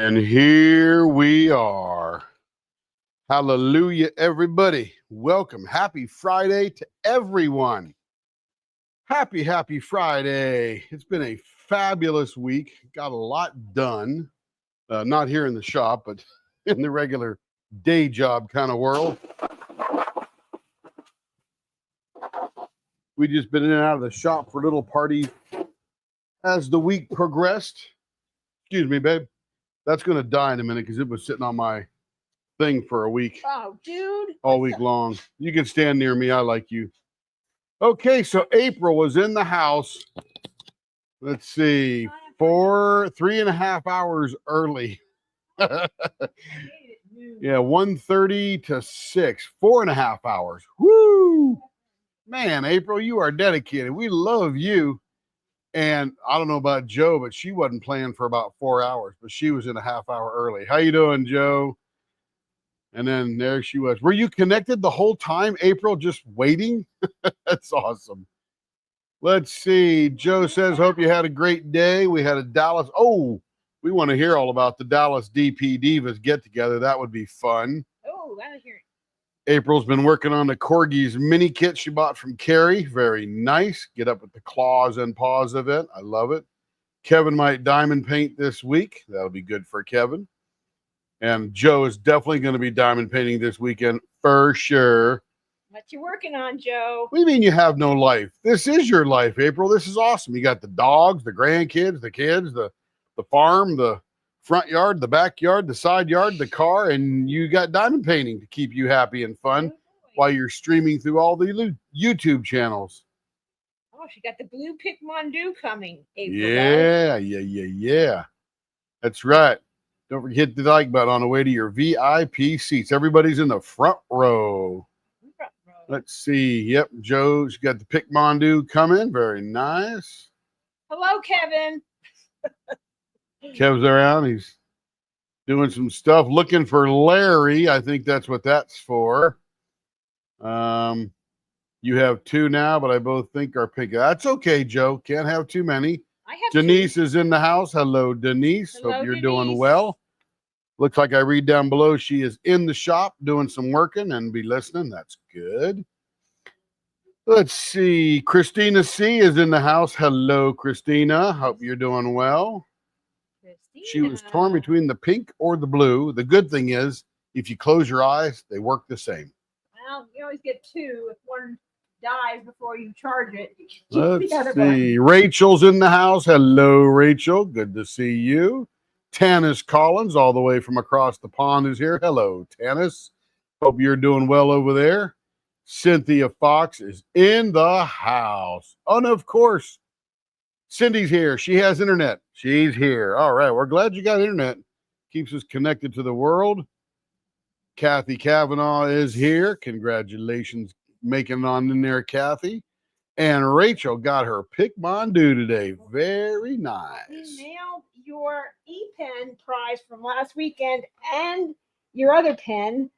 And here we are. Hallelujah, everybody. Welcome. Happy Friday to everyone. Happy Friday. It's been a fabulous week. Got a lot done. Not here in the shop, but in the regular day job kind of world. We just been in and out of the shop for little parties as the week progressed. Excuse me, babe. That's going to die in a minute because it was sitting on my thing for a week. Oh, dude. All week long. You can stand near me. I like you. Okay, so April was in the house. Let's see, 3.5 hours early. Yeah, 1:30 to 6, 4.5 hours. Woo! Man, April, you are dedicated. We love you. And I don't know about Joe, but she wasn't playing for about 4 hours, but she was in a half hour early. How you doing, Joe? And then there she was. Were you connected the whole time, April, just waiting? That's awesome. Let's see. Joe says, hope you had a great day. We had a Dallas. Oh, we want to hear all about the Dallas DP Divas get together. That would be fun. Oh, I hear it. April's been working on the Corgis mini kit she bought from Carrie. Very nice. Get up with the claws and paws of it. I love it. Kevin might diamond paint this week. That'll be good for Kevin. And Joe is definitely going to be diamond painting this weekend for sure. What you working on, Joe? What do you mean you have no life? This is your life, April. This is awesome. You got the dogs, the grandkids, the kids, the farm, the front yard, the backyard, the side yard, the car, and you got diamond painting to keep you happy and fun while you're streaming through all the YouTube channels. Oh, she got the blue Picmondu coming, April. Yeah. That's right. Don't forget the like button on the way to your VIP seats. Everybody's in the front row. Let's see. Yep, Joe's got the Picmondu coming. Very nice. Hello, Kevin. Kev's around. He's doing some stuff, looking for Larry. I think that's what that's for. You have two now, but I both think are pink. That's okay, Joe. Can't have too many. I have Denise two. is in the house. Hello, Denise. Hello, Hope you're Denise. doing well. Looks like I read down below she is in the shop doing some working and be listening. That's good. Let's see. Christina C is in the house. Hello, Christina. Hope you're doing well. Christina. She was torn between the pink or the blue. The good thing is, if you close your eyes, they work the same. Well, you always get two. If one dies before you charge it, you keep Let's the other see. one. Rachel's in the house. Hello, Rachel. Good to see you. Tanis Collins, all the way from across the pond, is here. Hello, Tanis. Hope you're doing well over there. Cynthia Fox is in the house. Oh, and of course, Cindy's here. She has internet. She's here. All right. We're glad you got internet. Keeps us connected to the world. Kathy Kavanaugh is here. Congratulations making it on in there, Kathy. And Rachel got her Picmondu today. Very nice. We mailed your e-pen prize from last weekend and your other pen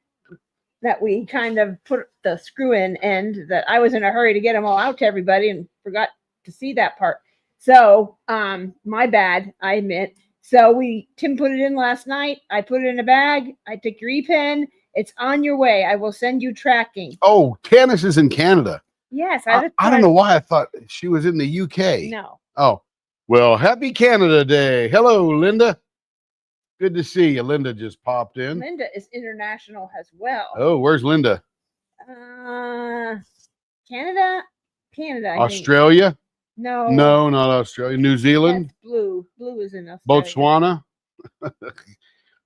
that we kind of put the screw in end that I was in a hurry to get them all out to everybody and forgot to see that part. So, my bad, I admit. So Tim put it in last night. I put it in a bag. I took your e-pen. It's on your way. I will send you tracking. Oh, Tanis is in Canada. Yes. I don't know why I thought she was in the UK. No. Oh, well, happy Canada Day. Hello, Linda. Good to see you. Linda just popped in. Linda is international as well. Oh, where's Linda? Canada. Australia? No. No, not Australia. New Zealand? That's blue. Blue is in Australia. Botswana?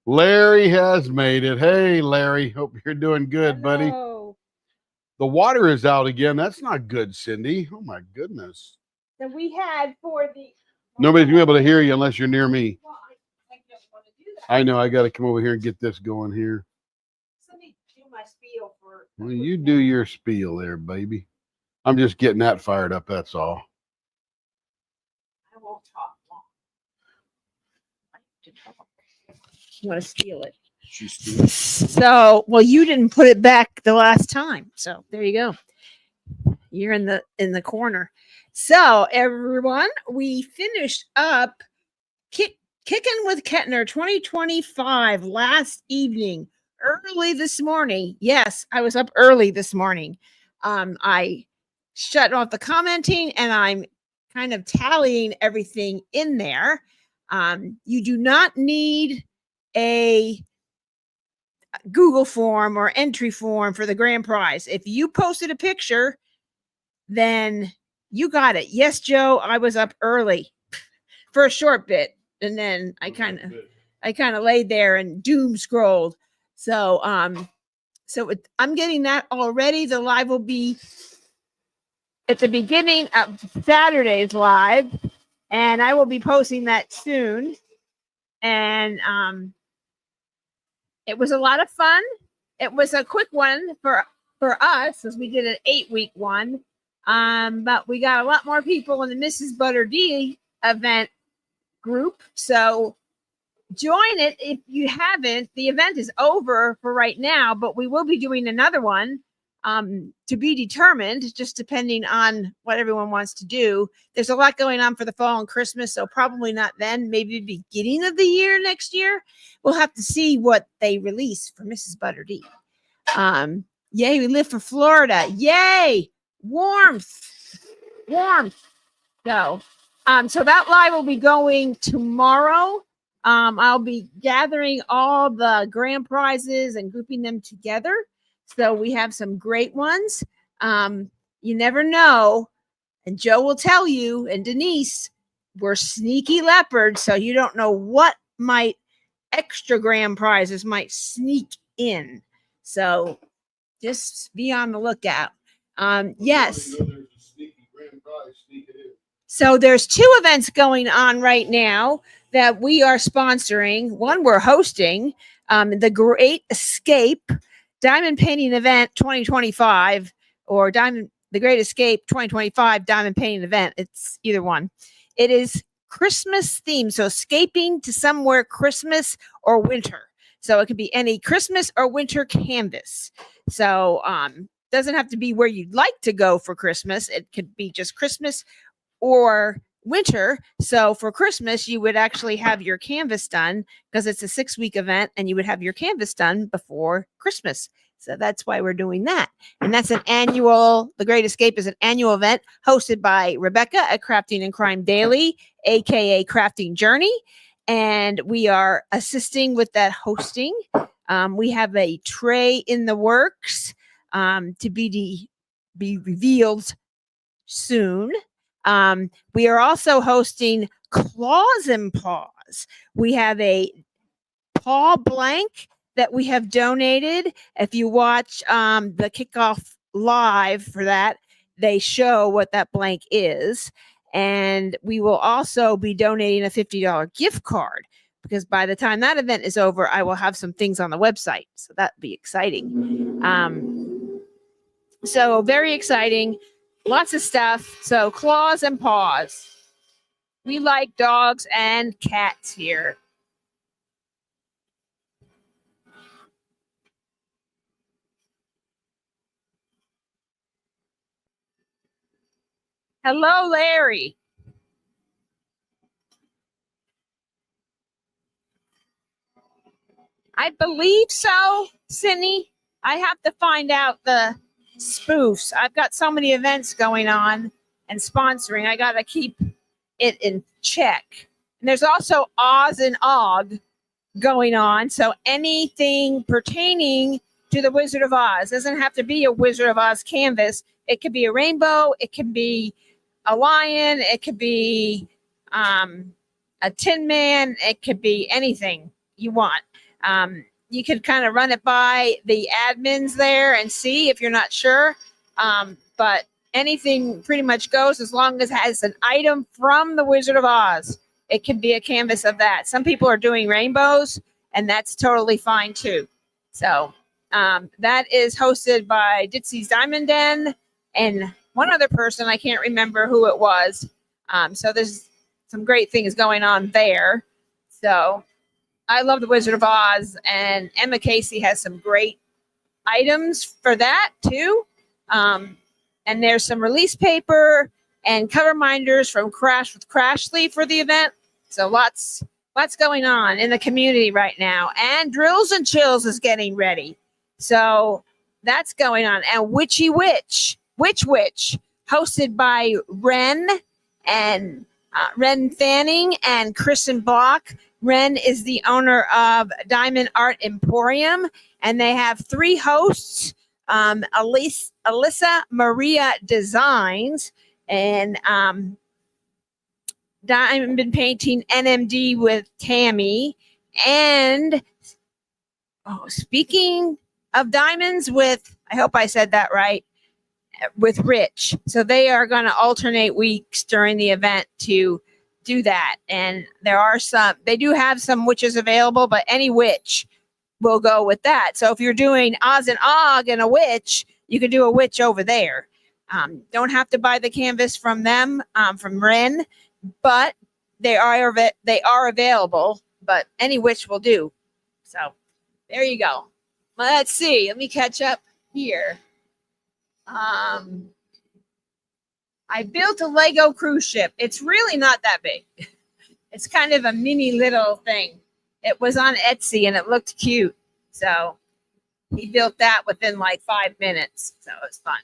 Larry has made it. Hey, Larry. Hope you're doing good, buddy. The water is out again. That's not good, Cindy. Oh, my goodness. That we had for the... Nobody's going to be able to hear you unless you're near me. Well, I just want to do that. I know. I got to come over here and get this going here. Let me do my spiel for... Well, you do your spiel there, baby. I'm just getting that fired up. That's all. I won't talk long. You want to steal it? She's stealing. So, well, you didn't put it back the last time. So there you go. You're in the corner. So everyone, we finished up kit Kicking with Kettner 2025 last evening, early this morning. Yes, I was up early this morning. I shut off the commenting and I'm kind of tallying everything in there. You do not need a Google form or entry form for the grand prize. If you posted a picture, then you got it. Yes, Joe, I was up early for a short bit, and then I kind of laid there and doom scrolled. So I'm getting that already. The live will be at the beginning of Saturday's live, and I will be posting that soon. And it was a lot of fun. It was a quick one for us, as we did an 8-week one. But we got a lot more people in the Mrs. Butter D event group. So join it if you haven't. The event is over for right now, but we will be doing another one to be determined, just depending on what everyone wants to do. There's a lot going on for the fall and Christmas, so probably not then, maybe the beginning of the year next year. We'll have to see what they release for Mrs. Butter D. Yay, we live for Florida. Yay, warmth. So that live will be going tomorrow. I'll be gathering all the grand prizes and grouping them together. So we have some great ones. You never know. And Joe will tell you, and Denise, we're sneaky leopards. So you don't know what extra grand prizes might sneak in. So just be on the lookout. Yes. So there's 2 events going on right now that we are sponsoring. One we're hosting, the Great Escape Diamond Painting Event 2025, or the Great Escape 2025 Diamond Painting Event. It's either one. It is Christmas themed, so escaping to somewhere Christmas or winter. So it could be any Christmas or winter canvas. So doesn't have to be where you'd like to go for Christmas. It could be just Christmas or winter. So for Christmas, you would actually have your canvas done, because it's a 6-week event, and you would have your canvas done before Christmas. So that's why we're doing that. And that's the Great Escape is an annual event hosted by Rebecca at Crafting and Crime Daily, aka Crafting Journey. And we are assisting with that hosting. We have a tray in the works to be revealed soon. We are also hosting Claws and Paws. We have a paw blank that we have donated. If you watch the kickoff live for that, they show what that blank is. And we will also be donating a $50 gift card, because by the time that event is over, I will have some things on the website. So that'd be exciting. So very exciting. Lots of stuff. So Claws and Paws. We like dogs and cats here. Hello, Larry. I believe so, Sydney. I have to find out the spoofs. I've got so many events going on and sponsoring. I got to keep it in check. And there's also Oz and Og going on. So anything pertaining to the Wizard of Oz doesn't have to be a Wizard of Oz canvas. It could be a rainbow. It can be a lion. It could be a Tin Man. It could be anything you want. You could kind of run it by the admins there and see if you're not sure. But anything pretty much goes, as long as it has an item from the Wizard of Oz. It can be a canvas of that. Some people are doing rainbows, and that's totally fine too. So that is hosted by Ditsy's Diamond Den and one other person. I can't remember who it was. So there's some great things going on there. So I love the Wizard of Oz, and Emma Casey has some great items for that too. And there's some release paper and cover minders from Crash with Crashly for the event. So lots what's going on in the community right now. And Drills and Chills is getting ready. So that's going on. And Witchy Witch, hosted by Ren and Ren Fanning and Kristen Block. Ren is the owner of Diamond Art Emporium, and they have 3 hosts. Alyssa Maria Designs and Diamond Painting NMD with Tammy. And speaking of diamonds, with, I hope I said that right, with Rich. So they are going to alternate weeks during the event to do that. And they do have some witches available, but any witch will go with that. So if you're doing Oz and Og and a witch, you can do a witch over there. Don't have to buy the canvas from them, from Ren, but they are available. But any witch will do. So there you go. Let's see. Let me catch up here. I built a Lego cruise ship. It's really not that big. It's kind of a mini little thing. It was on Etsy and it looked cute. So he built that within like 5 minutes. So it was fun.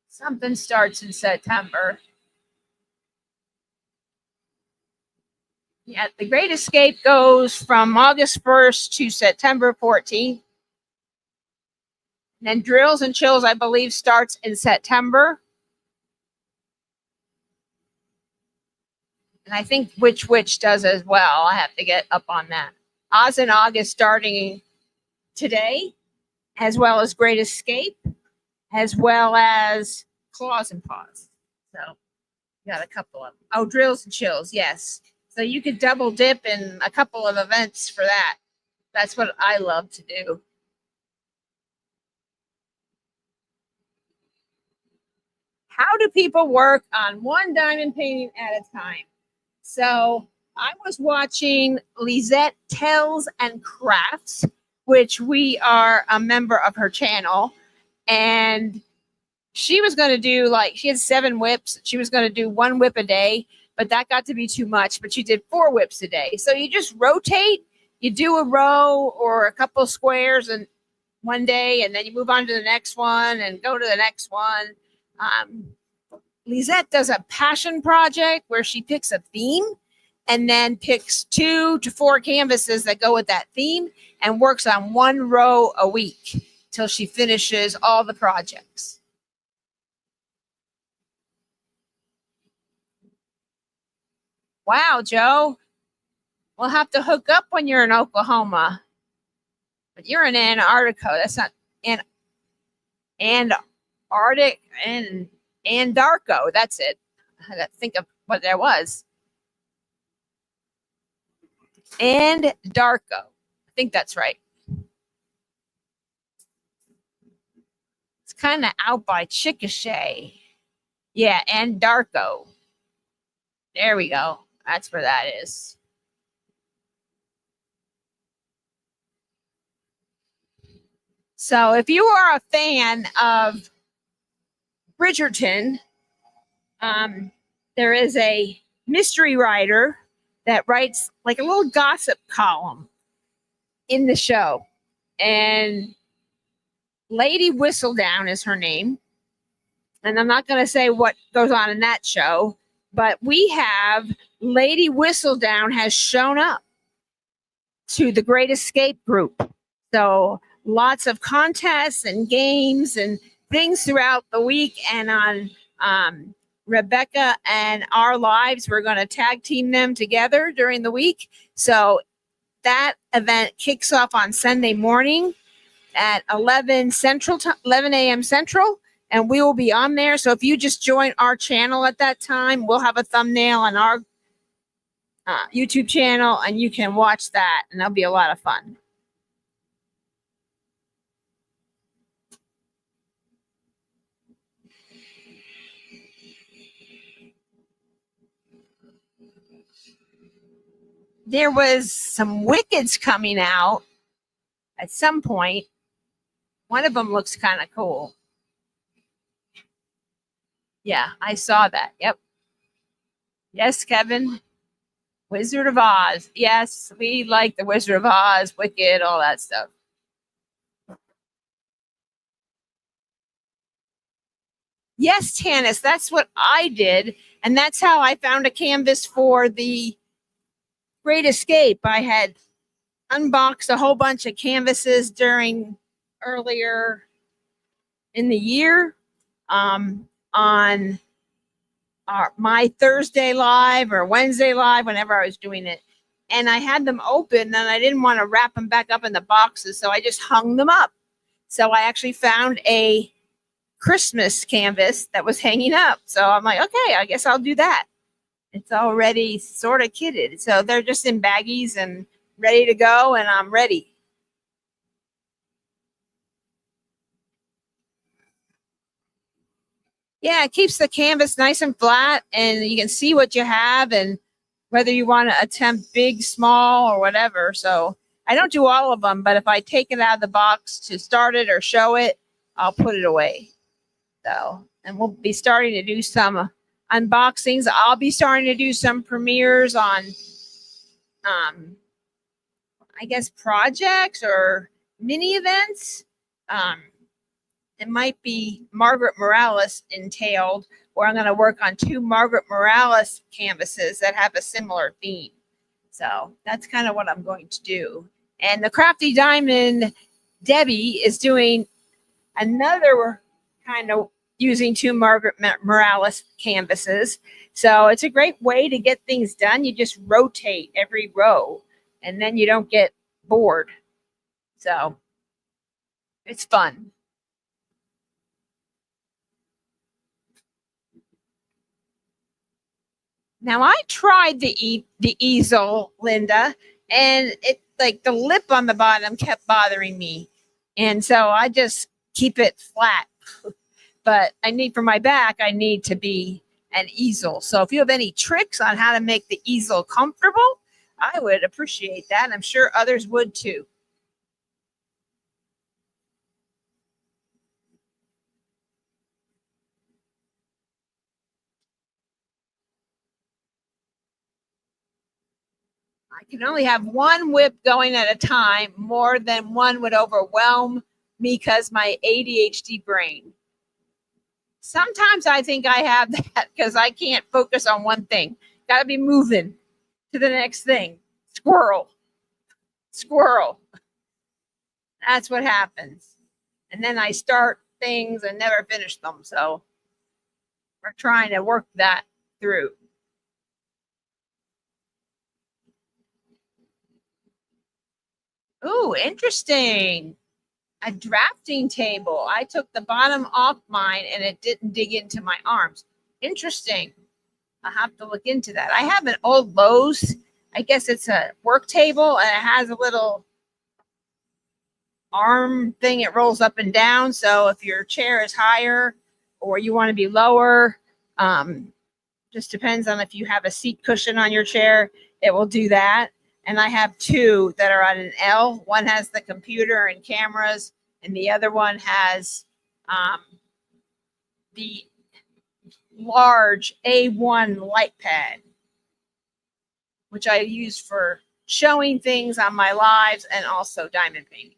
Something starts in September. Yeah, The Great Escape goes from August 1st to September 14th. And then Drills and Chills, I believe, starts in September. And I think Witch does as well. I have to get up on that. Oz and Og is starting today, as well as Great Escape, as well as Claws and Paws. So got a couple of them. Oh, Drills and Chills, yes. So you could double dip in a couple of events for that. That's what I love to do. How do people work on one diamond painting at a time? So I was watching Lisette Tells and Crafts, which we are a member of her channel. And she was going to do, she had 7 whips. She was going to do 1 whip a day, but that got to be too much. But she did 4 whips a day. So you just rotate. You do a row or a couple squares and one day, and then you move on to the next one and go to the next one. Lisette does a passion project where she picks a theme and then picks 2 to 4 canvases that go with that theme and works on 1 row a week till she finishes all the projects. Wow, Joe. We'll have to hook up when you're in Oklahoma. But you're in Antarctica. That's not Antarctic and Andarko. That's it. I got to think of what that was. And Darko. I think that's right. It's kind of out by Chickasha. Yeah, and Darko. There we go. That's where that is. So if you are a fan of Bridgerton, there is a mystery writer that writes like a little gossip column in the show. And Lady Whistledown is her name. And I'm not going to say what goes on in that show, but we have Lady Whistledown has shown up to the Great Escape group. So lots of contests and games and things throughout the week. And on Rebecca and Our Lives, we're going to tag team them together during the week. So that event kicks off on Sunday morning at 11 a.m. Central, and we will be on there. So if you just join our channel at that time, we'll have a thumbnail on our YouTube channel, and you can watch that, and that'll be a lot of fun. There was some Wickeds coming out at some point. One of them looks kind of cool. Yeah, I saw that. Yep. Yes, Kevin. Wizard of Oz. Yes, we like the Wizard of Oz, Wicked, all that stuff. Yes, Tanis, that's what I did. And that's how I found a canvas for the Great Escape. I had unboxed a whole bunch of canvases during earlier in the year on my Thursday live or Wednesday live, whenever I was doing it. And I had them open and I didn't want to wrap them back up in the boxes. So I just hung them up. So I actually found a Christmas canvas that was hanging up. So I'm like, okay, I guess I'll do that. It's already sort of kitted. So they're just in baggies and ready to go, and I'm ready. Yeah, it keeps the canvas nice and flat, and you can see what you have and whether you want to attempt big, small, or whatever. So I don't do all of them, but if I take it out of the box to start it or show it, I'll put it away. So, and we'll be starting to do some unboxings. I'll be starting to do some premieres on, I guess, projects or mini events. It might be Margaret Morales entailed, where I'm going to work on 2 Margaret Morales canvases that have a similar theme. So that's kind of what I'm going to do. And the Crafty Diamond, Debbie, is doing another kind of using 2 Margaret Morales canvases. So it's a great way to get things done. You just rotate every row and then you don't get bored. So it's fun. Now I tried the easel, Linda, and it like the lip on the bottom kept bothering me. And so I just keep it flat. But I need for my back, I need to be an easel. So if you have any tricks on how to make the easel comfortable, I would appreciate that. I'm sure others would too. I can only have one whip going at a time. More than one would overwhelm me because my ADHD brain. Sometimes I think I have that because I can't focus on one thing. Got to be moving to the next thing. Squirrel, squirrel. That's what happens. And then I start things and never finish them. So we're trying to work that through. Ooh, interesting. A drafting table. I took the bottom off mine and it didn't dig into my arms. Interesting. I'll have to look into that. I have an old Lowe's. I guess it's a work table and it has a little arm thing. It rolls up and down. So if your chair is higher or you want to be lower, just depends on if you have a seat cushion on your chair, it will do that. And I have 2 that are at an L. One has the computer and cameras, and the other one has the large A1 light pad, which I use for showing things on my lives and also diamond painting.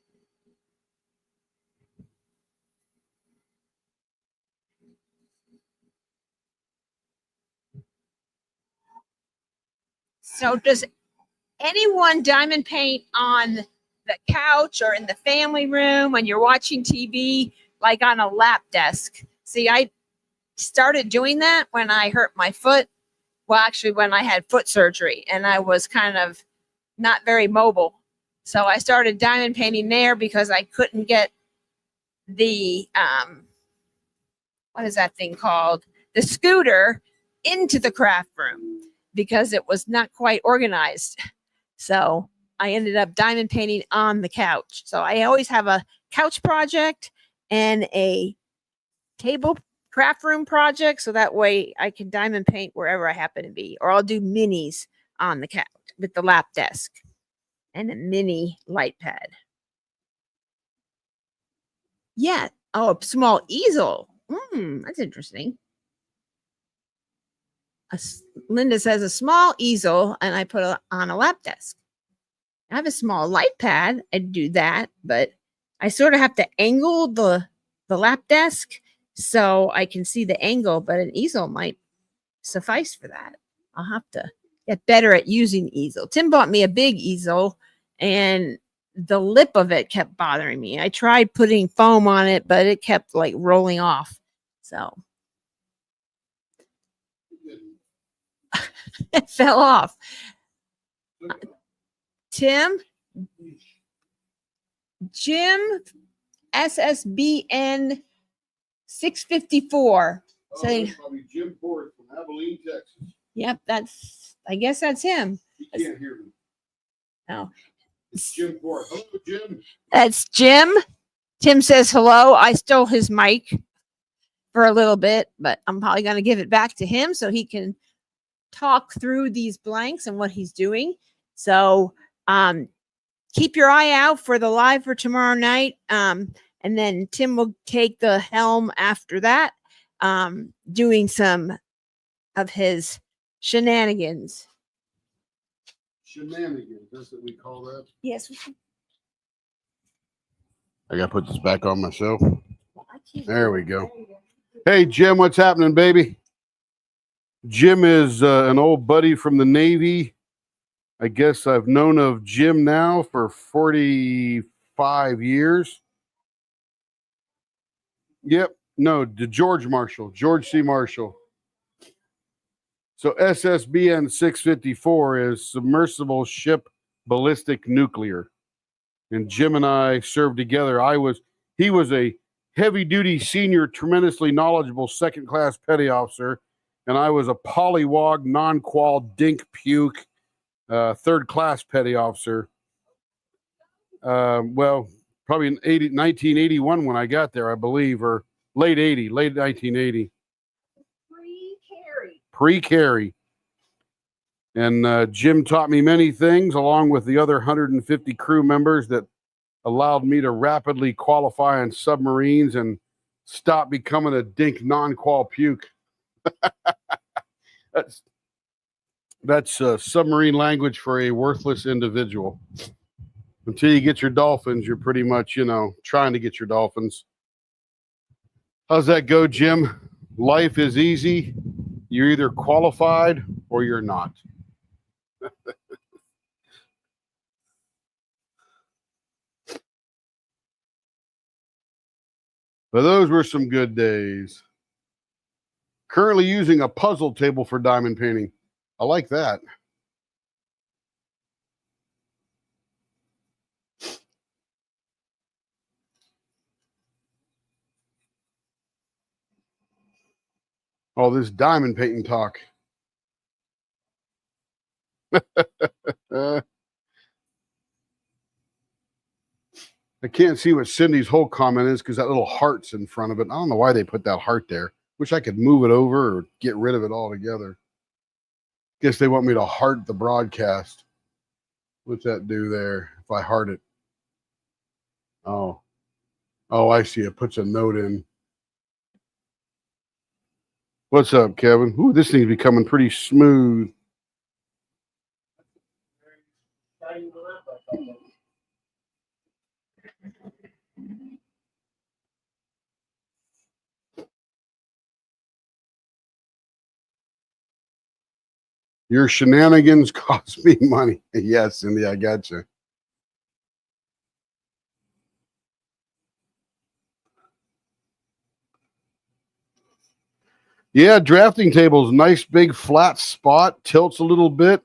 So does anyone diamond paint on the couch or in the family room when you're watching TV, like on a lap desk? See, I started doing that when I hurt my foot. Well, actually, when I had foot surgery and I was kind of not very mobile. So I started diamond painting there because I couldn't get the, what is that thing called? The scooter into the craft room because it was not quite organized. So I ended up diamond painting on the couch. So I always have a couch project and a table craft room project. So that way I can diamond paint wherever I happen to be, or I'll do minis on the couch with the lap desk and a mini light pad. Yeah. Oh, a small easel. That's interesting. Linda says a small easel, and I put it on a lap desk. I have a small light pad. I'd do that, but I sort of have to angle the lap desk so I can see the angle, but an easel might suffice for that. I'll have to get better at using easel. Tim bought me a big easel, and the lip of it kept bothering me. I tried putting foam on it, but it kept like rolling off. So it fell off. Tim, Jim, SSBN 654. Saying, probably Jim Ford from Abilene, Texas. Yep, I guess that's him. He can't hear me. No. It's Jim Ford. Hello, Jim. That's Jim. Tim says hello. I stole his mic for a little bit, but I'm probably going to give it back to him so he can talk through these blanks and what he's doing. So keep your eye out for the live for tomorrow night. And then Tim will take the helm after that, doing some of his shenanigans. Shenanigans, that's what we call that. Yes. I got to put this back on myself. There we go. Hey, Jim, what's happening, baby? Jim is an old buddy from the Navy. I guess I've known of Jim now for 45 years. Yep. No, George C. Marshall. So SSBN 654 is submersible ship ballistic nuclear. And Jim and I served together. He was a heavy-duty senior, tremendously knowledgeable second-class petty officer, and I was a polywog, non-qual, dink puke, third-class petty officer. Well, probably in 1981 when I got there, I believe, or late 1980. Pre-carry. And Jim taught me many things, along with the other 150 crew members that allowed me to rapidly qualify on submarines and stop becoming a dink non-qual puke. That's submarine language for a worthless individual. Until you get your dolphins, you're pretty much, trying to get your dolphins. How's that go, Jim? Life is easy. You're either qualified or you're not. But those were some good days. Currently using a puzzle table for diamond painting. I like that. All this diamond painting talk. I can't see what Cindy's whole comment is because that little heart's in front of it. I don't know why they put that heart there. Wish I could move it over or get rid of it altogether. Guess they want me to heart the broadcast. What's that do there if I heart it? Oh, I see. It puts a note in. What's up, Kevin? Ooh, this thing's becoming pretty smooth. Your shenanigans cost me money. Yes, Cindy, I got you. Yeah, drafting tables, nice big flat spot, tilts a little bit.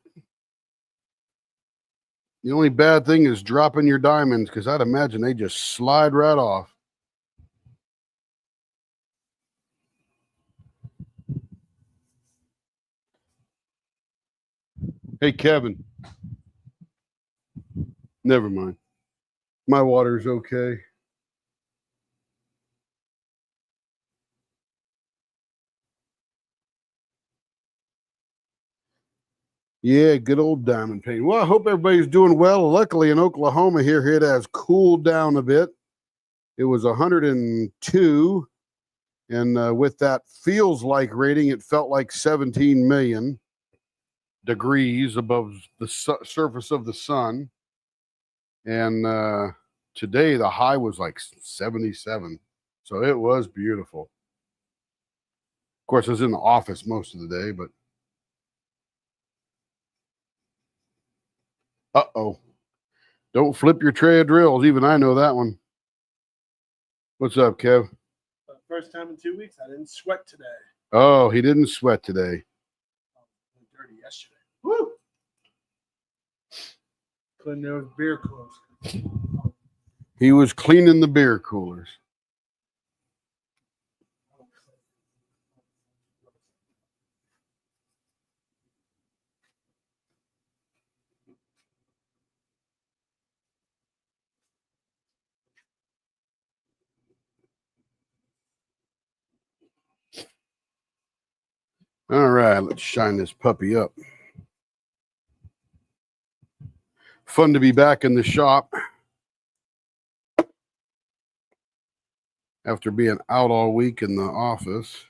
The only bad thing is dropping your diamonds because I'd imagine they just slide right off. Hey, Kevin. Never mind. My water's okay. Yeah, good old diamond painting. Well, I hope everybody's doing well. Luckily in Oklahoma here, it has cooled down a bit. It was 102. And with that feels like rating, it felt like 17 million degrees above the surface of the sun. And today the high was like 77. So it was beautiful. Of course, I was in the office most of the day, but uh-oh. Don't flip your tray of drills. Even I know that one. What's up, Kev? First time in 2 weeks, I didn't sweat today. Oh, he didn't sweat today. Dirty yesterday. Woo! Cleaning those beer coolers. He was cleaning the beer coolers. All right, let's shine this puppy up. Fun to be back in the shop after being out all week in the office.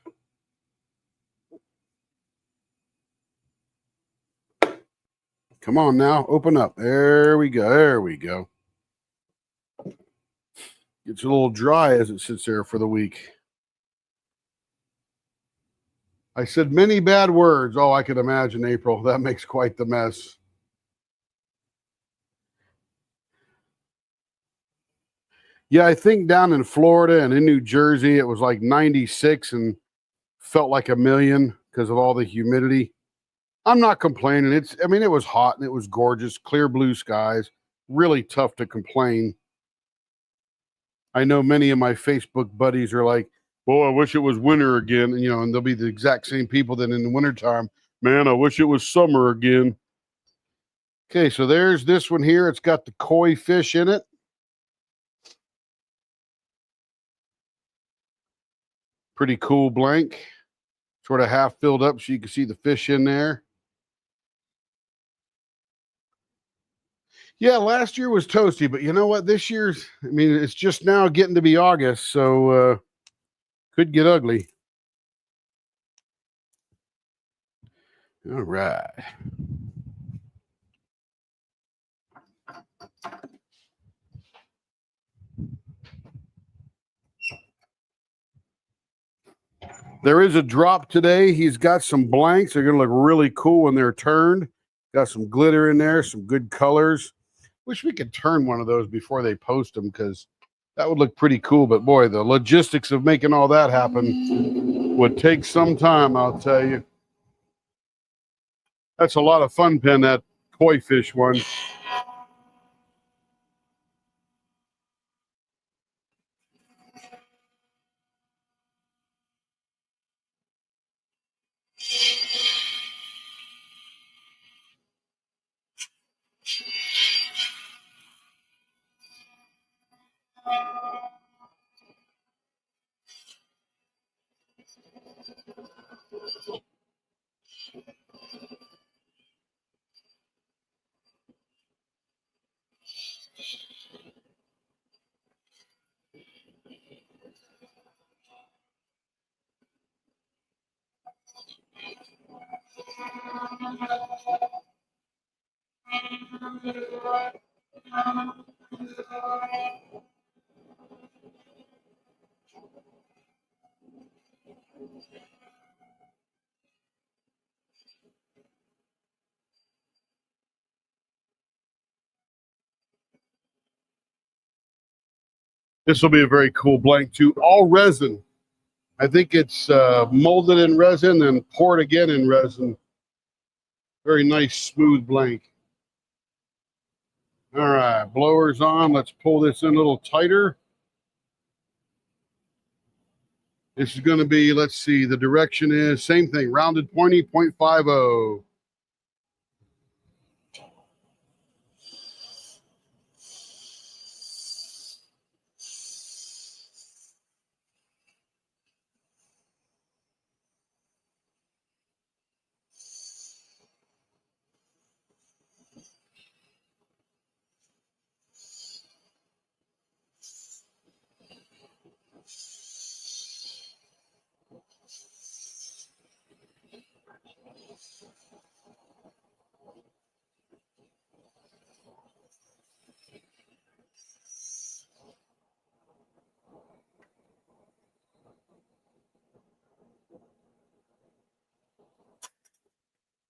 Come on now, open up. There we go. There we go. Gets a little dry as it sits there for the week. I said many bad words. Oh, I could imagine, April. That makes quite the mess. Yeah, I think down in Florida and in New Jersey, it was like 96 and felt like a million because of all the humidity. I'm not complaining. It was hot and it was gorgeous, clear blue skies, really tough to complain. I know many of my Facebook buddies are like, "Oh, I wish it was winter again." And they'll be the exact same people that in the wintertime, "Man, I wish it was summer again." Okay, so there's this one here. It's got the koi fish in it. Pretty cool blank. Sort of half filled up so you can see the fish in there. Yeah, last year was toasty, but you know what? This year's, it's just now getting to be August, so could get ugly. All right. There is a drop today. He's got some blanks. They're going to look really cool when they're turned. Got some glitter in there, some good colors. Wish we could turn one of those before they post them because that would look pretty cool. But boy, the logistics of making all that happen would take some time, I'll tell you. That's a lot of fun, Pen, that koi fish one. This will be a very cool blank too. All resin. I think it's molded in resin and poured again in resin. Very nice, smooth blank. All right, blower's on. Let's pull this in a little tighter. This is going to be, let's see, the direction is same thing, rounded pointy, 0.50.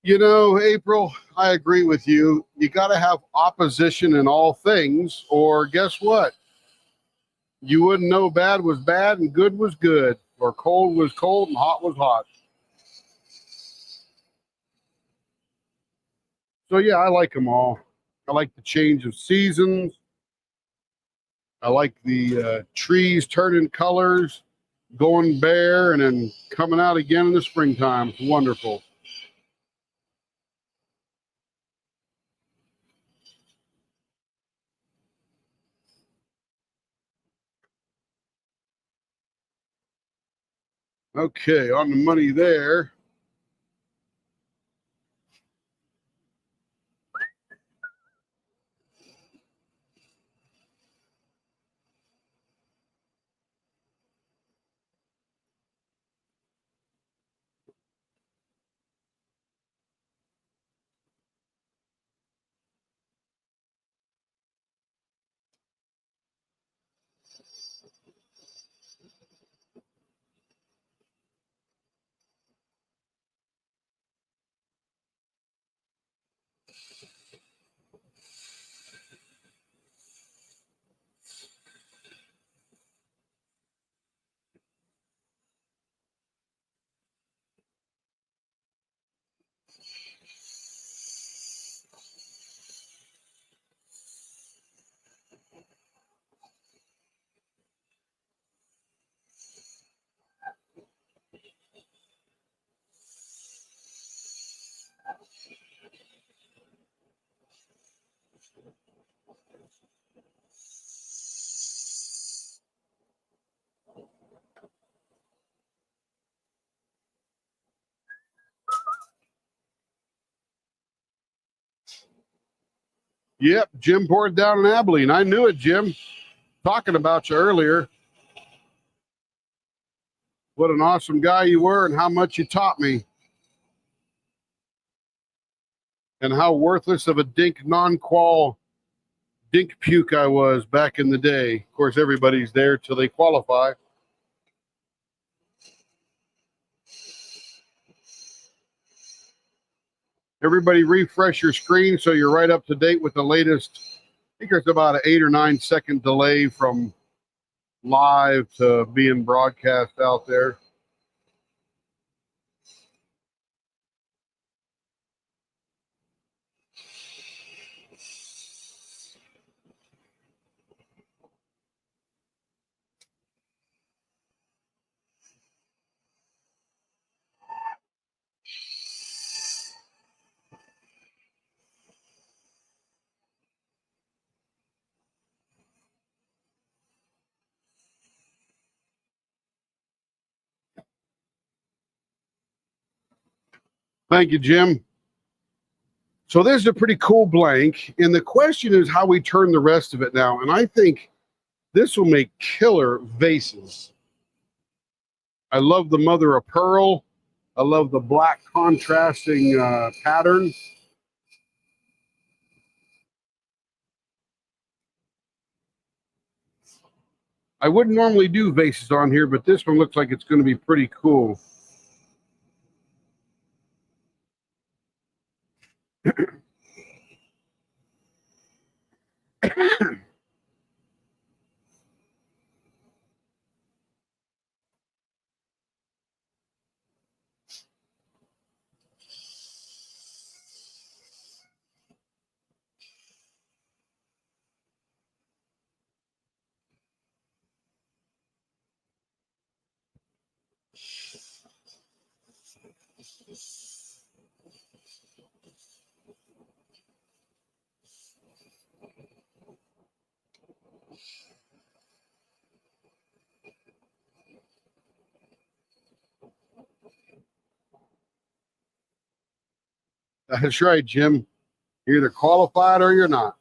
You know, April, I agree with you. You got to have opposition in all things, or guess what? You wouldn't know bad was bad and good was good, or cold was cold and hot was hot. So, yeah, I like them all. I like the change of seasons. I like the trees turning colors, going bare, and then coming out again in the springtime. It's wonderful. Okay, on the money there. Yep, Jim poured down in Abilene. I knew it, Jim. Talking about you earlier. What an awesome guy you were and how much you taught me. And how worthless of a dink non-qual dink puke I was back in the day. Of course, everybody's there till they qualify. Everybody refresh your screen so you're right up to date with the latest. I think there's about an 8 or 9 second delay from live to being broadcast out there. Thank you, Jim. So this is a pretty cool blank. And the question is how we turn the rest of it now. And I think this will make killer vases. I love the mother of pearl. I love the black contrasting pattern. I wouldn't normally do vases on here, but this one looks like it's going to be pretty cool. That's right, Jim. You're either qualified or you're not.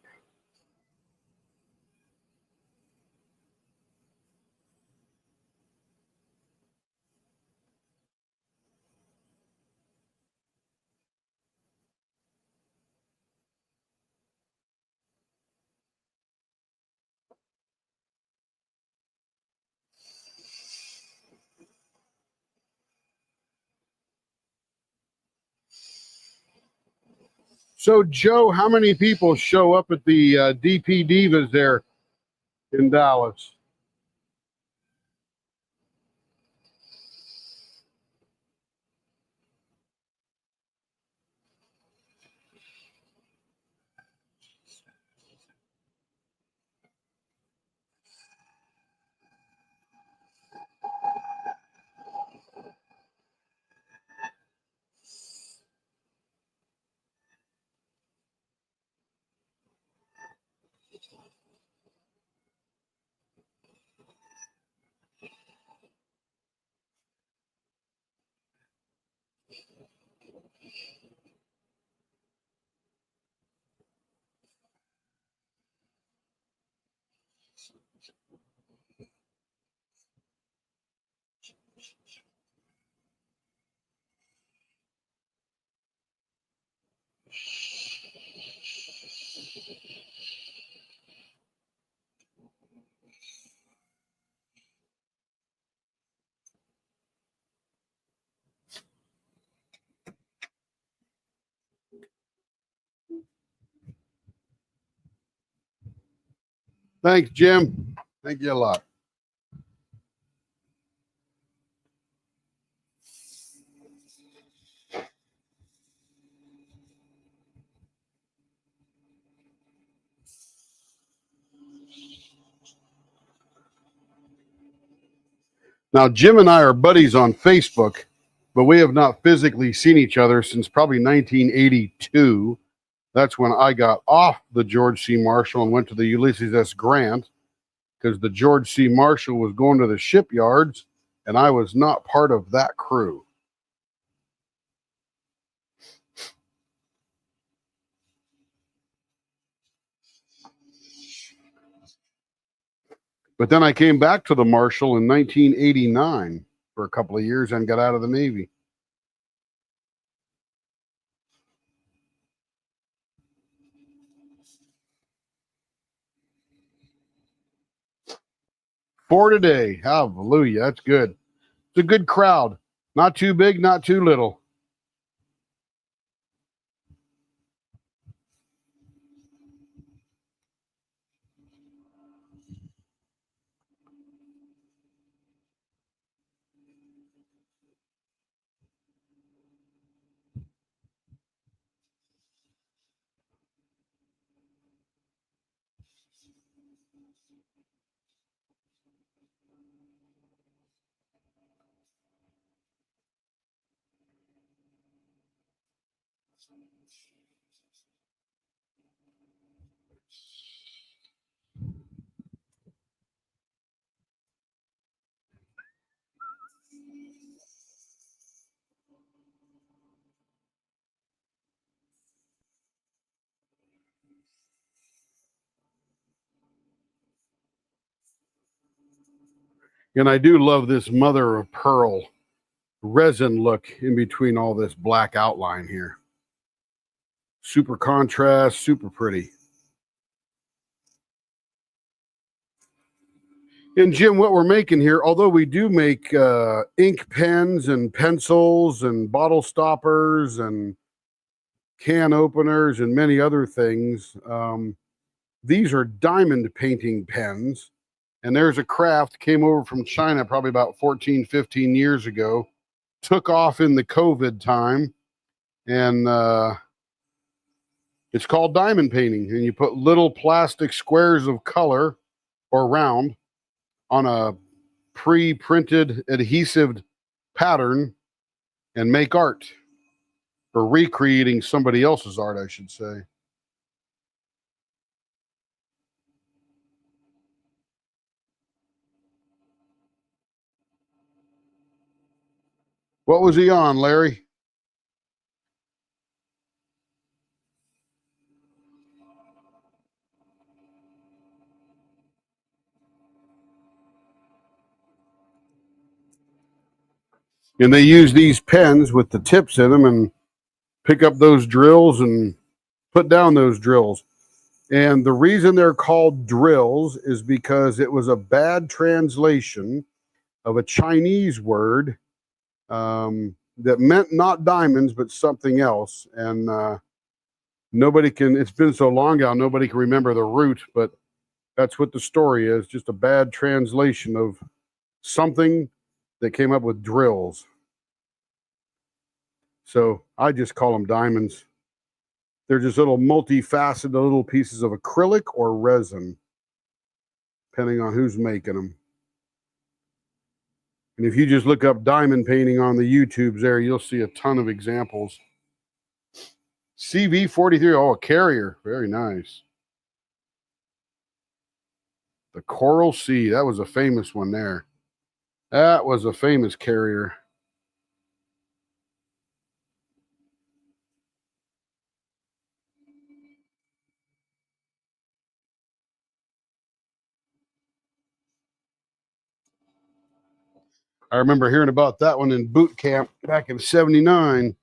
So, Joe, how many people show up at the DP Divas there in Dallas? Thanks, Jim. Thank you a lot. Now, Jim and I are buddies on Facebook, but we have not physically seen each other since probably 1982. That's when I got off the George C. Marshall and went to the Ulysses S. Grant, because the George C. Marshall was going to the shipyards, and I was not part of that crew. But then I came back to the Marshall in 1989 for a couple of years and got out of the Navy. For today, hallelujah, that's good. It's a good crowd. Not too big, not too little. And I do love this mother of pearl resin look in between all this black outline here. Super contrast, super pretty. And Jim, what we're making here, although we do make ink pens and pencils and bottle stoppers and can openers and many other things, these are diamond painting pens. And there's a craft came over from China probably about 14, 15 years ago, took off in the COVID time, and it's called diamond painting. And you put little plastic squares of color or round on a pre-printed adhesive pattern and make art, or recreating somebody else's art, I should say. What was he on, Larry? And they use these pens with the tips in them and pick up those drills and put down those drills. And the reason they're called drills is because it was a bad translation of a Chinese word that meant not diamonds, but something else. And Nobody can, it's been so long now, nobody can remember the root, but that's what the story is. Just a bad translation of something that came up with drills. So I just call them diamonds. They're just little multifaceted little pieces of acrylic or resin, depending on who's making them. And if you just look up diamond painting on the YouTubes there, you'll see a ton of examples. CV43, oh, a carrier. Very nice. The Coral Sea, that was a famous one there. That was a famous carrier. I remember hearing about that one in boot camp back in '79.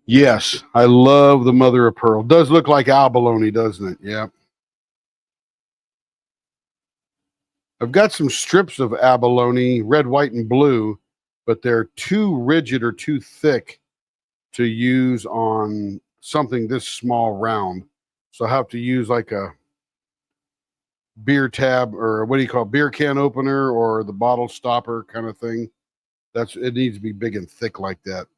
Yes, I love the mother of pearl. Does look like abalone, doesn't it? Yeah. I've got some strips of abalone, red, white, and blue, but they're too rigid or too thick to use on something this small round. So I have to use like a beer tab, or what do you call it, beer can opener, or the bottle stopper kind of thing. It needs to be big and thick like that.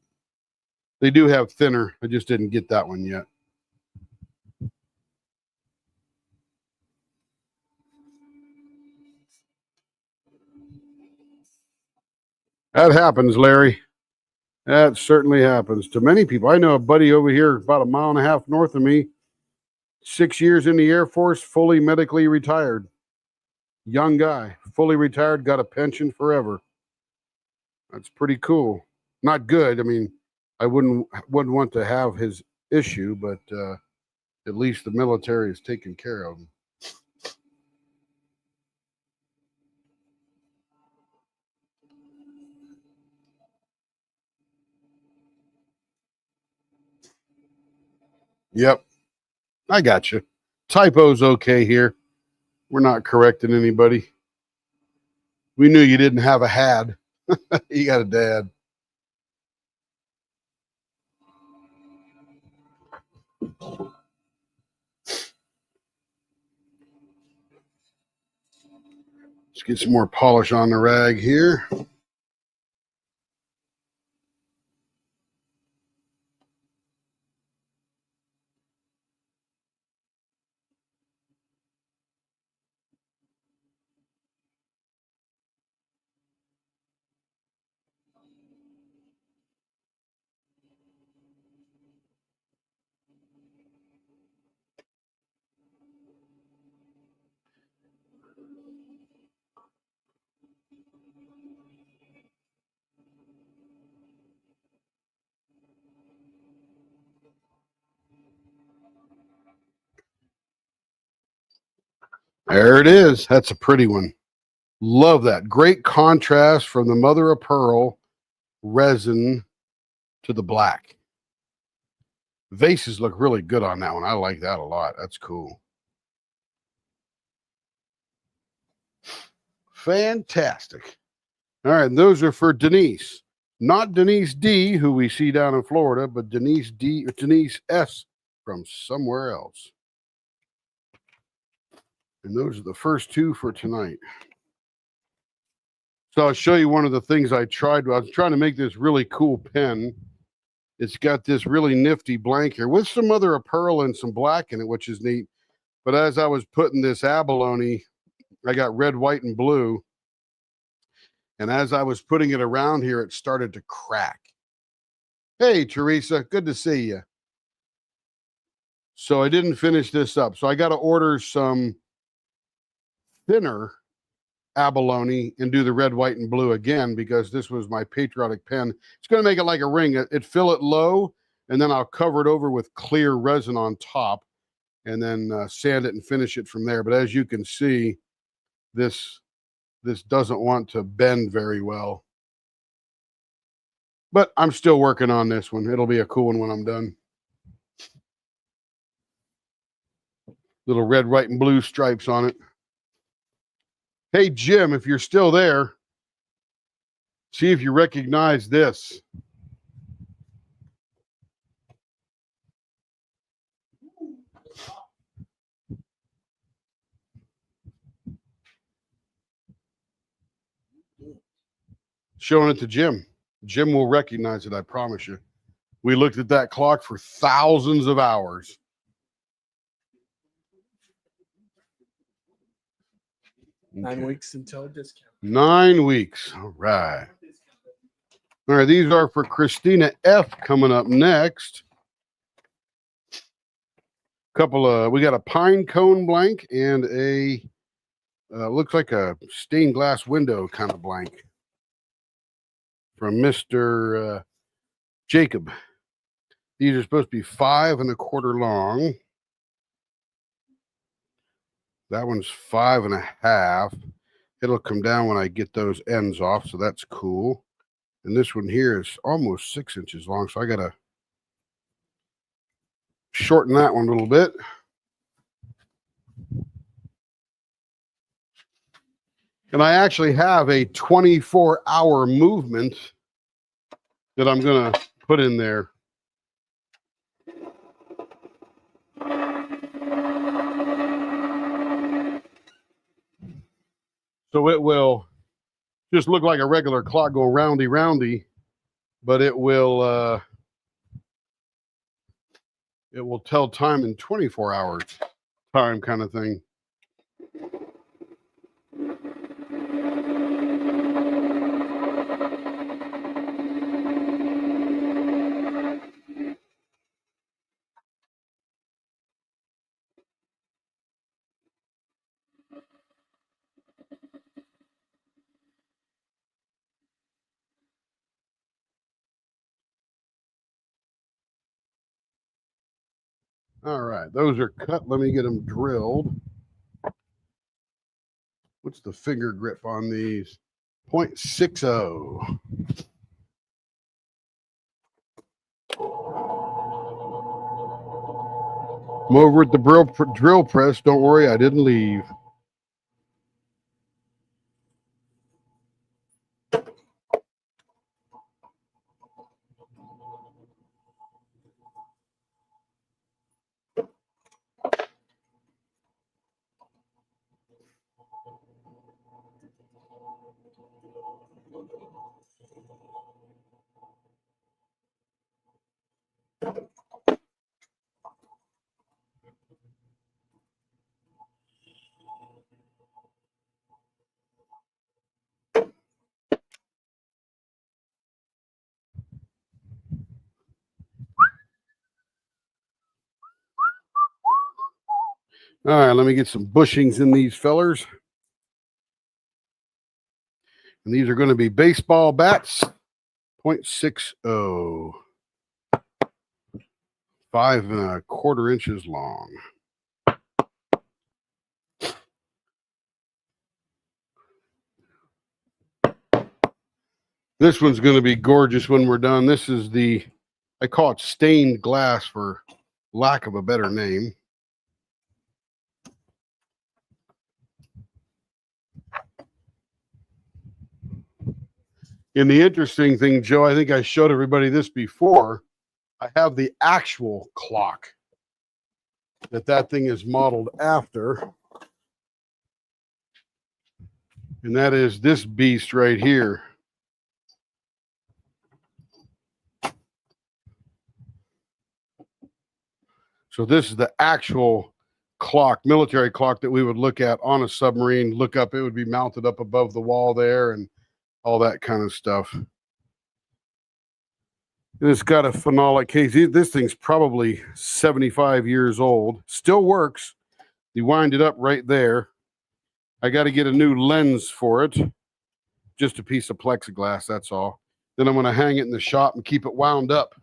They do have thinner. I just didn't get that one yet. That happens, Larry. That certainly happens to many people. I know a buddy over here about a mile and a half north of me, 6 years in the Air Force, fully medically retired. Young guy, fully retired, got a pension forever. That's pretty cool. Not good. I mean, I wouldn't want to have his issue, but at least the military is taking care of him. Yep, I got you. Typo's okay here. We're not correcting anybody. We knew you didn't have a had. You got a dad. Let's get some more polish on the rag here. There it is. That's a pretty one. Love that. Great contrast from the mother of pearl resin to the black. Vases look really good on that one. I like that a lot. That's cool. Fantastic. All right, and those are for Denise. Not Denise D, who we see down in Florida, but Denise S from somewhere else. And those are the first two for tonight. So I'll show you one of the things I tried. I was trying to make this really cool pen. It's got this really nifty blank here with some mother of pearl and some black in it, which is neat. But as I was putting this abalone, I got red, white, and blue. And as I was putting it around here, it started to crack. Hey, Teresa, good to see you. So I didn't finish this up. So I got to order some thinner abalone and do the red, white, and blue again, because this was my patriotic pen. It's going to make it like a ring. It fill it low, and then I'll cover it over with clear resin on top, and then sand it and finish it from there. But as you can see, this doesn't want to bend very well. But I'm still working on this one. It'll be a cool one when I'm done. Little red, white, and blue stripes on it. Hey, Jim, if you're still there, see if you recognize this. Showing it to Jim. Jim will recognize it, I promise you. We looked at that clock for thousands of hours. Okay. 9 weeks until discount. 9 weeks. All right. All right, these are for Christina F. coming up next. We got a pine cone blank and a, looks like a stained glass window kind of blank from Mr. Jacob. These are supposed to be 5 1/4 long. That one's 5 1/2. It'll come down when I get those ends off, so that's cool. And this one here is almost 6 inches long, so I gotta shorten that one a little bit. And I actually have a 24-hour movement that I'm gonna put in there. So it will just look like a regular clock go roundy roundy, but it will tell time in 24 hours time kind of thing. All right, those are cut. Let me get them drilled. What's the finger grip on these? 0.60. I'm over at the drill press. Don't worry, I didn't leave. All right, let me get some bushings in these fellers. And these are going to be baseball bats, 0.60. 5 1/4 inches long. This one's going to be gorgeous when we're done. This is I call it stained glass for lack of a better name. And the interesting thing, Joe, I think I showed everybody this before. I have the actual clock that thing is modeled after. And that is this beast right here. So this is the actual clock, military clock that we would look at on a submarine, look up, it would be mounted up above the wall there and all that kind of stuff. And it's got a phenolic case. This thing's probably 75 years old. Still works. You wind it up right there. I got to get a new lens for it. Just a piece of plexiglass, that's all. Then I'm going to hang it in the shop and keep it wound up.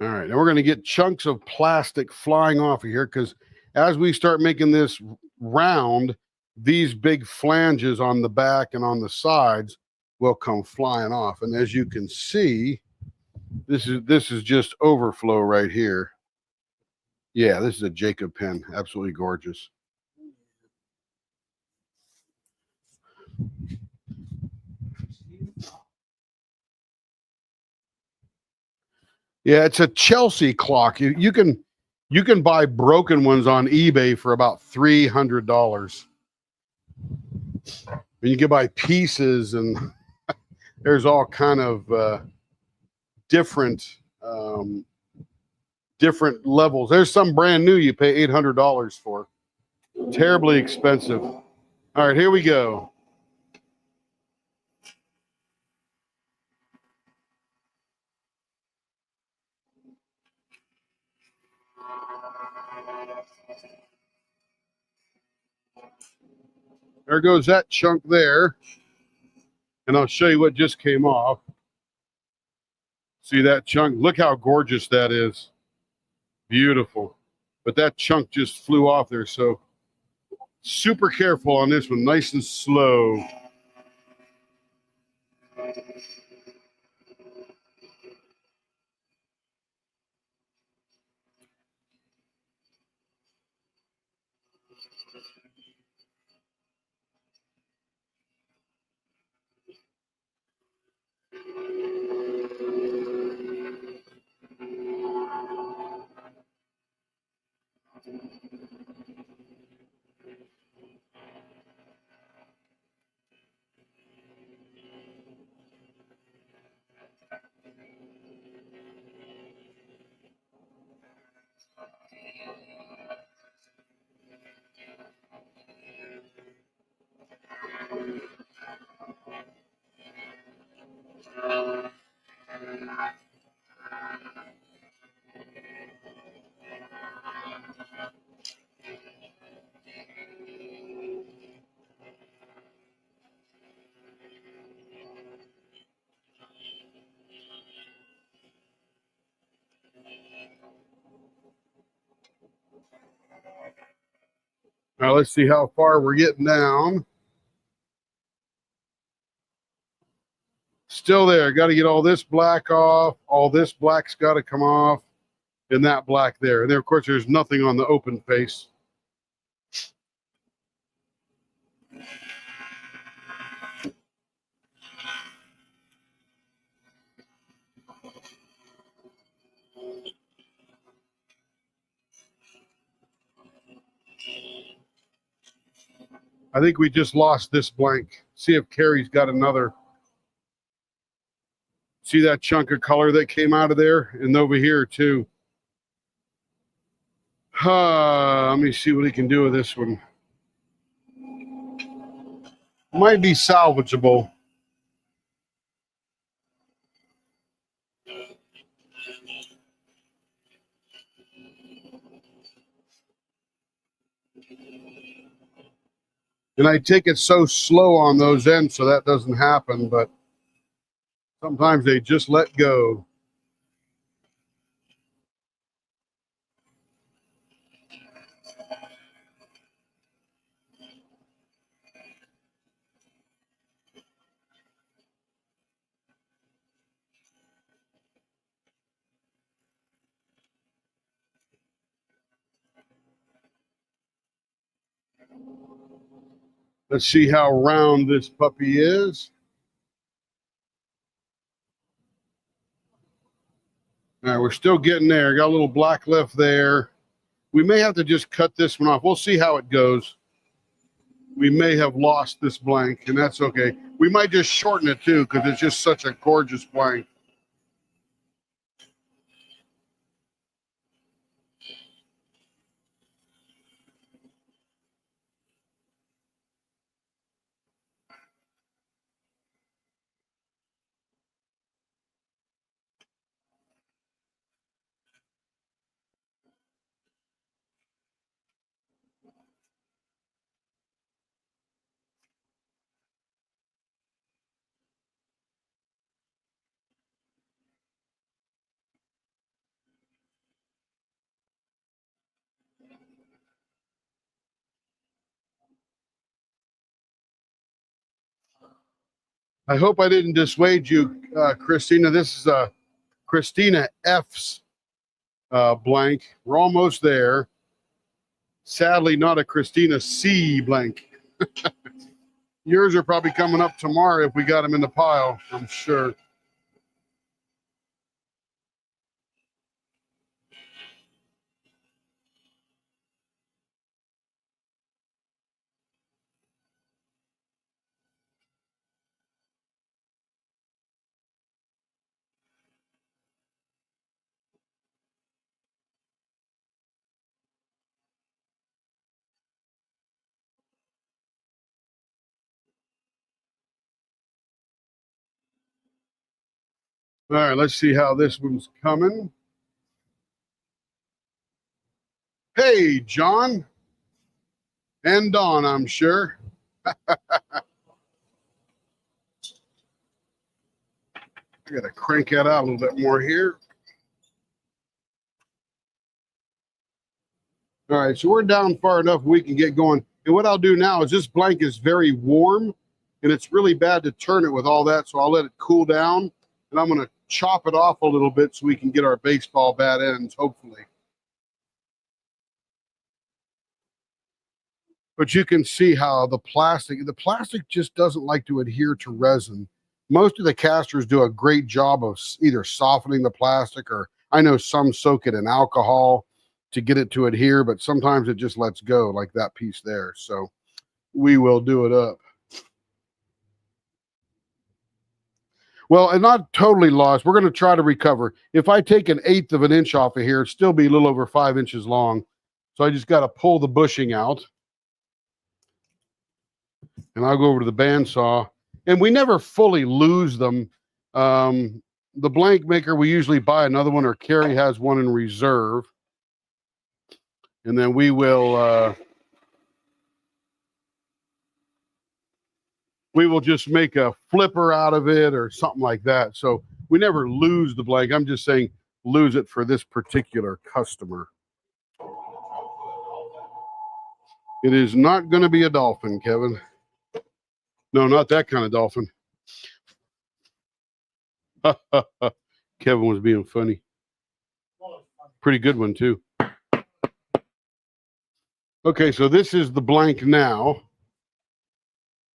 All right, now we're going to get chunks of plastic flying off of here because as we start making this round, these big flanges on the back and on the sides will come flying off. And as you can see, this is just overflow right here. Yeah, this is a Jacob pen. Absolutely gorgeous. Yeah, it's a Chelsea clock. You can buy broken ones on eBay for about $300. And you can buy pieces, and there's all kind of different different levels. There's some brand new you pay $800 for. Terribly expensive. All right, here we go. There goes that chunk there. And I'll show you what just came off. See that chunk? Look how gorgeous that is. Beautiful. But that chunk just flew off there. So super careful on this one. Nice and slow. Now let's see how far we're getting down. Still there. Got to get all this black off. All this black's got to come off. And that black there. And there, of course, there's nothing on the open face. I think we just lost this blank. See if Carrie's got another. See that chunk of color that came out of there? And over here too. Let me see what he can do with this one. Might be salvageable. And I take it so slow on those ends so that doesn't happen, but sometimes they just let go. Let's see how round this puppy is. All right, we're still getting there. Got a little black left there. We may have to just cut this one off. We'll see how it goes. We may have lost this blank, and that's okay. We might just shorten it too, because it's just such a gorgeous blank. I hope I didn't dissuade you, Christina. This is Christina F's blank. We're almost there. Sadly, not a Christina C blank. Yours are probably coming up tomorrow if we got them in the pile, I'm sure. All right, let's see how this one's coming. Hey, John and Dawn, I'm sure. I got to crank that out a little bit more here. All right, so we're down far enough we can get going. And what I'll do now is this blank is very warm, and it's really bad to turn it with all that, so I'll let it cool down, and I'm going to chop it off a little bit so we can get our baseball bat ends, hopefully. But you can see how the plastic just doesn't like to adhere to resin. Most of the casters do a great job of either softening the plastic, or I know some soak it in alcohol to get it to adhere, but sometimes it just lets go, like that piece there. So we will do it up. Well, and not totally lost. We're going to try to recover. If I take 1/8 of an inch off of here, it'd still be a little over 5 inches long. So I just got to pull the bushing out. And I'll go over to the bandsaw. And we never fully lose them. The blank maker, we usually buy another one, or Carrie has one in reserve. And then we will just make a flipper out of it or something like that. So we never lose the blank. I'm just saying lose it for this particular customer. It is not going to be a dolphin, Kevin. No, not that kind of dolphin. Kevin was being funny. Pretty good one, too. Okay, so this is the blank now.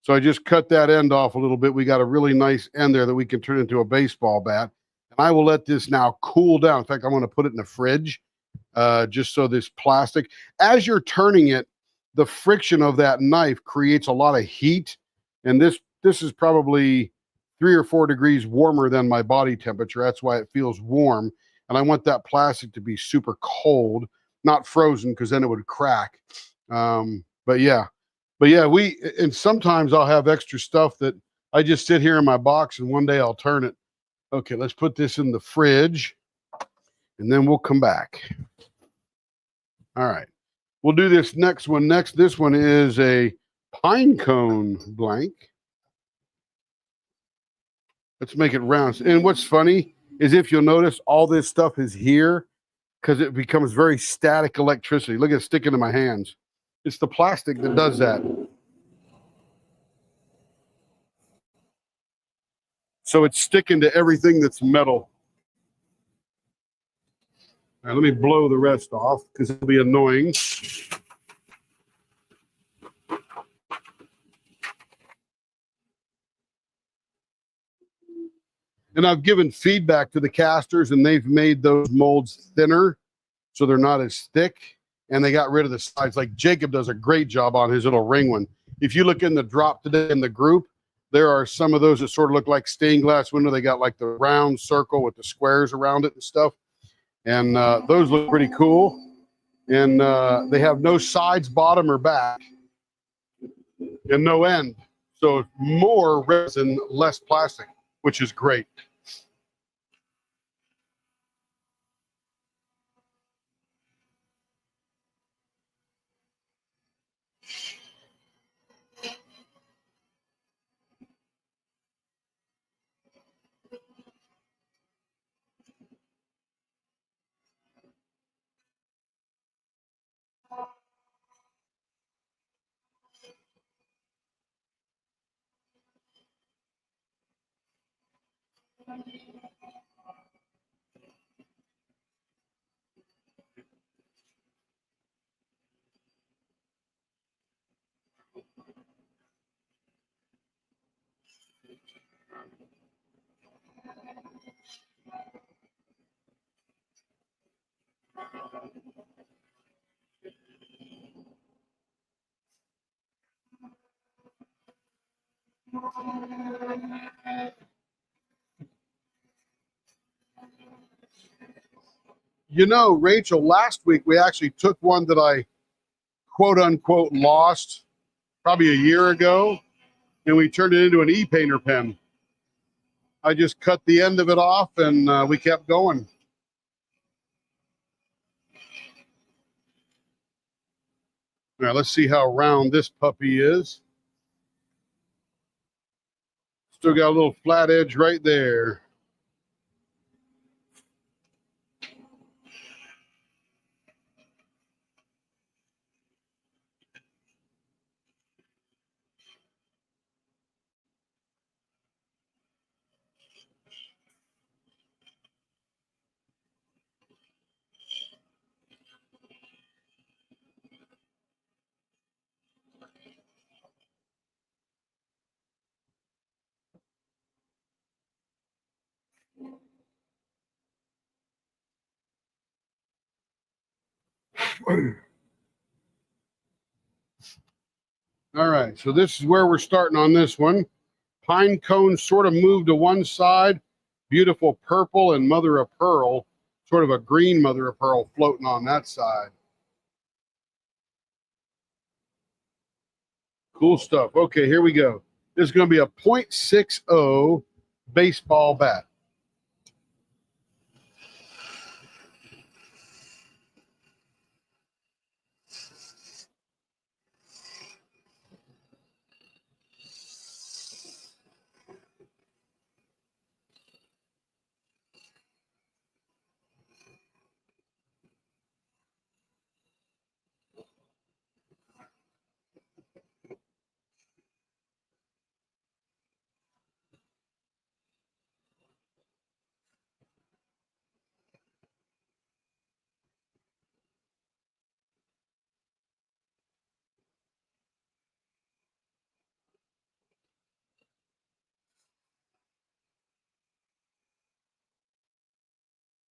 So I just cut that end off a little bit. We got a really nice end there that we can turn into a baseball bat. And I will let this now cool down. In fact, I'm going to put it in the fridge just so this plastic, as you're turning it, the friction of that knife creates a lot of heat. And this is probably 3 or 4 degrees warmer than my body temperature. That's why it feels warm. And I want that plastic to be super cold, not frozen, because then it would crack. But yeah, and sometimes I'll have extra stuff that I just sit here in my box and one day I'll turn it. Okay, let's put this in the fridge and then we'll come back. All right, we'll do this next one next. This one is a pine cone blank. Let's make it round. And what's funny is, if you'll notice, all this stuff is here because it becomes very static electricity. Look at it sticking to my hands. It's the plastic that does that. So it's sticking to everything that's metal. All right, let me blow the rest off because it'll be annoying. And I've given feedback to the casters, and they've made those molds thinner so they're not as thick, and they got rid of the sides. Like Jacob does a great job on his little ring one. If you look in the drop today in the group, there are some of those that sort of look like stained glass window. They got like the round circle with the squares around it and stuff. And those look pretty cool. And they have no sides, bottom, or back, and no end. So more resin, less plastic, which is great. You know, Rachel, last week we actually took one that I quote unquote lost probably a year ago, and we turned it into an e-painter pen. I just cut the end of it off and we kept going. Now let's see how round this puppy is. Still got a little flat edge right there. All right, so this is where we're starting on this one. Pine cone sort of moved to one side. Beautiful purple and mother of pearl, sort of a green mother of pearl floating on that side. Cool stuff. Okay, here we go. This is going to be a .60 baseball bat.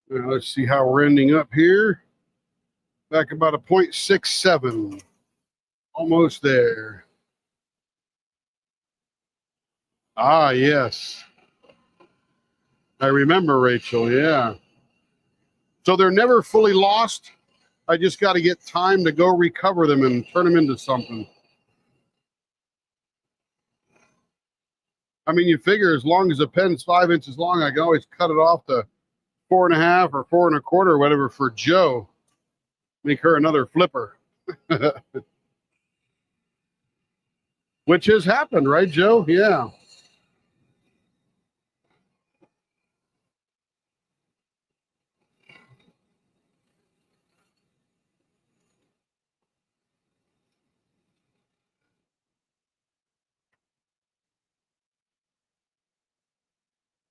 Now let's see how we're ending up here. Back about a .67. Almost there. Ah, yes. I remember, Rachel, yeah. So they're never fully lost. I just got to get time to go recover them and turn them into something. I mean, you figure as long as the pen's 5 inches long, I can always cut it off to 4.5 or 4 1/4 or whatever for Joe. Make her another flipper. Which has happened, right, Joe? Yeah.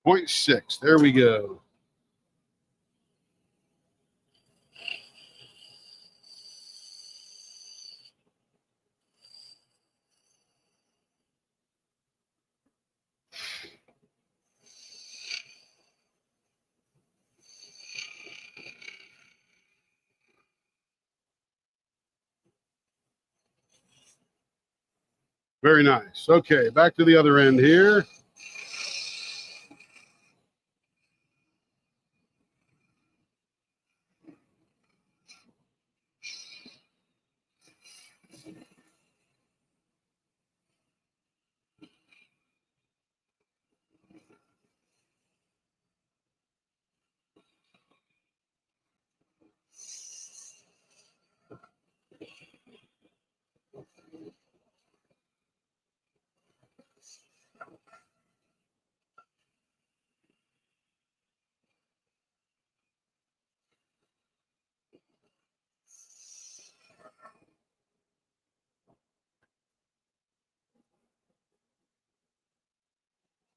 .6. There we go. Very nice. Okay, back to the other end here.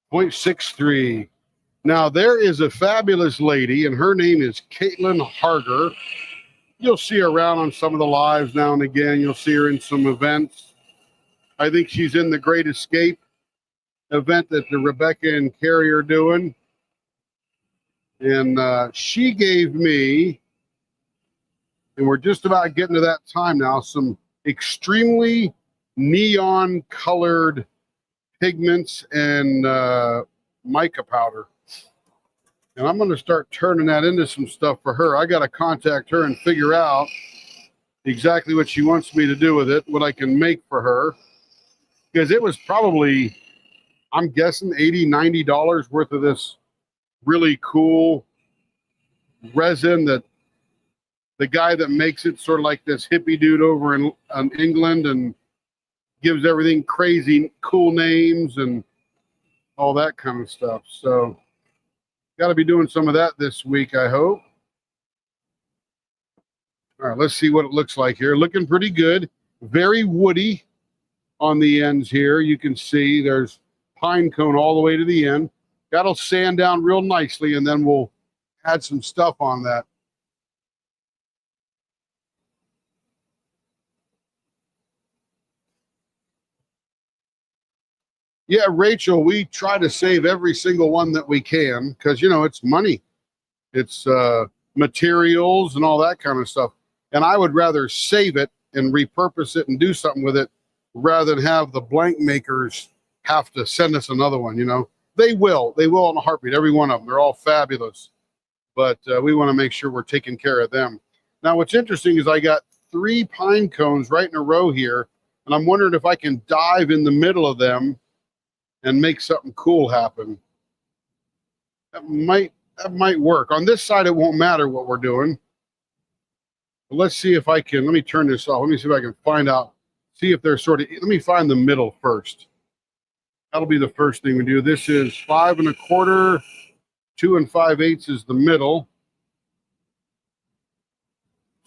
.63. Now, there is a fabulous lady, and her name is Caitlin Harger. You'll see her around on some of the lives now and again. You'll see her in some events. I think she's in the Great Escape event that the Rebecca and Carrie are doing. And she gave me, and we're just about getting to that time now, some extremely neon colored pigments and mica powder. And I'm going to start turning that into some stuff for her. I got to contact her and figure out exactly what she wants me to do with it, what I can make for her. Because it was probably, I'm guessing, $80, $90 worth of this really cool resin that the guy that makes it, sort of like this hippie dude over in England, and gives everything crazy cool names and all that kind of stuff. So got to be doing some of that this week, I hope. All right, let's see what it looks like here. Looking pretty good. Very woody on the ends here. You can see there's pine cone all the way to the end. That'll sand down real nicely, and then we'll add some stuff on that. Yeah, Rachel, we try to save every single one that we can because, you know, it's money. It's materials and all that kind of stuff. And I would rather save it and repurpose it and do something with it rather than have the blank makers have to send us another one, you know. They will in a heartbeat, every one of them. They're all fabulous. But we want to make sure we're taking care of them. Now, what's interesting is I got 3 pine cones right in a row here, and I'm wondering if I can dive in the middle of them and make something cool happen. That might work. On this side, it won't matter what we're doing. But let's see if I can, let me turn this off. Let me see if I can find out, see if they're sort of, let me find the middle first. That'll be the first thing we do. This is 5 1/4, 2 5/8 is the middle.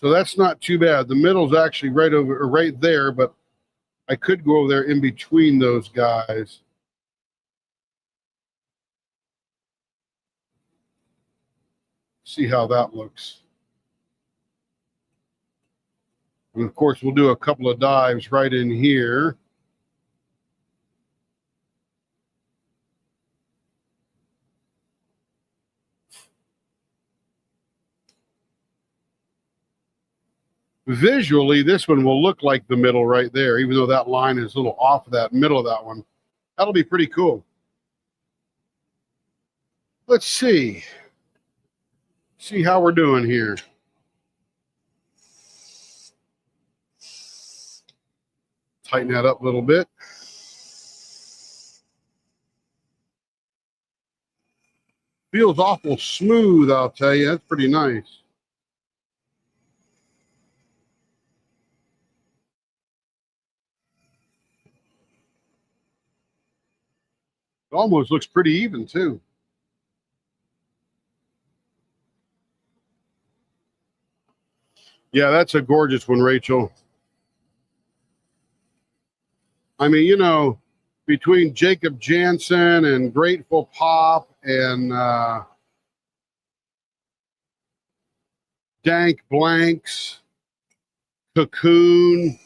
So that's not too bad. The middle's actually right there, but I could go over there in between those guys. See how that looks. And of course, we'll do a couple of dives right in here. Visually, this one will look like the middle right there, even though that line is a little off of that middle of that one. That'll be pretty cool. Let's see. See how we're doing here. Tighten that up a little bit. Feels awful smooth, I'll tell you. That's pretty nice. It almost looks pretty even, too. Yeah, that's a gorgeous one, Rachel. I mean, you know, between Jacob Jansen and Grateful Pop and Dank Blanks, Cocoon,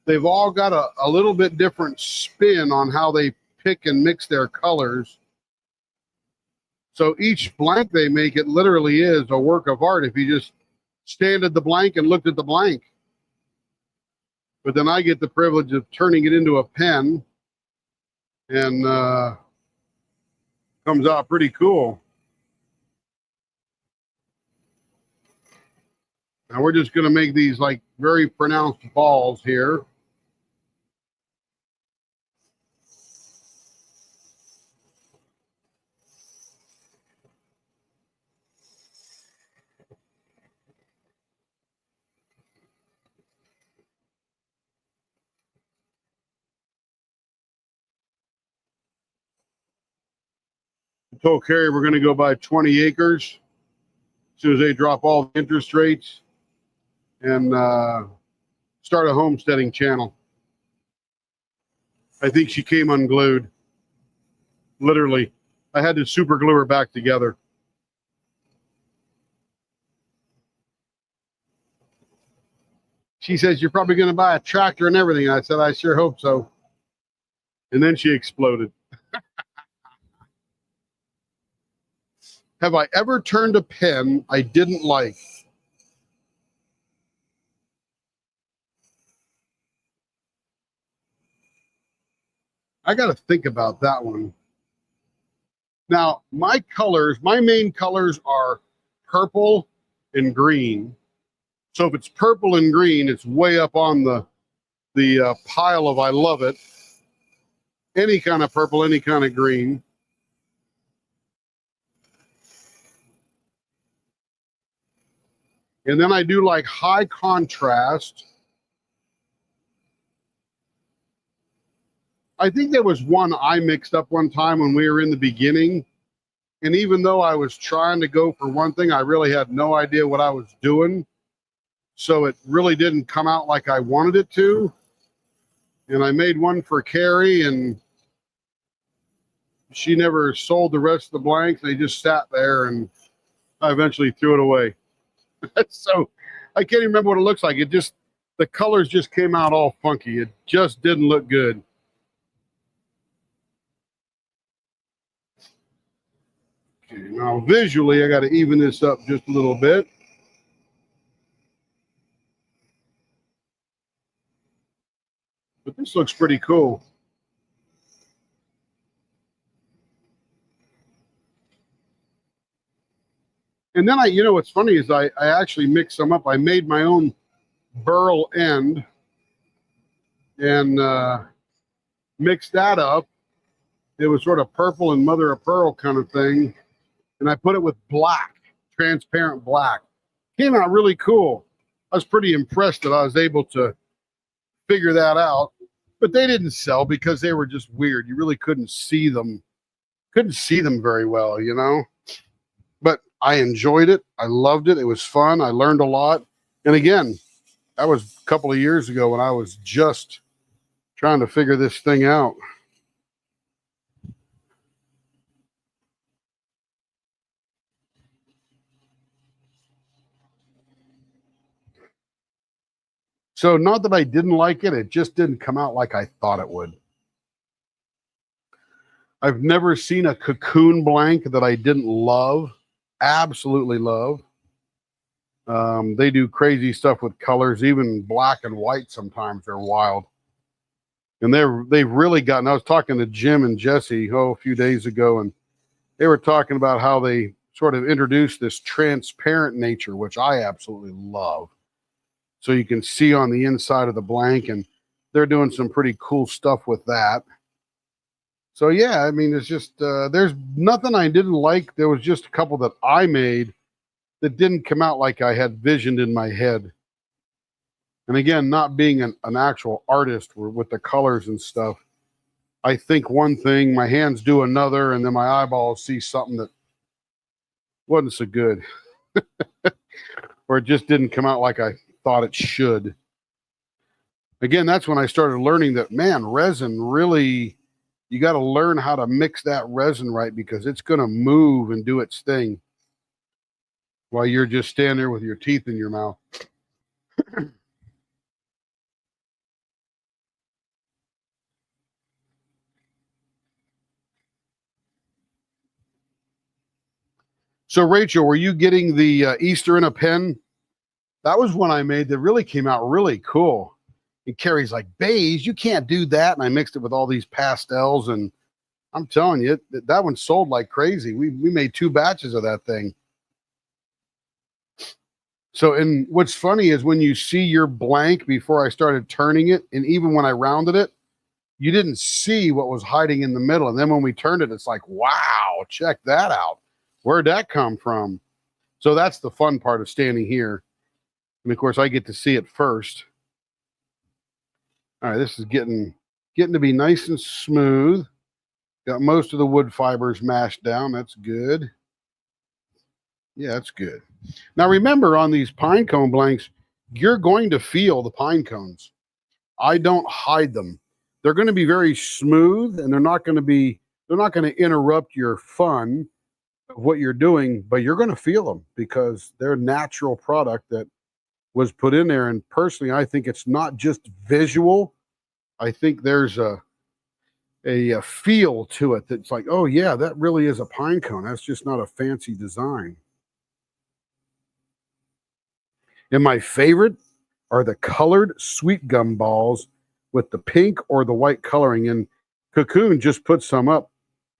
they've all got a little bit different spin on how they pick and mix their colors. So each blank they make, it literally is a work of art if you just stand at the blank and looked at the blank. But then I get the privilege of turning it into a pen, and comes out pretty cool. Now we're just going to make these like very pronounced balls here. I told Carrie we're going to go buy 20 acres as soon as they drop all the interest rates and start a homesteading channel. I think she came unglued, literally. I had to super glue her back together. She says, "You're probably going to buy a tractor and everything." I said, "I sure hope so." And then she exploded. Have I ever turned a pen I didn't like? I got to think about that one. Now, my main colors are purple and green. So if it's purple and green, it's way up on the pile of I love it. Any kind of purple, any kind of green. And then I do like high contrast. I think there was one I mixed up one time when we were in the beginning. And even though I was trying to go for one thing, I really had no idea what I was doing. So it really didn't come out like I wanted it to. And I made one for Carrie, and she never sold the rest of the blanks. They just sat there, and I eventually threw it away. So I can't even remember what it looks like. It just, the colors just came out all funky. It just didn't look good. Okay, now visually, I got to even this up just a little bit. But this looks pretty cool. And then you know, what's funny is I actually mixed some up. I made my own burl end and mixed that up. It was sort of purple and mother of pearl kind of thing. And I put it with black, transparent black. Came out really cool. I was pretty impressed that I was able to figure that out. But they didn't sell because they were just weird. You really couldn't see them. Couldn't see them very well, you know. But I enjoyed it. I loved it. It was fun. I learned a lot. And again, that was a couple of years ago when I was just trying to figure this thing out. So not that I didn't like it, it just didn't come out like I thought it would. I've never seen a cocoon blank that I didn't love, absolutely love. They do crazy stuff with colors, even black and white sometimes. They're wild. And they've really gotten, I was talking to Jim and Jesse a few days ago, and they were talking about how they sort of introduced this transparent nature, which I absolutely love. So you can see on the inside of the blank, and they're doing some pretty cool stuff with that. So yeah, I mean, it's just, there's nothing I didn't like. There was just a couple that I made that didn't come out like I had visioned in my head. And again, not being an actual artist with the colors and stuff, I think one thing, my hands do another, and then my eyeballs see something that wasn't so good. Or it just didn't come out like I thought it should. Again, that's when I started learning that, man, resin really, you got to learn how to mix that resin right, because it's going to move and do its thing while you're just standing there with your teeth in your mouth. So Rachel, were you getting the Easter in a pen? That was one I made that really came out really cool. And Carrie's like, beige, you can't do that. And I mixed it with all these pastels, and I'm telling you, that one sold like crazy. We made 2 batches of that thing. So, and what's funny is when you see your blank before I started turning it, and even when I rounded it, you didn't see what was hiding in the middle. And then when we turned it, it's like, wow, check that out. Where'd that come from? So that's the fun part of standing here. And of course, I get to see it first. All right, this is getting to be nice and smooth. Got most of the wood fibers mashed down. That's good. Yeah, that's good. Now remember, on these pine cone blanks, you're going to feel the pine cones. I don't hide them. They're going to be very smooth, and they're not going to be they're not going to interrupt your fun of what you're doing, but you're going to feel them because they're a natural product that was put in there. And personally, I think it's not just visual. I think there's a feel to it that's like, oh yeah, that really is a pine cone. That's just not a fancy design. And my favorite are the colored sweet gum balls with the pink or the white coloring. And Cocoon just put some up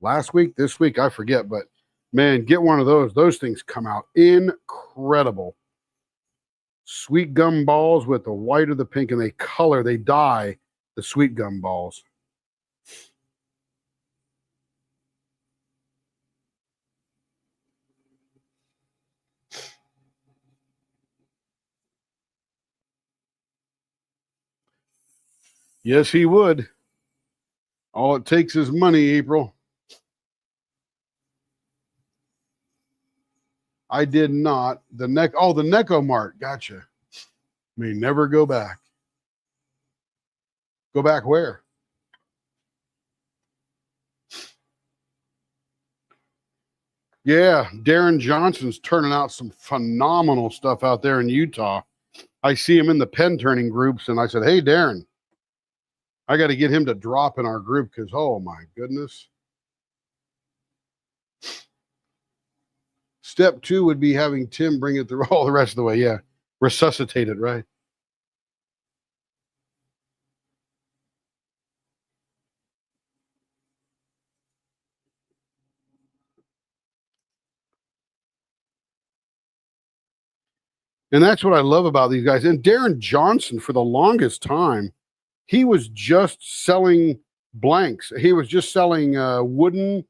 last week, this week, I forget, but man, get one of those. Those things come out incredible. Sweet gum balls with the white or the pink, and they dye the sweet gum balls. Yes, he would. All it takes is money, April. I did not. The Necco Mart. Gotcha. May never go back. Go back where? Yeah, Darren Johnson's turning out some phenomenal stuff out there in Utah. I see him in the pen turning groups, and I said, hey, Darren, I got to get him to drop in our group because, oh, my goodness. Step 2 would be having Tim bring it through all the rest of the way. Yeah, resuscitate it, right? And that's what I love about these guys. And Darren Johnson, for the longest time, he was just selling blanks. He was just selling wooden,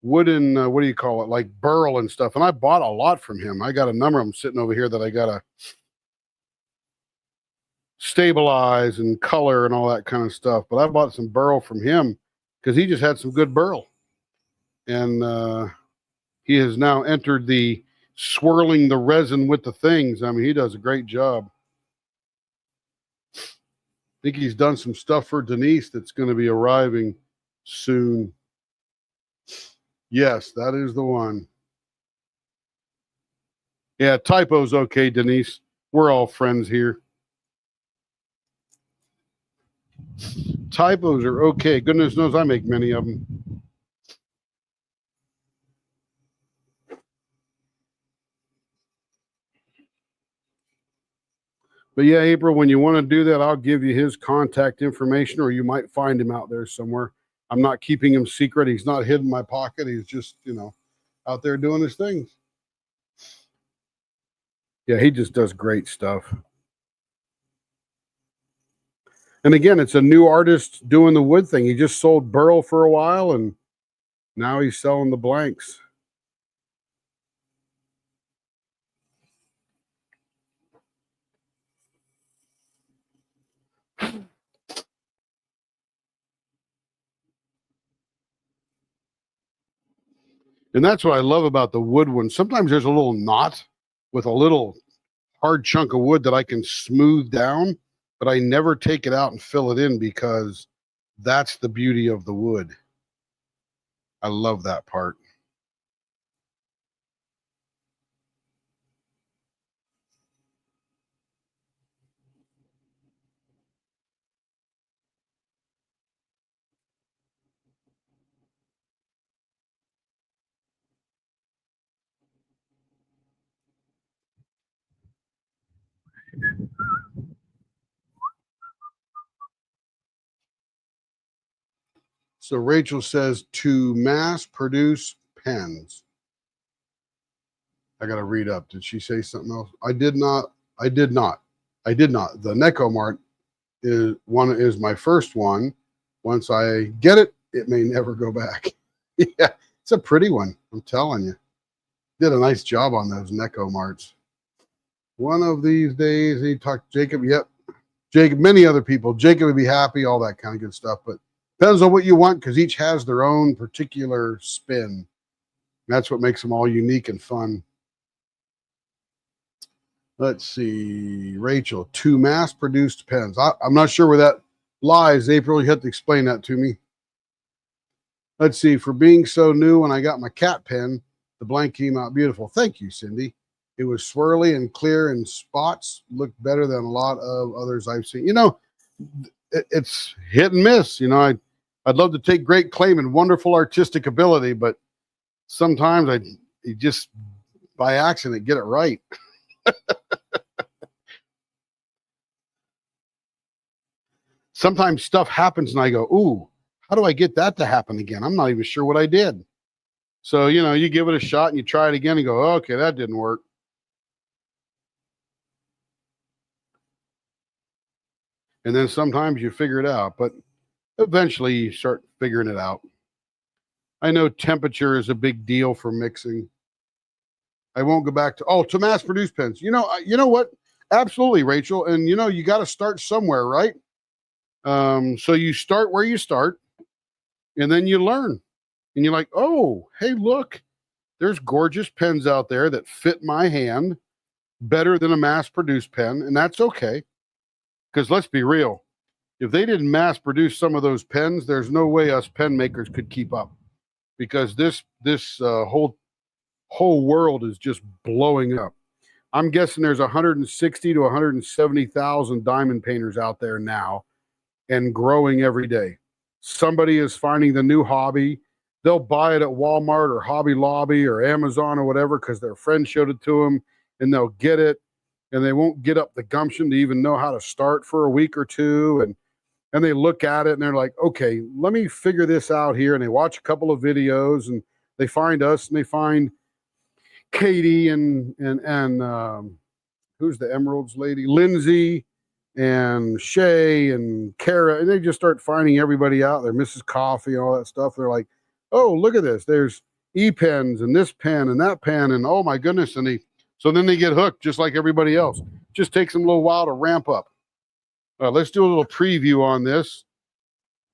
what do you call it? Like burl and stuff. And I bought a lot from him. I got a number of them sitting over here that I got to stabilize and color and all that kind of stuff. But I bought some burl from him because he just had some good burl. And he has now entered the swirling the resin with the things. I mean, he does a great job. I think he's done some stuff for Denise that's going to be arriving soon. Yes, that is the one. Yeah, typo's okay, Denise. We're all friends here. Typos are okay. Goodness knows I make many of them. But yeah, April, when you want to do that, I'll give you his contact information, or you might find him out there somewhere. I'm not keeping him secret. He's not hidden in my pocket. He's just, out there doing his things. Yeah, he just does great stuff. And again, it's a new artist doing the wood thing. He just sold burl for a while, and now he's selling the blanks. And that's what I love about the wood one. Sometimes there's a little knot with a little hard chunk of wood that I can smooth down, but I never take it out and fill it in because that's the beauty of the wood. I love that part. So Rachel says to mass produce pens. I got to read up. Did she say something else? I did not. The Necco Mart is my first one. Once I get it, it may never go back. Yeah, it's a pretty one. I'm telling you. Did a nice job on those Necco Marts. One of these days, he talked to Jacob. Yep. Jacob, many other people. Jacob would be happy, all that kind of good stuff. But depends on what you want because each has their own particular spin. That's what makes them all unique and fun. Let's see. Rachel, 2 mass-produced pens. I'm not sure where that Lies, April. You have to explain that to me. Let's see. For being so new, when I got my cat pen, the blank came out beautiful. Thank you, Cindy. It was swirly and clear, and spots looked better than a lot of others I've seen. It's hit and miss. I'd love to take great claim and wonderful artistic ability, but sometimes you just by accident get it right. Sometimes stuff happens and I go, ooh, how do I get that to happen again? I'm not even sure what I did. So, you give it a shot and you try it again and go, okay, that didn't work. And then sometimes you figure it out, but eventually you start figuring it out. I know temperature is a big deal for mixing. I won't go back to mass produced pens. You know what? Absolutely, Rachel. And you got to start somewhere, right? So you start where you start, and then you learn. And you're like, oh, hey, look, there's gorgeous pens out there that fit my hand better than a mass produced pen, and that's okay. Because let's be real, if they didn't mass produce some of those pens, there's no way us pen makers could keep up. Because this whole world is just blowing up. I'm guessing there's 160 to 170,000 diamond painters out there now, and growing every day. Somebody is finding the new hobby. They'll buy it at Walmart or Hobby Lobby or Amazon or whatever because their friend showed it to them, and they'll get it, and they won't get up the gumption to even know how to start for a week or two. And they look at it and they're like, okay, let me figure this out here. And they watch a couple of videos and they find us and they find Katie and who's the Emeralds lady? Lindsay and Shay and Kara. And they just start finding everybody out there, Mrs. Coffee and all that stuff. They're like, oh, look at this. There's e-pens and this pen and that pen. And oh my goodness. So then they get hooked just like everybody else. Just takes them a little while to ramp up. Let's do a little preview on this.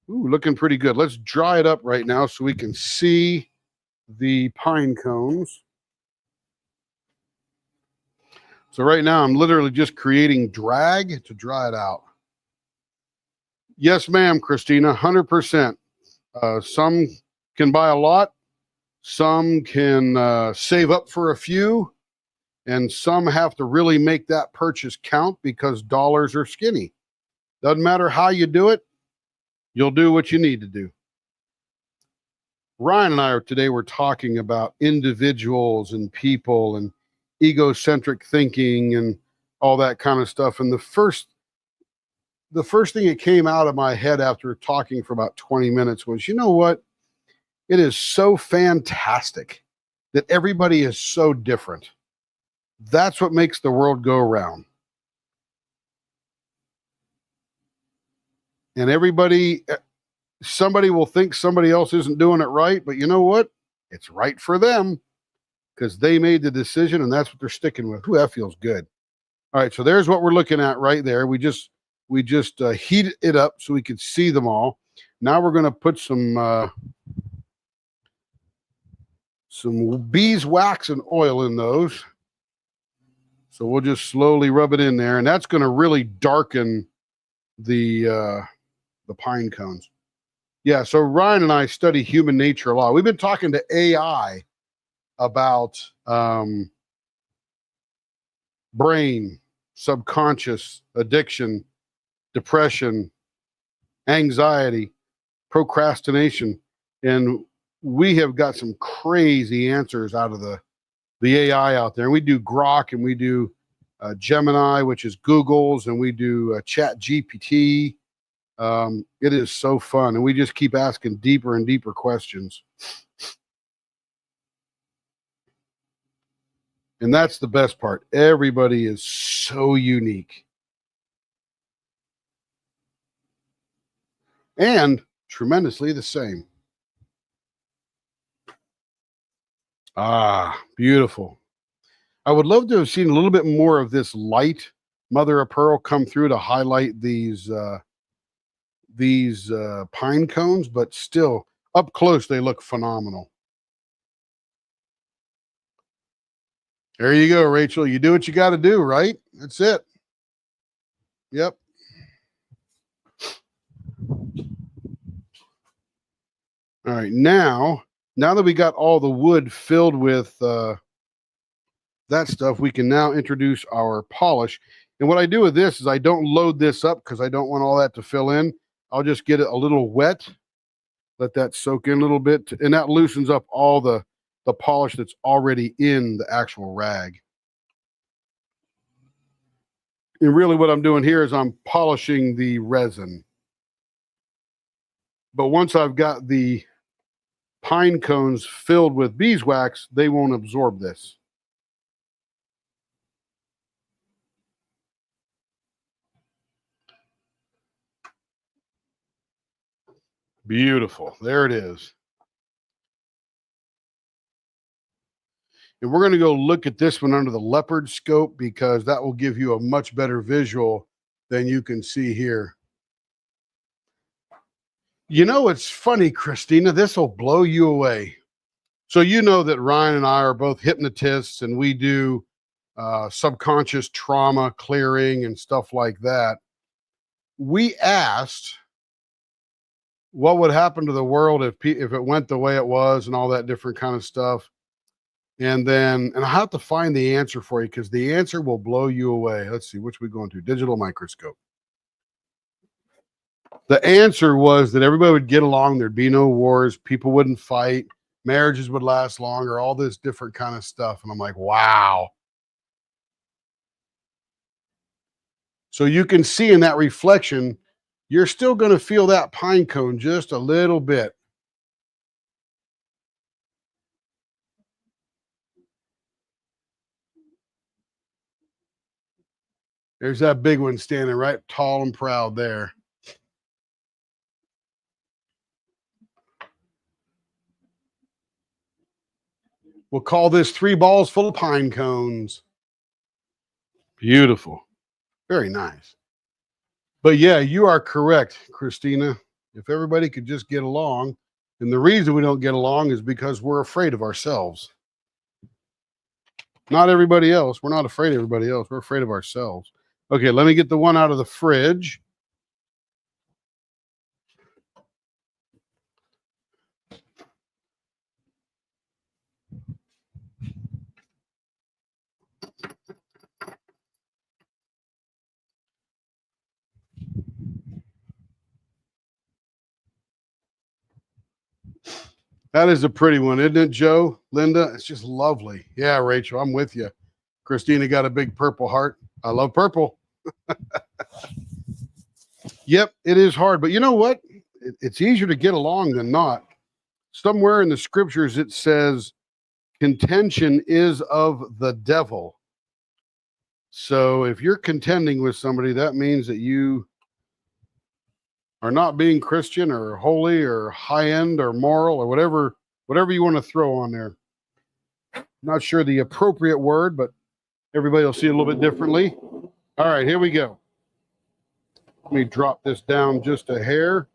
Ooh, looking pretty good. Let's dry it up right now so we can see the pine cones. So right now I'm literally just creating drag to dry it out. Yes, ma'am, Christina, 100%. Some can buy a lot. Some can save up for a few. And some have to really make that purchase count because dollars are skinny. Doesn't matter how you do it, you'll do what you need to do. Ryan and I we're talking about individuals and people and egocentric thinking and all that kind of stuff. And the first thing that came out of my head after talking for about 20 minutes was, you know what? It is so fantastic that everybody is so different. That's what makes the world go around. And somebody will think somebody else isn't doing it right, but you know what? It's right for them because they made the decision and that's what they're sticking with. Ooh, that feels good. All right, so there's what we're looking at right there. We just heat it up so we could see them all. Now we're going to put some beeswax and oil in those. So we'll just slowly rub it in there, and that's going to really darken the pine cones. Yeah, so Ryan and I study human nature a lot. We've been talking to AI about brain, subconscious, addiction, depression, anxiety, procrastination, and we have got some crazy answers out of the AI out there. And we do Grok, and we do Gemini, which is Google's, and we do Chat GPT. It is so fun, and we just keep asking deeper and deeper questions. And that's the best part. Everybody is so unique. And tremendously the same. Ah, beautiful. I would love to have seen a little bit more of this light mother of pearl come through to highlight these pine cones, but still up close they look phenomenal. There you go, Rachel. You do what you got to do, right? That's it. Yep. All right, now that we got all the wood filled with that stuff, we can now introduce our polish. And what I do with this is I don't load this up because I don't want all that to fill in. I'll just get it a little wet, let that soak in a little bit, and that loosens up all the polish that's already in the actual rag. And really what I'm doing here is I'm polishing the resin. But once I've got the pine cones filled with beeswax, they won't absorb this. Beautiful. There it is. And we're going to go look at this one under the leopard scope because that will give you a much better visual than you can see here. You know, it's funny, Christina, this will blow you away. So you know that Ryan and I are both hypnotists and we do subconscious trauma clearing and stuff like that. We asked what would happen to the world if it went the way it was and all that different kind of stuff. And I have to find the answer for you because the answer will blow you away. Let's see, which we going to? Digital microscope. The answer was that everybody would get along. There'd be no wars. People wouldn't fight. Marriages would last longer, all this different kind of stuff. And I'm like, wow. So you can see in that reflection, you're still going to feel that pine cone just a little bit. There's that big one standing right tall and proud there. We'll call this 3 balls full of pine cones. Beautiful. Very nice. But yeah, you are correct, Christina. If everybody could just get along, and the reason we don't get along is because we're afraid of ourselves. Not everybody else. We're not afraid of everybody else. We're afraid of ourselves. Okay, let me get the one out of the fridge. That is a pretty one, isn't it, Joe? Linda, it's just lovely. Yeah, Rachel, I'm with you. Christina got a big purple heart. I love purple. Yep, it is hard. But you know what? It's easier to get along than not. Somewhere in the scriptures, it says contention is of the devil. So if you're contending with somebody, that means that you are not being Christian or holy or high end or moral or whatever you want to throw on there. Not sure the appropriate word, but everybody will see it a little bit differently. All right, here we go. Let me drop this down just a hair.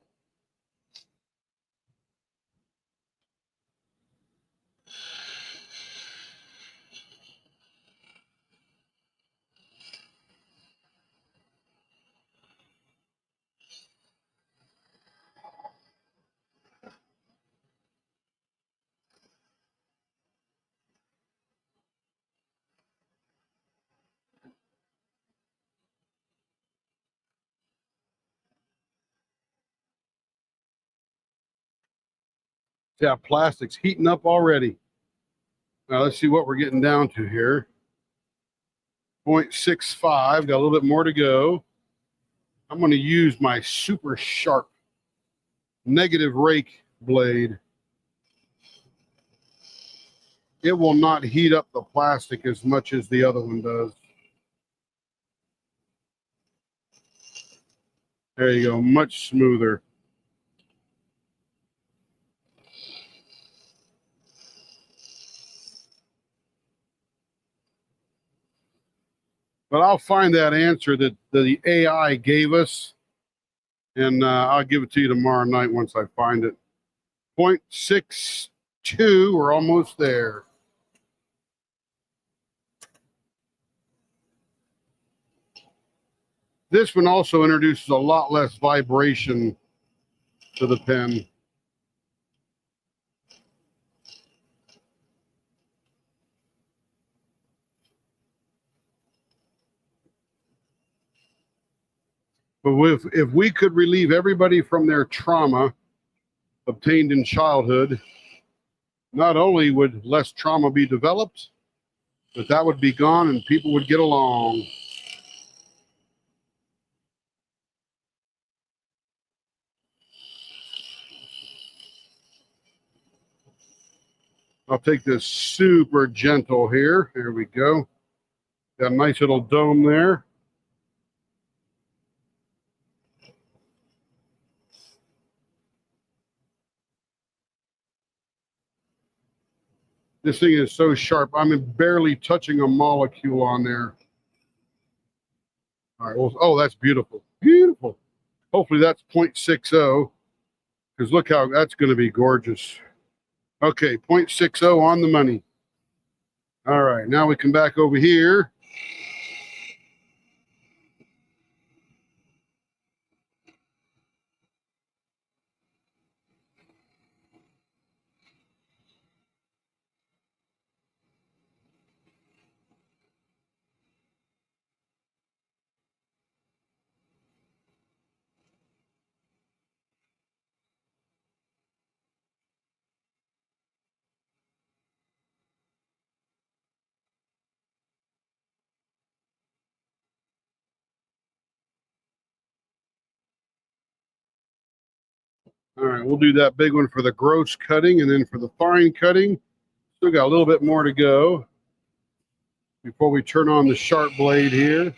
Yeah, plastic's heating up already. Now let's see what we're getting down to here. 0.65, got a little bit more to go. I'm going to use my super sharp negative rake blade. It will not heat up the plastic as much as the other one does. There you go, much smoother. But I'll find that answer that the AI gave us, and I'll give it to you tomorrow night once I find it. 0.62, we're almost there. This one also introduces a lot less vibration to the pen. But if we could relieve everybody from their trauma obtained in childhood, not only would less trauma be developed, but that would be gone and people would get along. I'll take this super gentle here. There we go. Got a nice little dome there. This thing is so sharp. I'm barely touching a molecule on there. All right. Well, oh, that's beautiful. Beautiful. Hopefully that's 0.60, because look how that's going to be gorgeous. Okay, 0.60 on the money. All right, now we come back over here. All right, we'll do that big one for the gross cutting, and then for the fine cutting, still got a little bit more to go before we turn on the sharp blade here.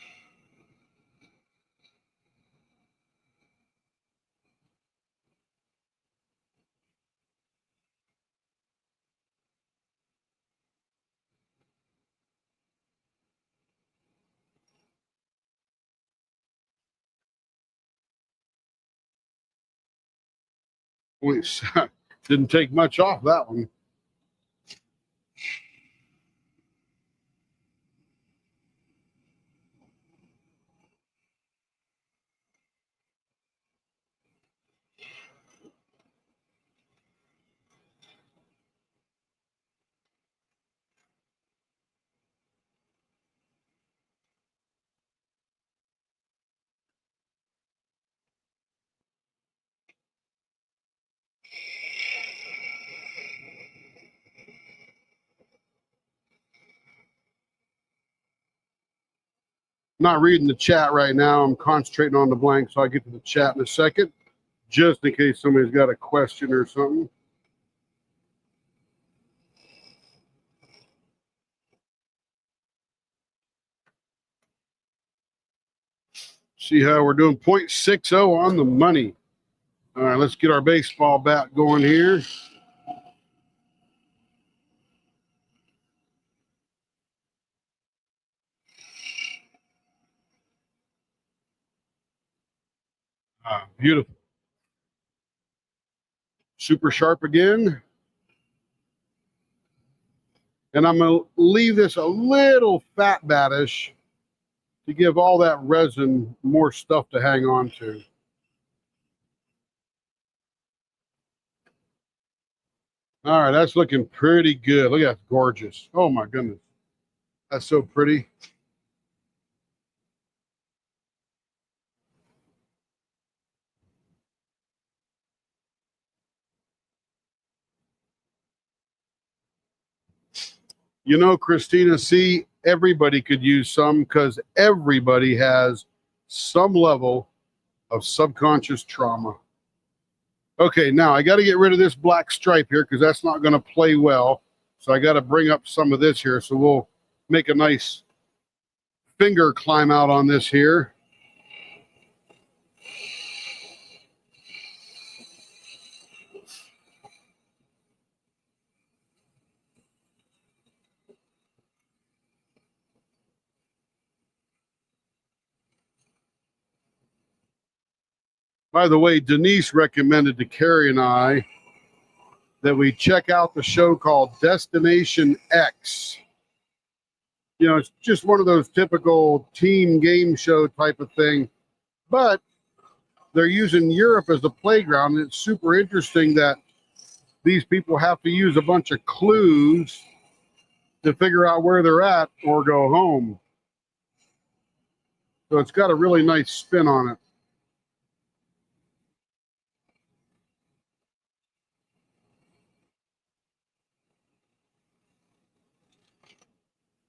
Didn't take much off that one. Not reading the chat right now. I'm concentrating on the blank, so I'll get to the chat in a second, just in case somebody's got a question or something. See how we're doing 0.60 on the money. All right, let's get our baseball bat going here. Beautiful. Super sharp again. And I'm going to leave this a little fat batish to give all that resin more stuff to hang on to. All right, that's looking pretty good. Look at that, gorgeous. Oh my goodness. That's so pretty. You know, Christina, see, everybody could use some, because everybody has some level of subconscious trauma. Okay, now I got to get rid of this black stripe here, because that's not going to play well. So I got to bring up some of this here. So we'll make a nice finger climb out on this here. By the way, Denise recommended to Carrie and I that we check out the show called Destination X. You know, it's just one of those typical team game show type of thing, but they're using Europe as the playground. And it's super interesting that these people have to use a bunch of clues to figure out where they're at or go home. So it's got a really nice spin on it.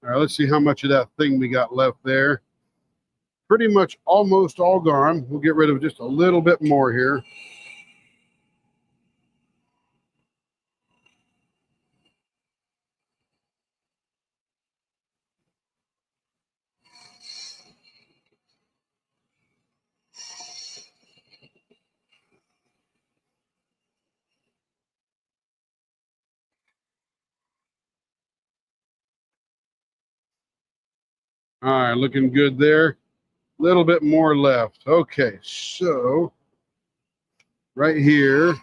All right, let's see how much of that thing we got left there. Pretty much almost all gone. We'll get rid of just a little bit more here. All right, looking good there. A little bit more left. Okay, so right here.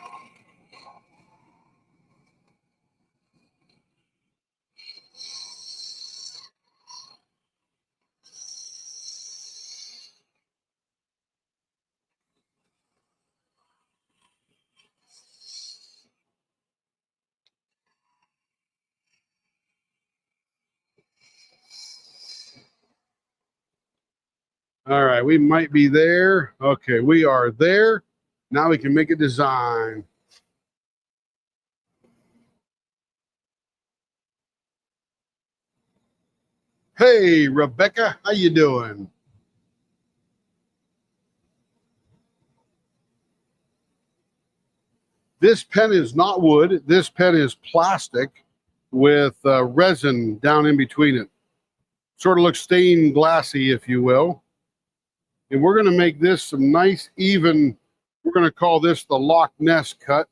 All right, we might be there. Okay, we are there. Now we can make a design. Hey, Rebecca, how you doing? This pen is not wood. This pen is plastic with resin down in between it. Sort of looks stained glassy, if you will. And we're going to make this some nice, even, we're going to call this the Loch Ness cut.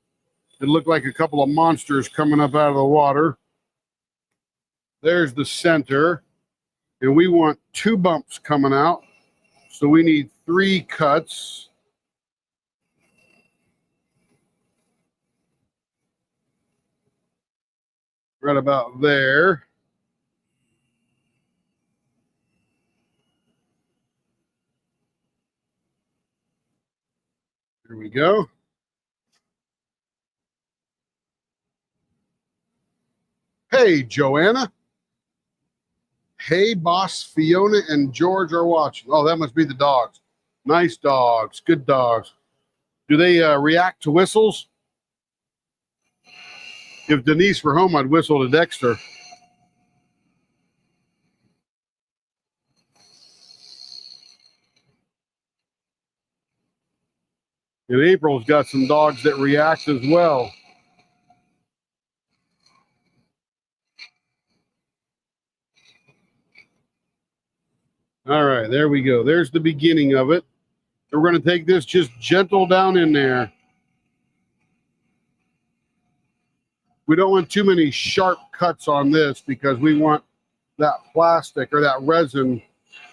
It looked like a couple of monsters coming up out of the water. There's the center. And we want 2 bumps coming out. So we need 3 cuts. Right about there. There we go. Hey, Joanna. Hey, boss, Fiona and George are watching. Oh, that must be the dogs. Nice dogs. Good dogs. Do they react to whistles? If Denise were home, I'd whistle to Dexter. And April's got some dogs that react as well. All right, there we go. There's the beginning of it. We're going to take this just gentle down in there. We don't want too many sharp cuts on this because we want that plastic or that resin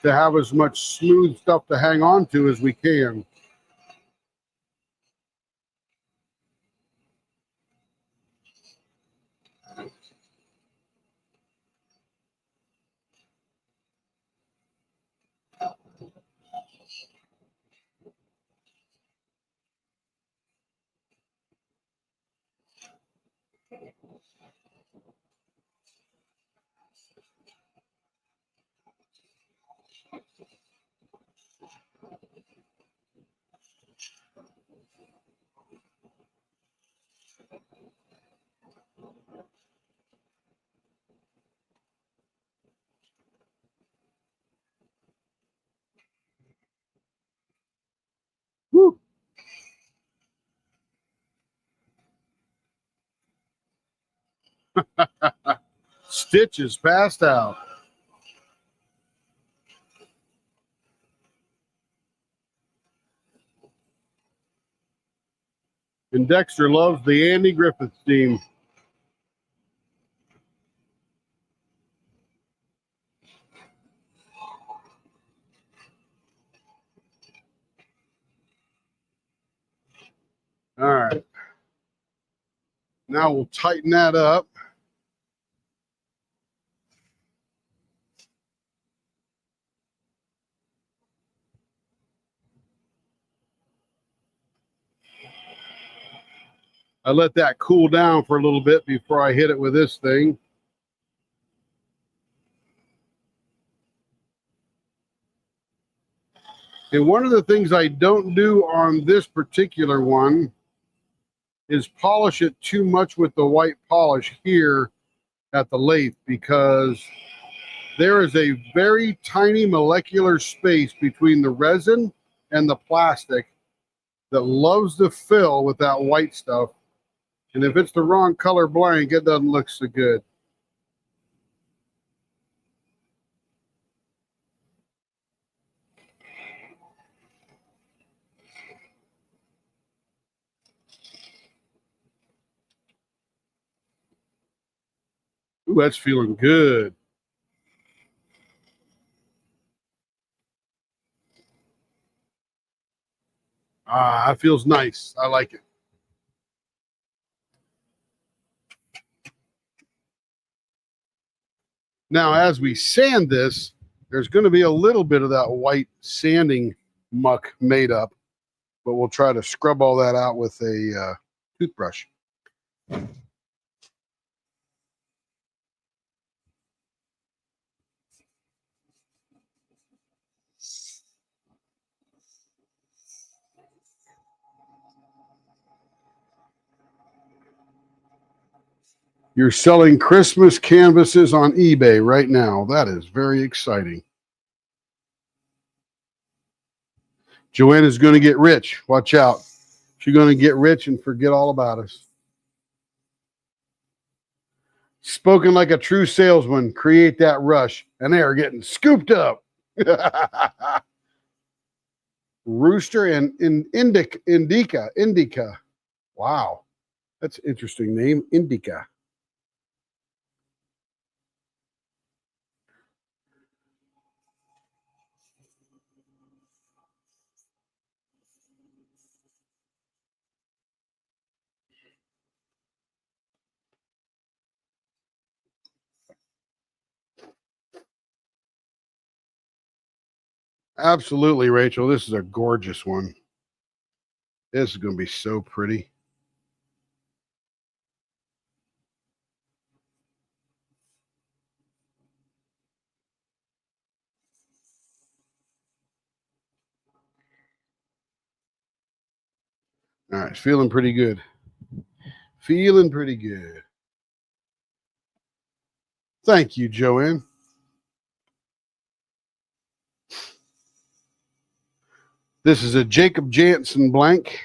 to have as much smooth stuff to hang on to as we can. Woo. Stitch is passed out. And Dexter loves the Andy Griffith theme. All right. Now we'll tighten that up. I let that cool down for a little bit before I hit it with this thing. And one of the things I don't do on this particular one is polish it too much with the white polish here at the lathe, because There is a very tiny molecular space between the resin and the plastic that loves to fill with that white stuff. And if it's the wrong color blank, it doesn't look so good. Ooh, that's feeling good. Ah, that feels nice. I like it. Now, as we sand this, there's going to be a little bit of that white sanding muck made up, but we'll try to scrub all that out with a toothbrush. You're selling Christmas canvases on eBay right now. That is very exciting. Joanna's going to get rich. Watch out. She's going to get rich and forget all about us. Spoken like a true salesman, create that rush, and they are getting scooped up. Rooster and Indica. Wow. That's an interesting name, Indica. Absolutely, Rachel. This is a gorgeous one. This is going to be so pretty. All right, feeling pretty good. Feeling pretty good. Thank you, Joanne. This is a Jacob Jansen blank.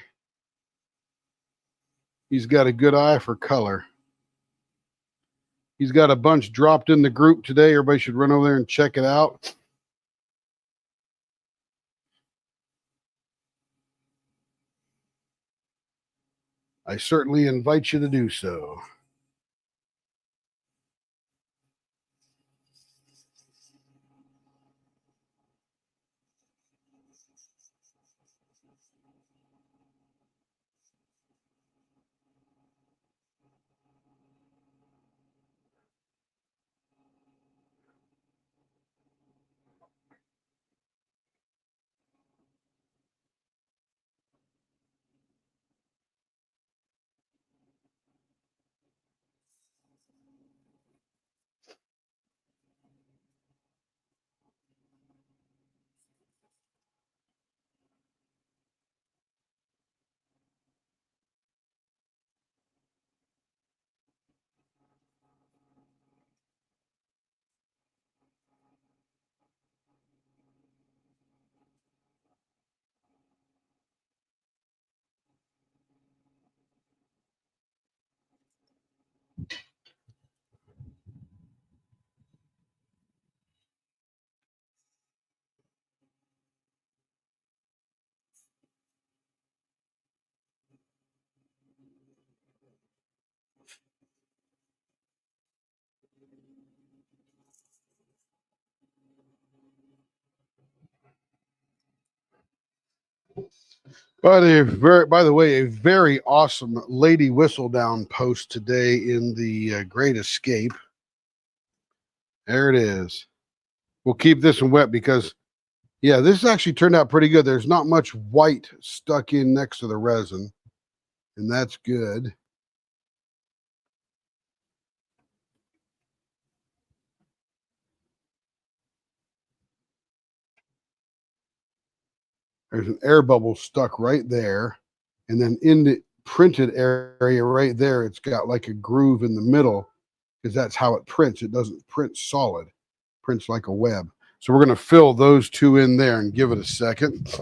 He's got a good eye for color. He's got a bunch dropped in the group today. Everybody should run over there and check it out. I certainly invite you to do so. By the way, a very awesome Lady Whistledown post today in the Great Escape. There it is. We'll keep this one wet because, yeah, this actually turned out pretty good. There's not much white stuck in next to the resin, and that's good. There's an air bubble stuck right there. And then in the printed area right there, it's got like a groove in the middle because that's how it prints. It doesn't print solid. It prints like a web. So we're going to fill those two in there and give it a second.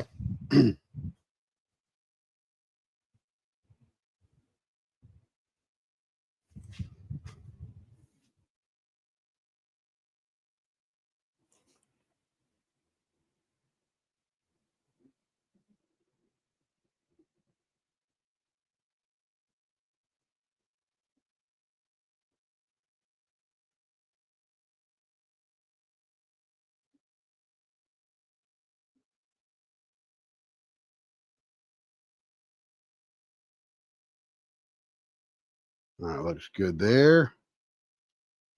All right, looks good there.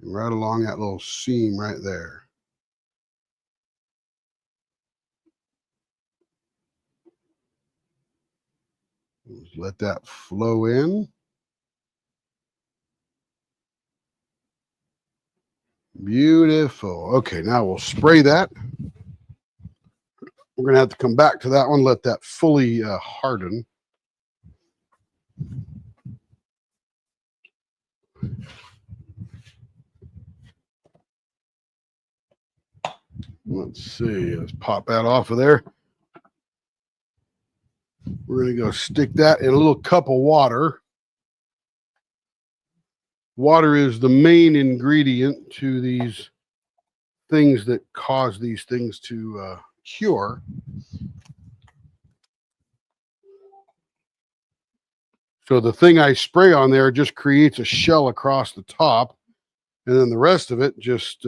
And right along that little seam right there. Just let that flow in. Beautiful. Okay, now we'll spray that. We're going to have to come back to that one, let that fully harden. Let's see. Let's pop that off of there. We're going to go stick that in a little cup of water. Water is the main ingredient to these things that cause these things to cure. So the thing I spray on there just creates a shell across the top, and then the rest of it just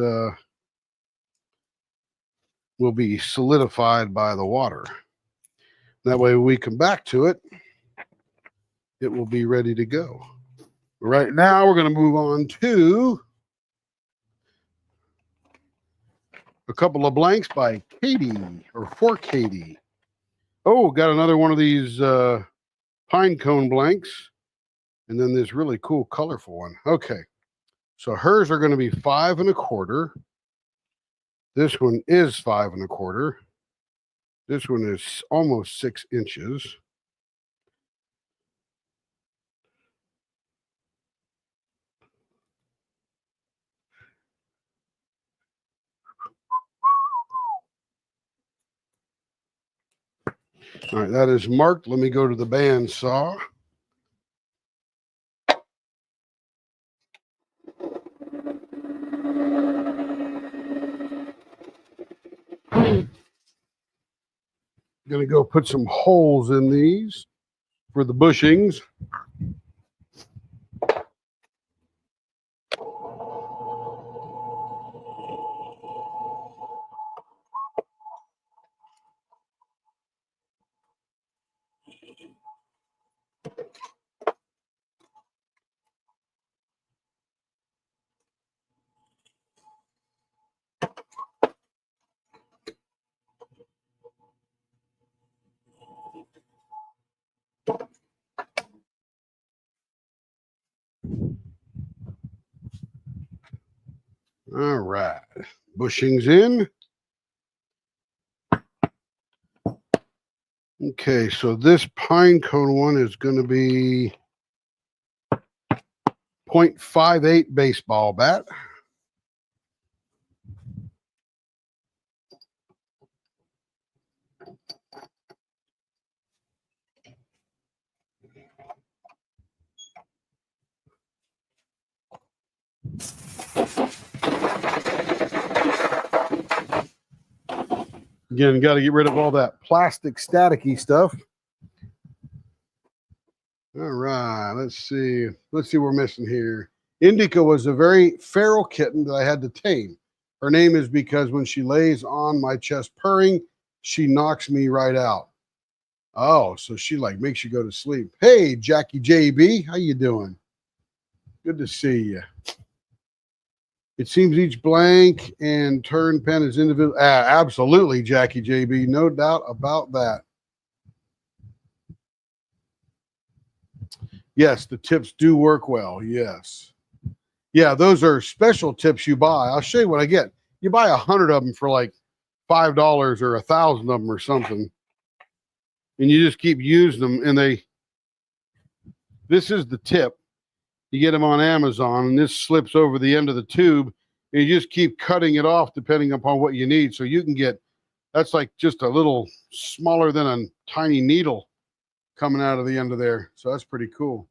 will be solidified by the water. That way when we come back to it, it will be ready to go. Right now we're going to move on to a couple of blanks by Katie, or for Katie. Oh, got another one of these pine cone blanks, and then this really cool colorful one. Okay, so hers are going to be 5 1/4. This one is 5 1/4. This one is almost 6 inches. All right, that is marked. Let me go to the band saw. Going to go put some holes in these for the bushings. All right, bushings in. Okay, so this pine cone one is going to be 0.58 baseball bat. Again, got to get rid of all that plastic staticky stuff. All right, let's see. Let's see what we're missing here. Indica was a very feral kitten that I had to tame. Her name is because when she lays on my chest purring, she knocks me right out. Oh, so she like makes you go to sleep. Hey, Jackie JB, how you doing? Good to see you. It seems each blank and turn pen is individual. Absolutely, Jackie JB. No doubt about that. Yes, the tips do work well. Yes. Yeah, those are special tips you buy. I'll show you what I get. You buy 100 of them for like $5 or 1,000 of them or something. And you just keep using them. And this is the tip. You get them on Amazon, and this slips over the end of the tube. And you just keep cutting it off depending upon what you need. So you can get, that's like just a little smaller than a tiny needle coming out of the end of there. So that's pretty cool.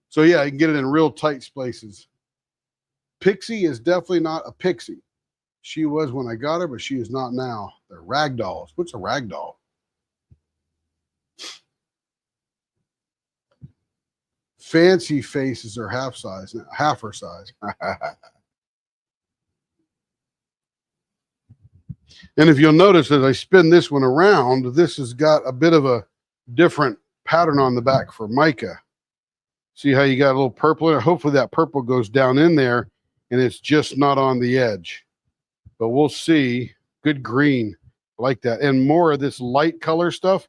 So yeah, you can get it in real tight spaces. Pixie is definitely not a pixie. She was when I got her, but she is not now. They're rag dolls. What's a rag doll? Fancy faces are half size, half her size. And if you'll notice, as I spin this one around, this has got a bit of a different pattern on the back for mica. See how you got a little purple in it? Hopefully that purple goes down in there and it's just not on the edge. But we'll see. Good green. I like that. And more of this light color stuff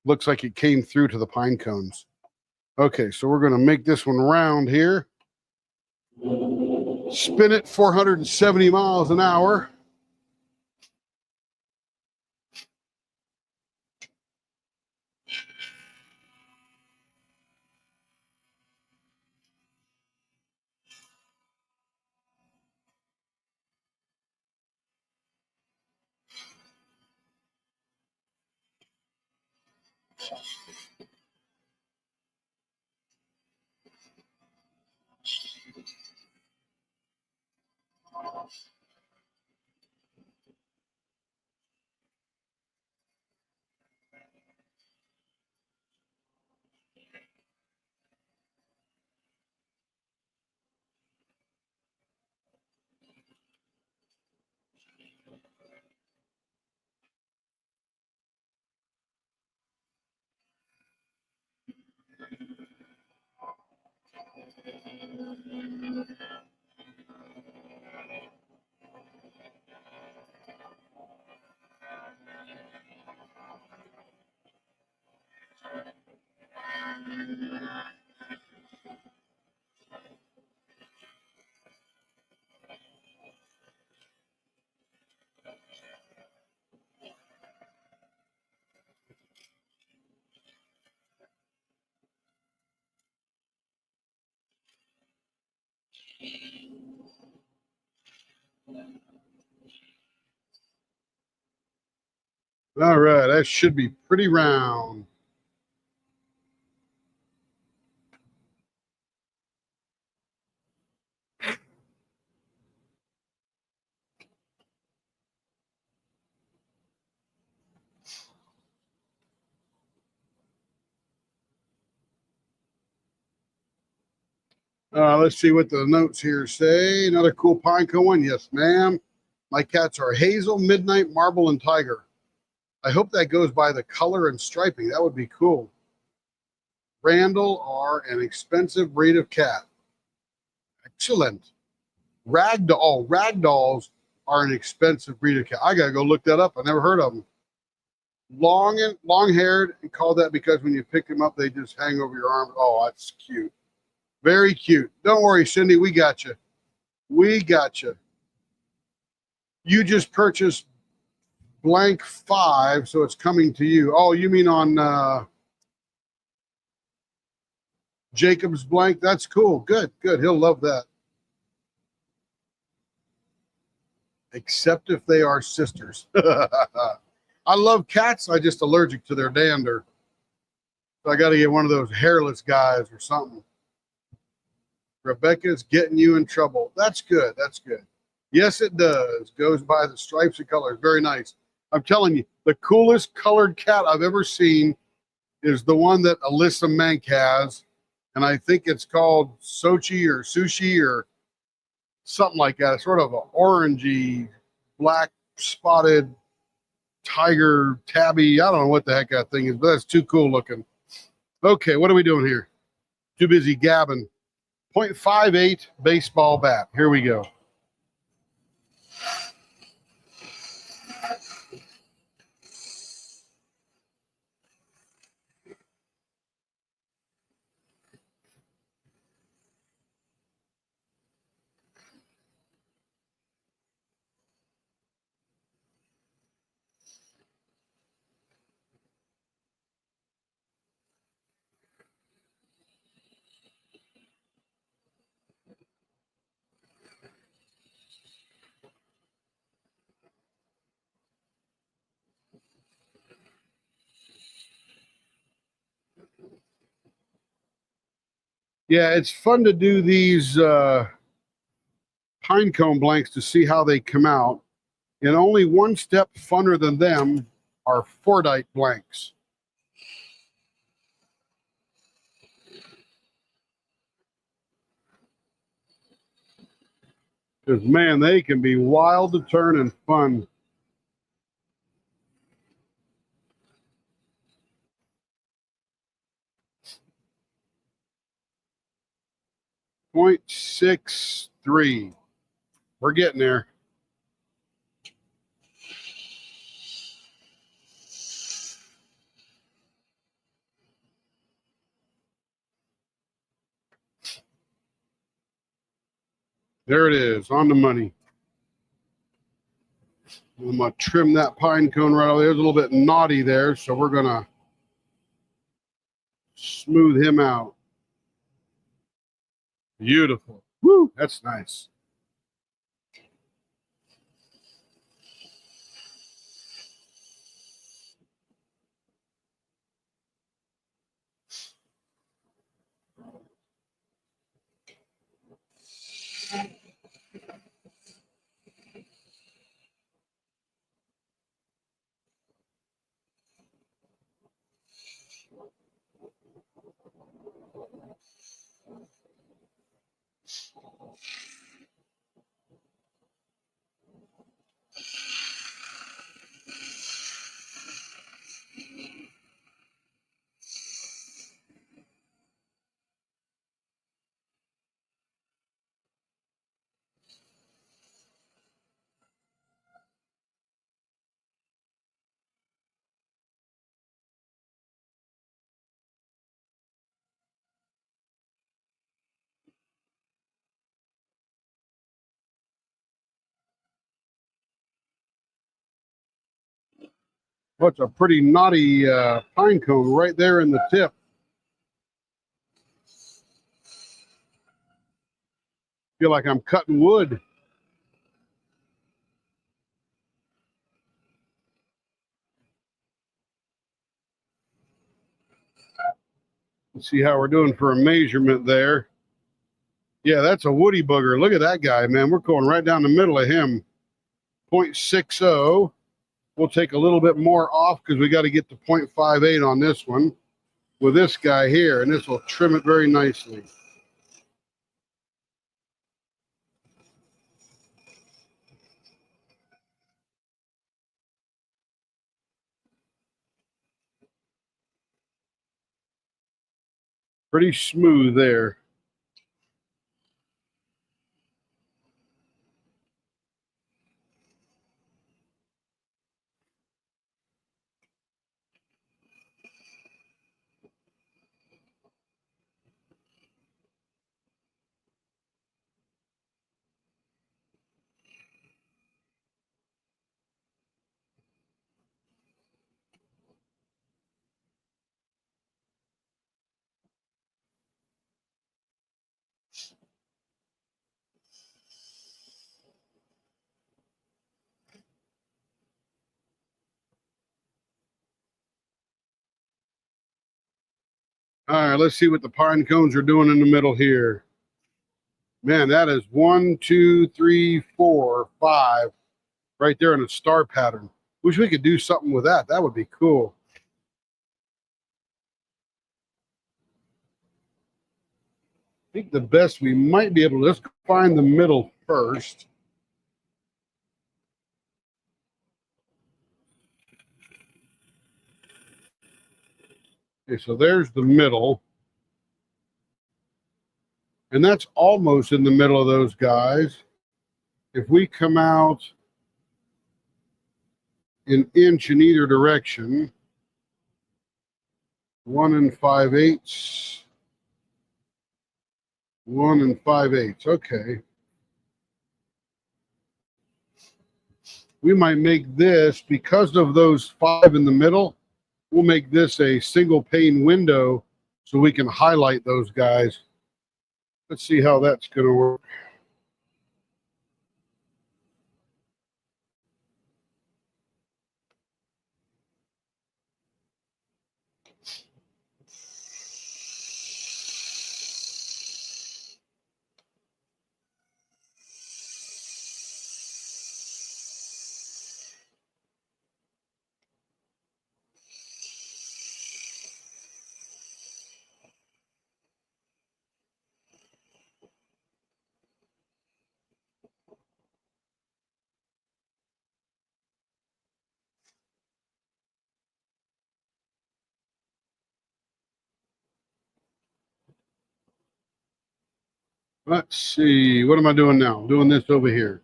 looks like it came through to the pine cones. Okay, so we're going to make this one round here. Spin it 470 miles an hour. All right, that should be pretty round. Let's see what the notes here say. Another cool pine cone one. Yes, ma'am. My cats are Hazel, Midnight, Marble, and Tiger. I hope that goes by the color and striping. That would be cool. Randall are an expensive breed of cat. Excellent. Ragdoll. Ragdolls are an expensive breed of cat. I gotta go look that up. I never heard of them. Long haired, and call that because when you pick them up, they just hang over your arm. Oh, that's cute. Very cute. Don't worry, Cindy. We got you. We got you. You just purchased blank 5, so it's coming to you. Oh, you mean on Jacob's blank? That's cool. Good, good. He'll love that. Except if they are sisters. I love cats. I'm just allergic to their dander. So I got to get one of those hairless guys or something. Rebecca's getting you in trouble. That's good. That's good. Yes, it does. Goes by the stripes and colors. Very nice. I'm telling you, the coolest colored cat I've ever seen is the one that Alyssa Mank has. And I think it's called Sochi or Sushi or something like that. It's sort of an orangey, black spotted tiger tabby. I don't know what the heck that thing is, but that's too cool looking. Okay, what are we doing here? Too busy gabbing. 0.58 baseball bat. Here we go. Yeah, it's fun to do these pine cone blanks to see how they come out. And only one step funner than them are Fordite blanks. Because, man, they can be wild to turn and fun. .63. We're getting there. There it is, on the money. I'm going to trim that pine cone right over there. It's a little bit knotty there, so we're going to smooth him out. Beautiful. Woo, that's nice. What's a pretty knotty pine cone right there in the tip. Feel like I'm cutting wood. Let's see how we're doing for a measurement there. Yeah, that's a woody booger. Look at that guy, man. We're going right down the middle of him. 0.60. We'll take a little bit more off because we got to get to 0.58 on this one with this guy here, and this will trim it very nicely. Pretty smooth there. All right, let's see what the pine cones are doing in the middle here. Man, that is 1, 2, 3, 4, 5 right there in a star pattern. Wish we could do something with that. That would be cool. I think the best we might be able to just find the middle first. Okay, so there's the middle. And that's almost in the middle of those guys. If we come out an inch in either direction, 1 5/8, 1 5/8. Okay. We might make this, because of those 5 in the middle, we'll make this a single pane window so we can highlight those guys. Let's see how that's going to work. Let's see. What am I doing now? I'm doing this over here.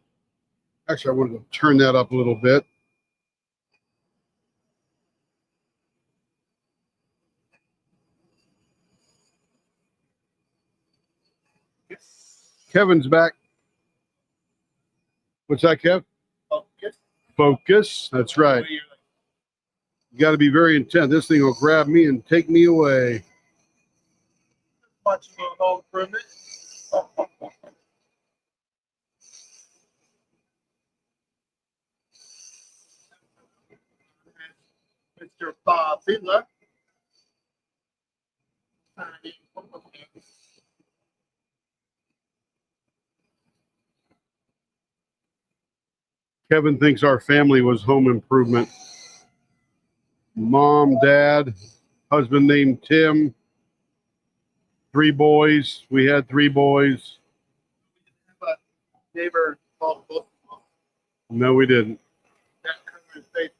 Actually, I want to turn that up a little bit. Kevin's back. What's that, Kev? Focus. Focus. That's right. You got to be very intent. This thing will grab me and take me away. Watching a home improvement. Mr. Bob Fiedler. Kevin thinks our family was home improvement. Mom, dad, husband named Tim, 3 boys. We had 3 boys. But neighbor called both. No, we didn't. That covers faith.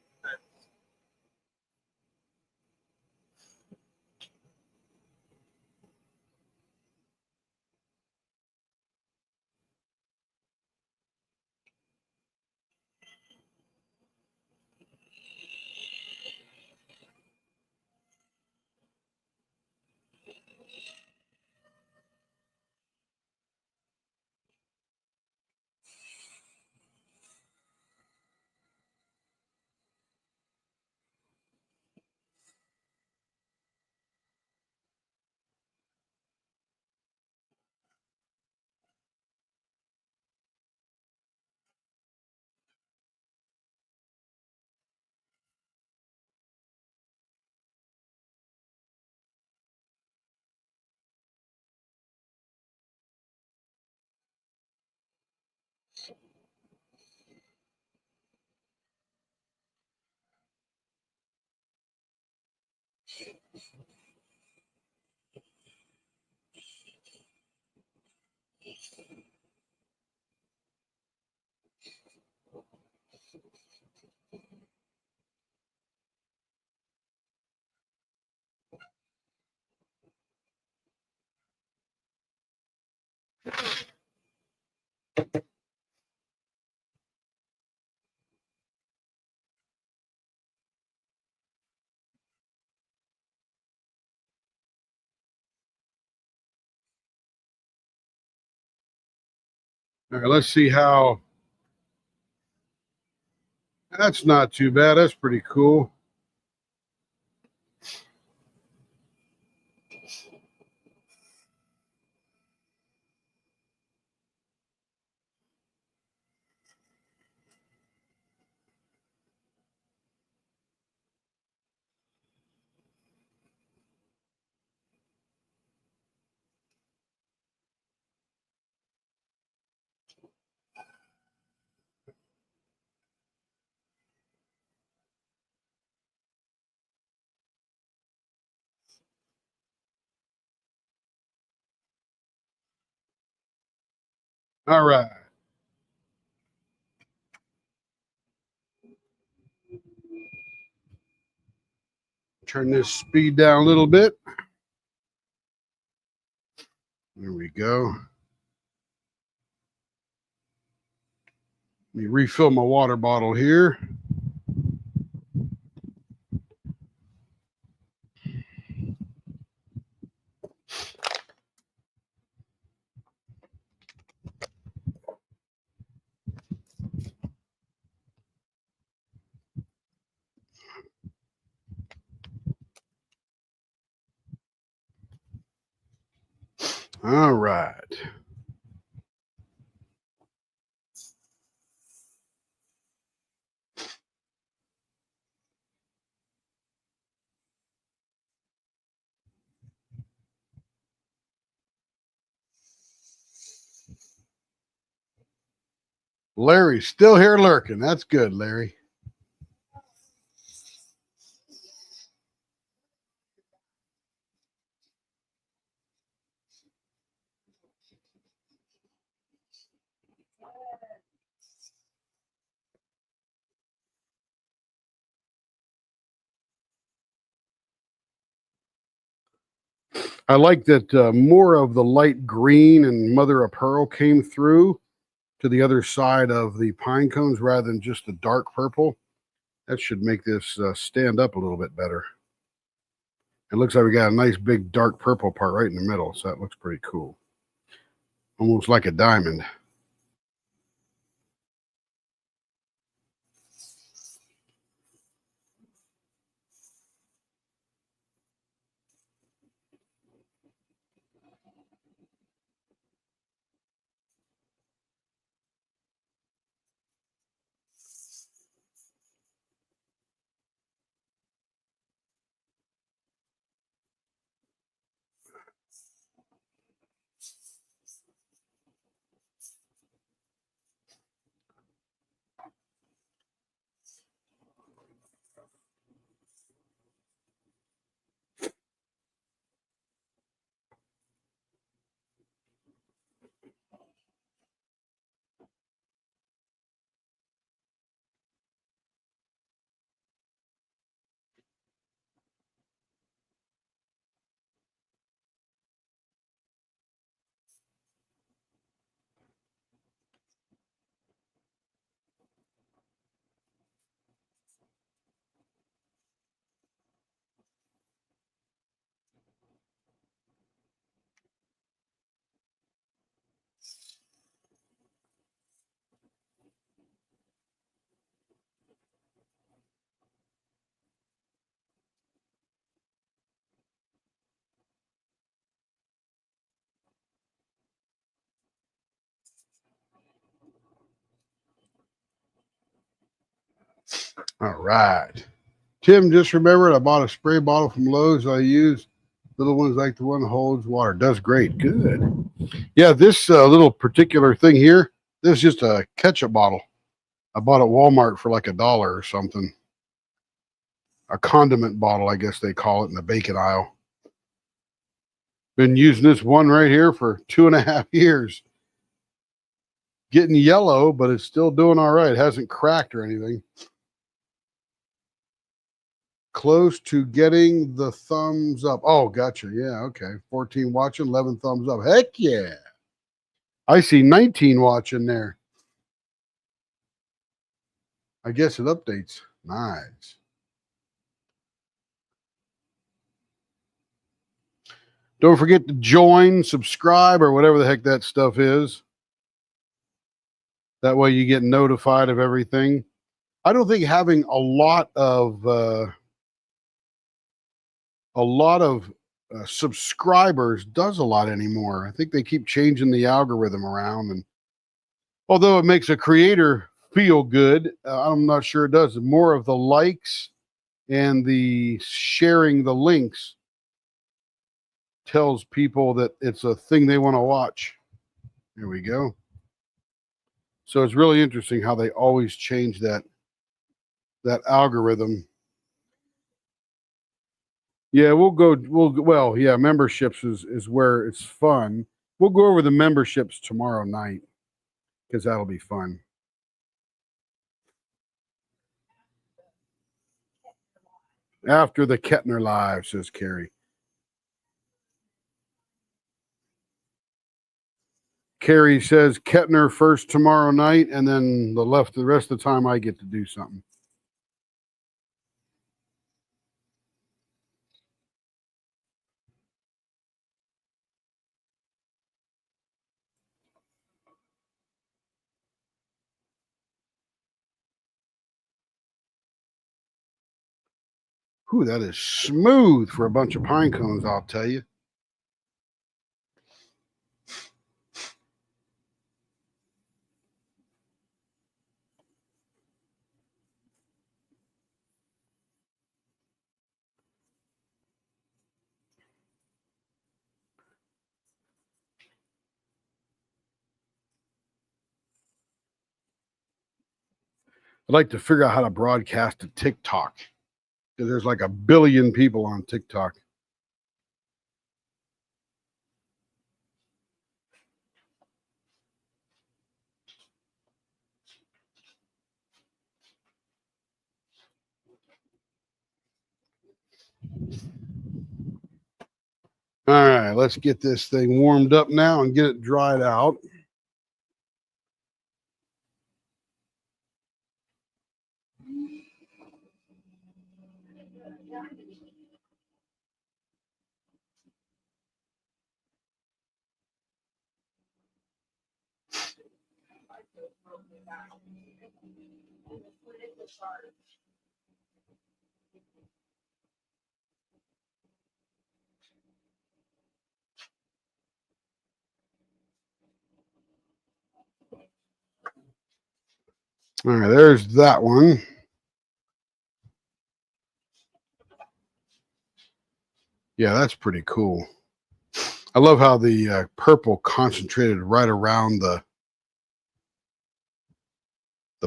All right, let's see how. That's not too bad. That's pretty cool. All right. Turn this speed down a little bit. There we go. Let me refill my water bottle here. All right. Larry's still here lurking. That's good, Larry. I like that more of the light green and mother of pearl came through to the other side of the pine cones rather than just the dark purple. That should make this stand up a little bit better. It looks like we got a nice big dark purple part right in the middle, so that looks pretty cool. Almost like a diamond. All right. Tim just remembered I bought a spray bottle from Lowe's I use. Little ones like the one that holds water. Does great. Good. Yeah, this little particular thing here, this is just a ketchup bottle. I bought at Walmart for like $1 or something. A condiment bottle, I guess they call it in the bacon aisle. Been using this one right here for 2.5 years. Getting yellow, but it's still doing all right. It hasn't cracked or anything. Close to getting the thumbs up. Oh, gotcha. Yeah, okay. 14 watching, 11 thumbs up. Heck yeah. I see 19 watching there. I guess it updates. Nice. Don't forget to join, subscribe, or whatever the heck that stuff is. That way you get notified of everything. I don't think having a lot of subscribers does a lot anymore. I think they keep changing the algorithm around, and although it makes a creator feel good, I'm not sure it does. More of the likes and the sharing the links tells people that it's a thing they want to watch. There we go. So it's really interesting how they always change that algorithm. Yeah, memberships is where it's fun. We'll go over the memberships tomorrow night because that'll be fun. After the Kettner Live, says Carrie. Carrie says Kettner first tomorrow night, and then the rest of the time I get to do something. Whew, that is smooth for a bunch of pine cones, I'll tell you. I'd like to figure out how to broadcast to TikTok, because there's like 1 billion people on TikTok. All right. let's get this thing warmed up now and get it dried out. All right, there's that one. Yeah, that's pretty cool. I love how the purple concentrated right around the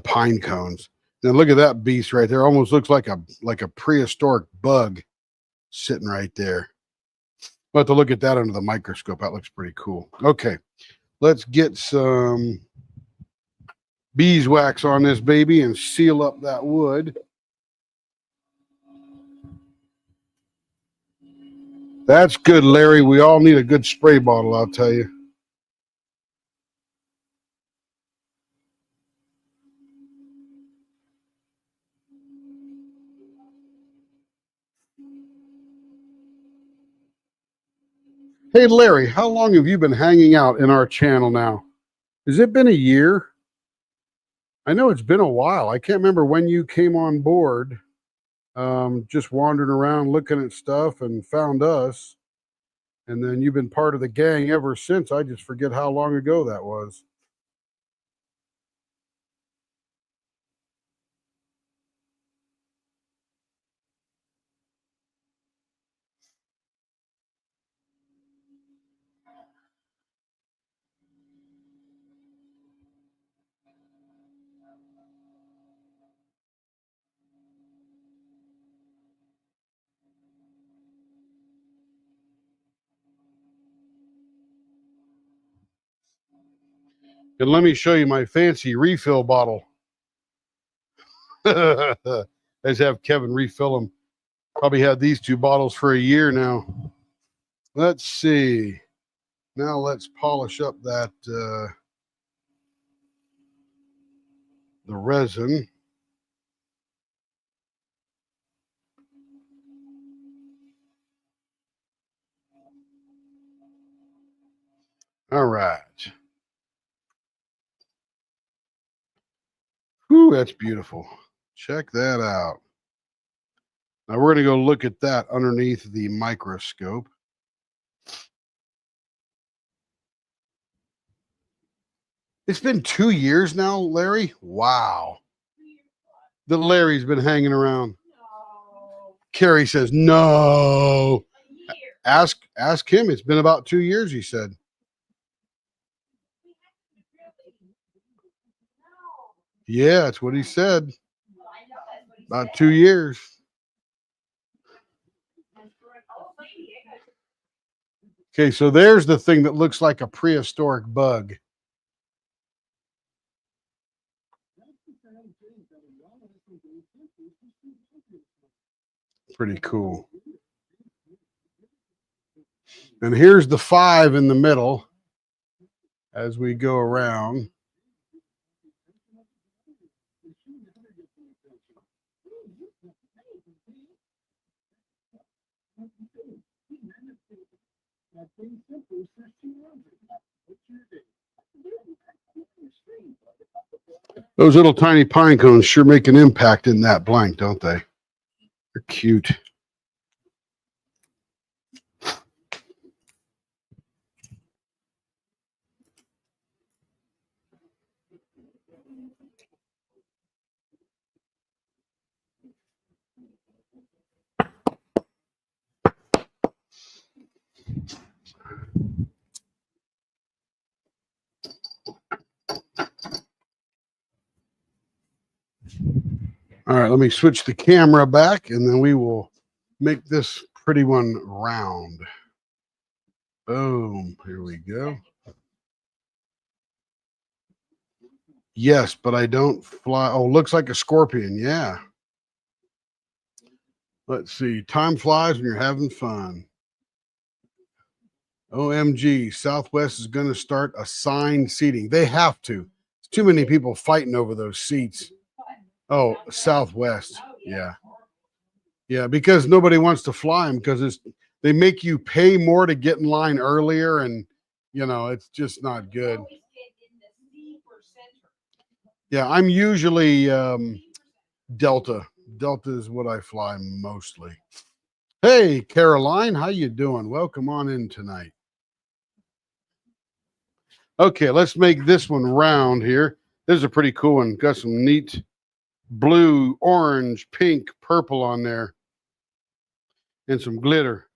pine cones. Now look at that beast right there. Almost looks like a prehistoric bug sitting right there. We'll have to look at that under the microscope. That looks pretty cool. Okay, let's get some beeswax on this baby and seal up that wood. That's good, Larry. We all need a good spray bottle, I'll tell you. Hey, Larry, how long have you been hanging out in our channel now? Has it been a year? I know it's been a while. I can't remember when you came on board. Just wandering around looking at stuff and found us. And then you've been part of the gang ever since. I just forget how long ago that was. And let me show you my fancy refill bottle. Let's have Kevin refill them. Probably had these two bottles for a year now. Let's see. Now let's polish up that the resin. All right. Whew, that's beautiful. Check that out. Now we're going to go look at that underneath the microscope. It's been 2 years now, Larry. Wow. That Larry's been hanging around. No. Carrie says, no. A year. Ask him. It's been about 2 years, he said. Yeah, that's what he said. About 2 years. Okay, so there's the thing that looks like a prehistoric bug. Pretty cool. And here's the 5 in the middle as we go around. Those little tiny pine cones sure make an impact in that blank, don't they? They're cute. All right, let me switch the camera back and then we will make this pretty one round. Boom, here we go. Yes, but I don't fly. Oh, looks like a scorpion. Yeah. Let's see. Time flies when you're having fun. OMG, Southwest is going to start assigned seating. They have to. There's too many people fighting over those seats. Oh, Southwest. Yeah. Yeah, because nobody wants to fly them because they make you pay more to get in line earlier, and it's just not good. Yeah, I'm usually Delta. Delta is what I fly mostly. Hey, Caroline, how you doing? Welcome on in tonight. Okay, let's make this one round here. This is a pretty cool one. Got some neat blue, orange, pink, purple on there. And some glitter.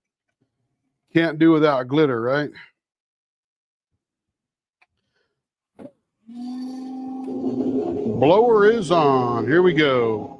Can't do without glitter, right? Blower is on. Here we go.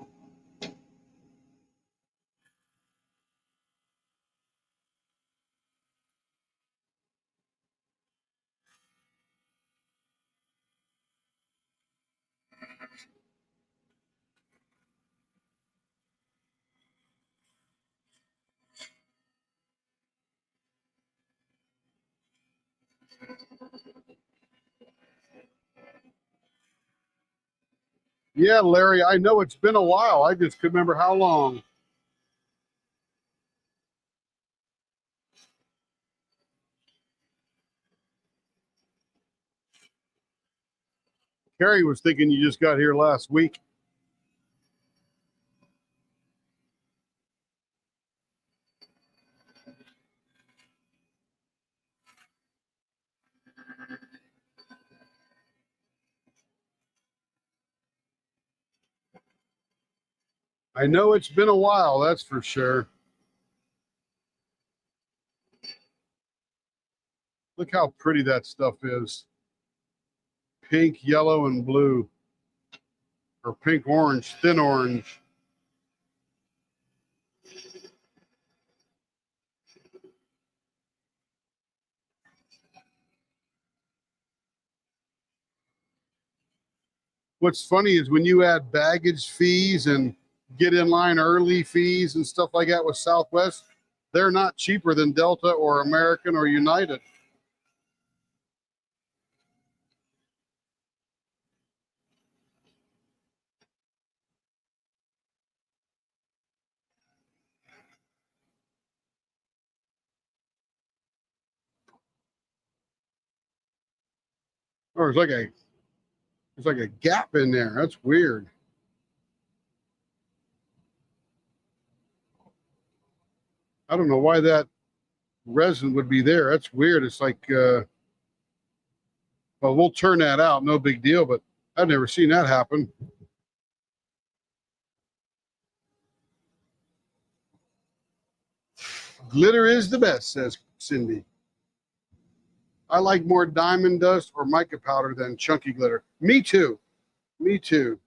Yeah, Larry, I know it's been a while. I just couldn't remember how long. Carrie was thinking you just got here last week. I know it's been a while, that's for sure. Look how pretty that stuff is. Pink, yellow, and blue. Or pink, orange, thin orange. What's funny is when you add baggage fees and get in line early fees and stuff like that with Southwest, they're not cheaper than Delta or American or United. Or there's like a gap in there. That's weird. I don't know why that resin would be there. That's weird. It's like, well, we'll turn that out. No big deal, but I've never seen that happen. Glitter is the best, says Cindy. I like more diamond dust or mica powder than chunky glitter. Me too. Me too.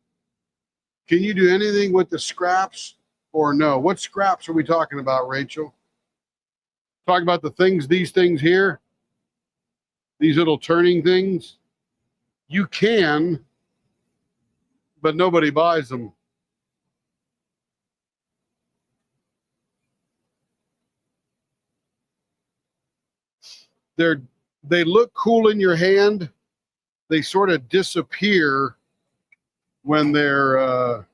Can you do anything with the scraps or no? What scraps are we talking about, Rachel? Talking about these things here, these little turning things. You can, but nobody buys them. They look cool in your hand. They sort of disappear when they're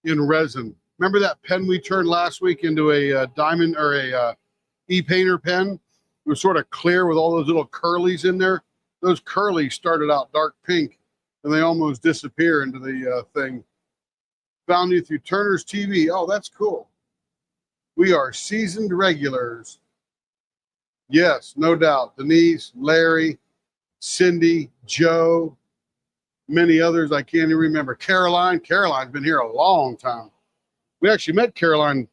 in resin. Remember that pen we turned last week into a diamond or a e-painter pen? It was sort of clear with all those little curlies in there. Those curlies started out dark pink, and they almost disappear into the thing. Found you through Turner's TV. Oh, that's cool. We are seasoned regulars. Yes, no doubt. Denise, Larry, Cindy, Joe, many others I can't even remember. Caroline. Caroline's been here a long time. We actually met Caroline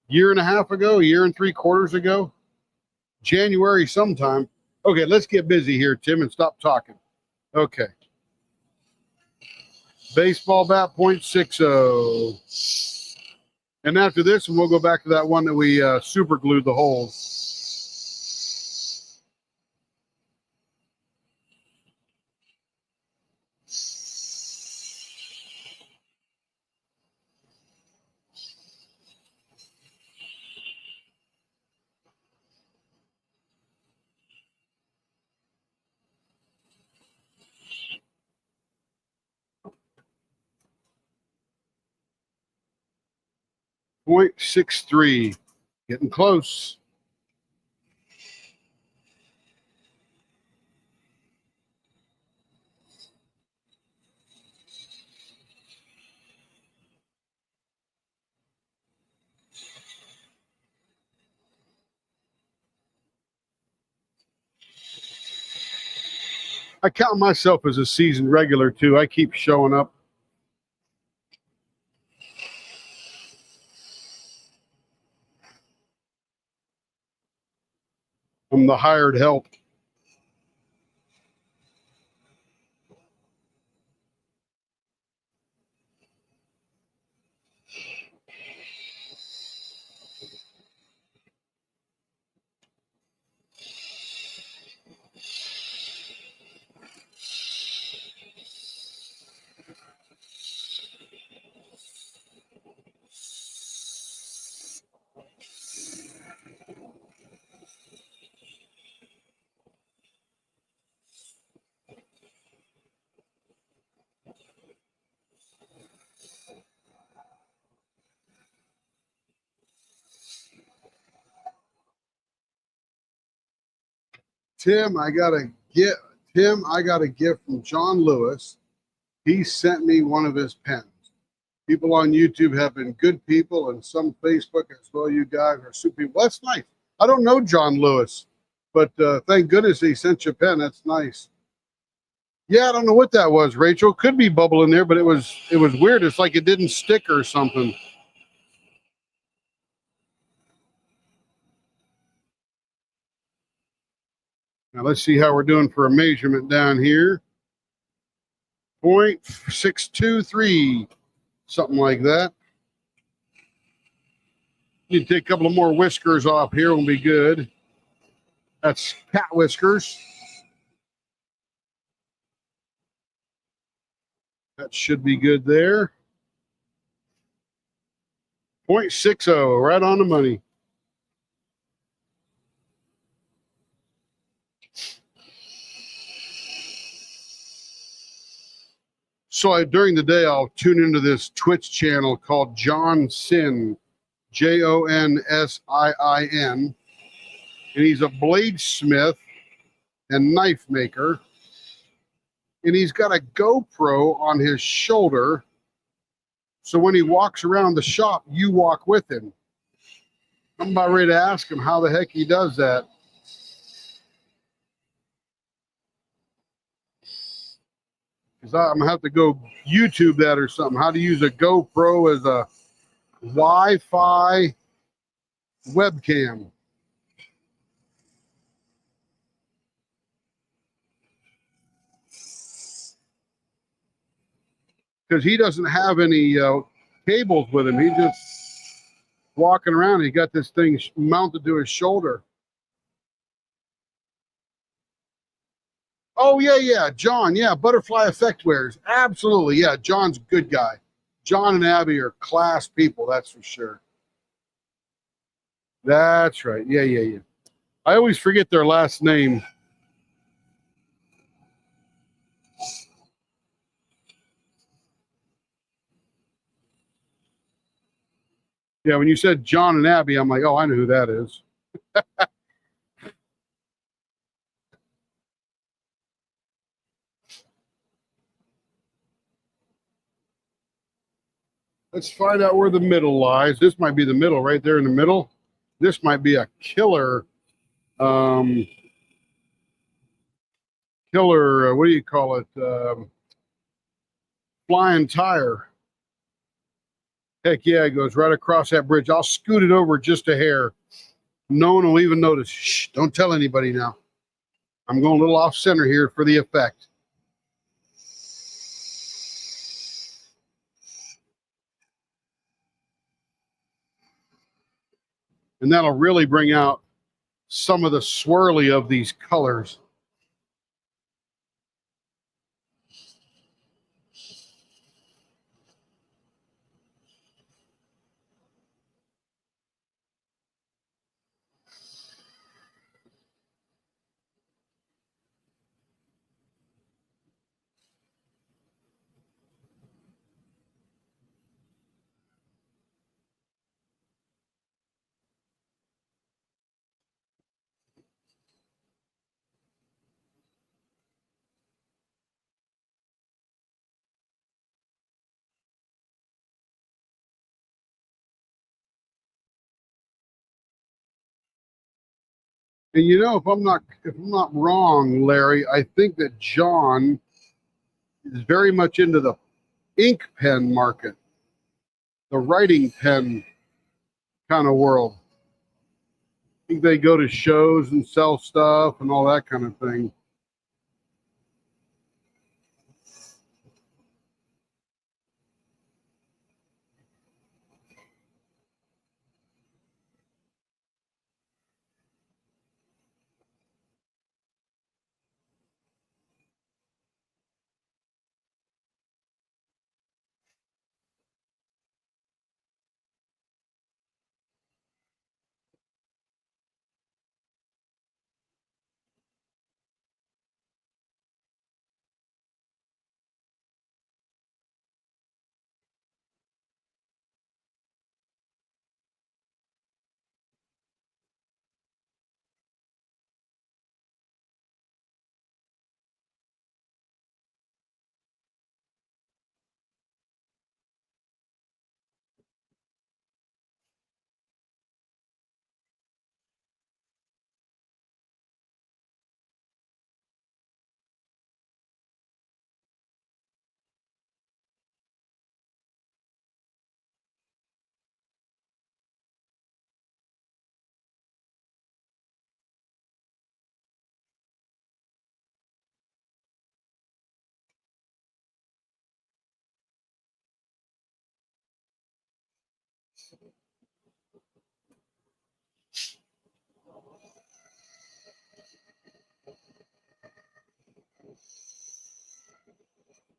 a year and a half ago, a year and 3/4 ago. January sometime. Okay, let's get busy here, Tim, and stop talking. Okay. Baseball bat .60. And after this, we'll go back to that one that we super glued the holes. .63. Getting close. I count myself as a seasoned regular too. I keep showing up. I'm the hired help. Tim, I got a gift from John Lewis. He sent me one of his pens. People on YouTube have been good people, and some Facebook as well. You guys are super people. That's nice. I don't know John Lewis, but thank goodness he sent you a pen. That's nice. Yeah, I don't know what that was, Rachel. Could be bubble in there, but it was weird. It's like it didn't stick or something. Now let's see how we're doing for a measurement down here. 0.623, something like that. Need to take a couple of more whiskers off here. Will be good. That's cat whiskers. That should be good there. 0.60, right on the money. So during the day, I'll tune into this Twitch channel called John Sin, Jonsiin, and he's a bladesmith and knife maker. And he's got a GoPro on his shoulder. So when he walks around the shop, you walk with him. I'm about ready to ask him how the heck he does that. Because I'm going to have to go YouTube that or something. How to use a GoPro as a Wi-Fi webcam. Because he doesn't have any cables with him. He's just walking around. He got this thing mounted to his shoulder. Oh, yeah. John, yeah. Butterfly Effect Wares. Absolutely. Yeah, John's a good guy. John and Abby are class people, that's for sure. That's right. Yeah. I always forget their last name. Yeah, when you said John and Abby, I'm like, oh, I know who that is. Let's find out where the middle lies. This might be the middle right there in the middle. This might be a killer, what do you call it? Flying tire. Heck yeah, it goes right across that bridge. I'll scoot it over just a hair. No one will even notice. Shh, don't tell anybody now. I'm going a little off center here for the effect. And that'll really bring out some of the swirly of these colors. And you know, if I'm not wrong, Larry, I think that John is very much into the ink pen market, the writing pen kind of world. I think they go to shows and sell stuff and all that kind of thing.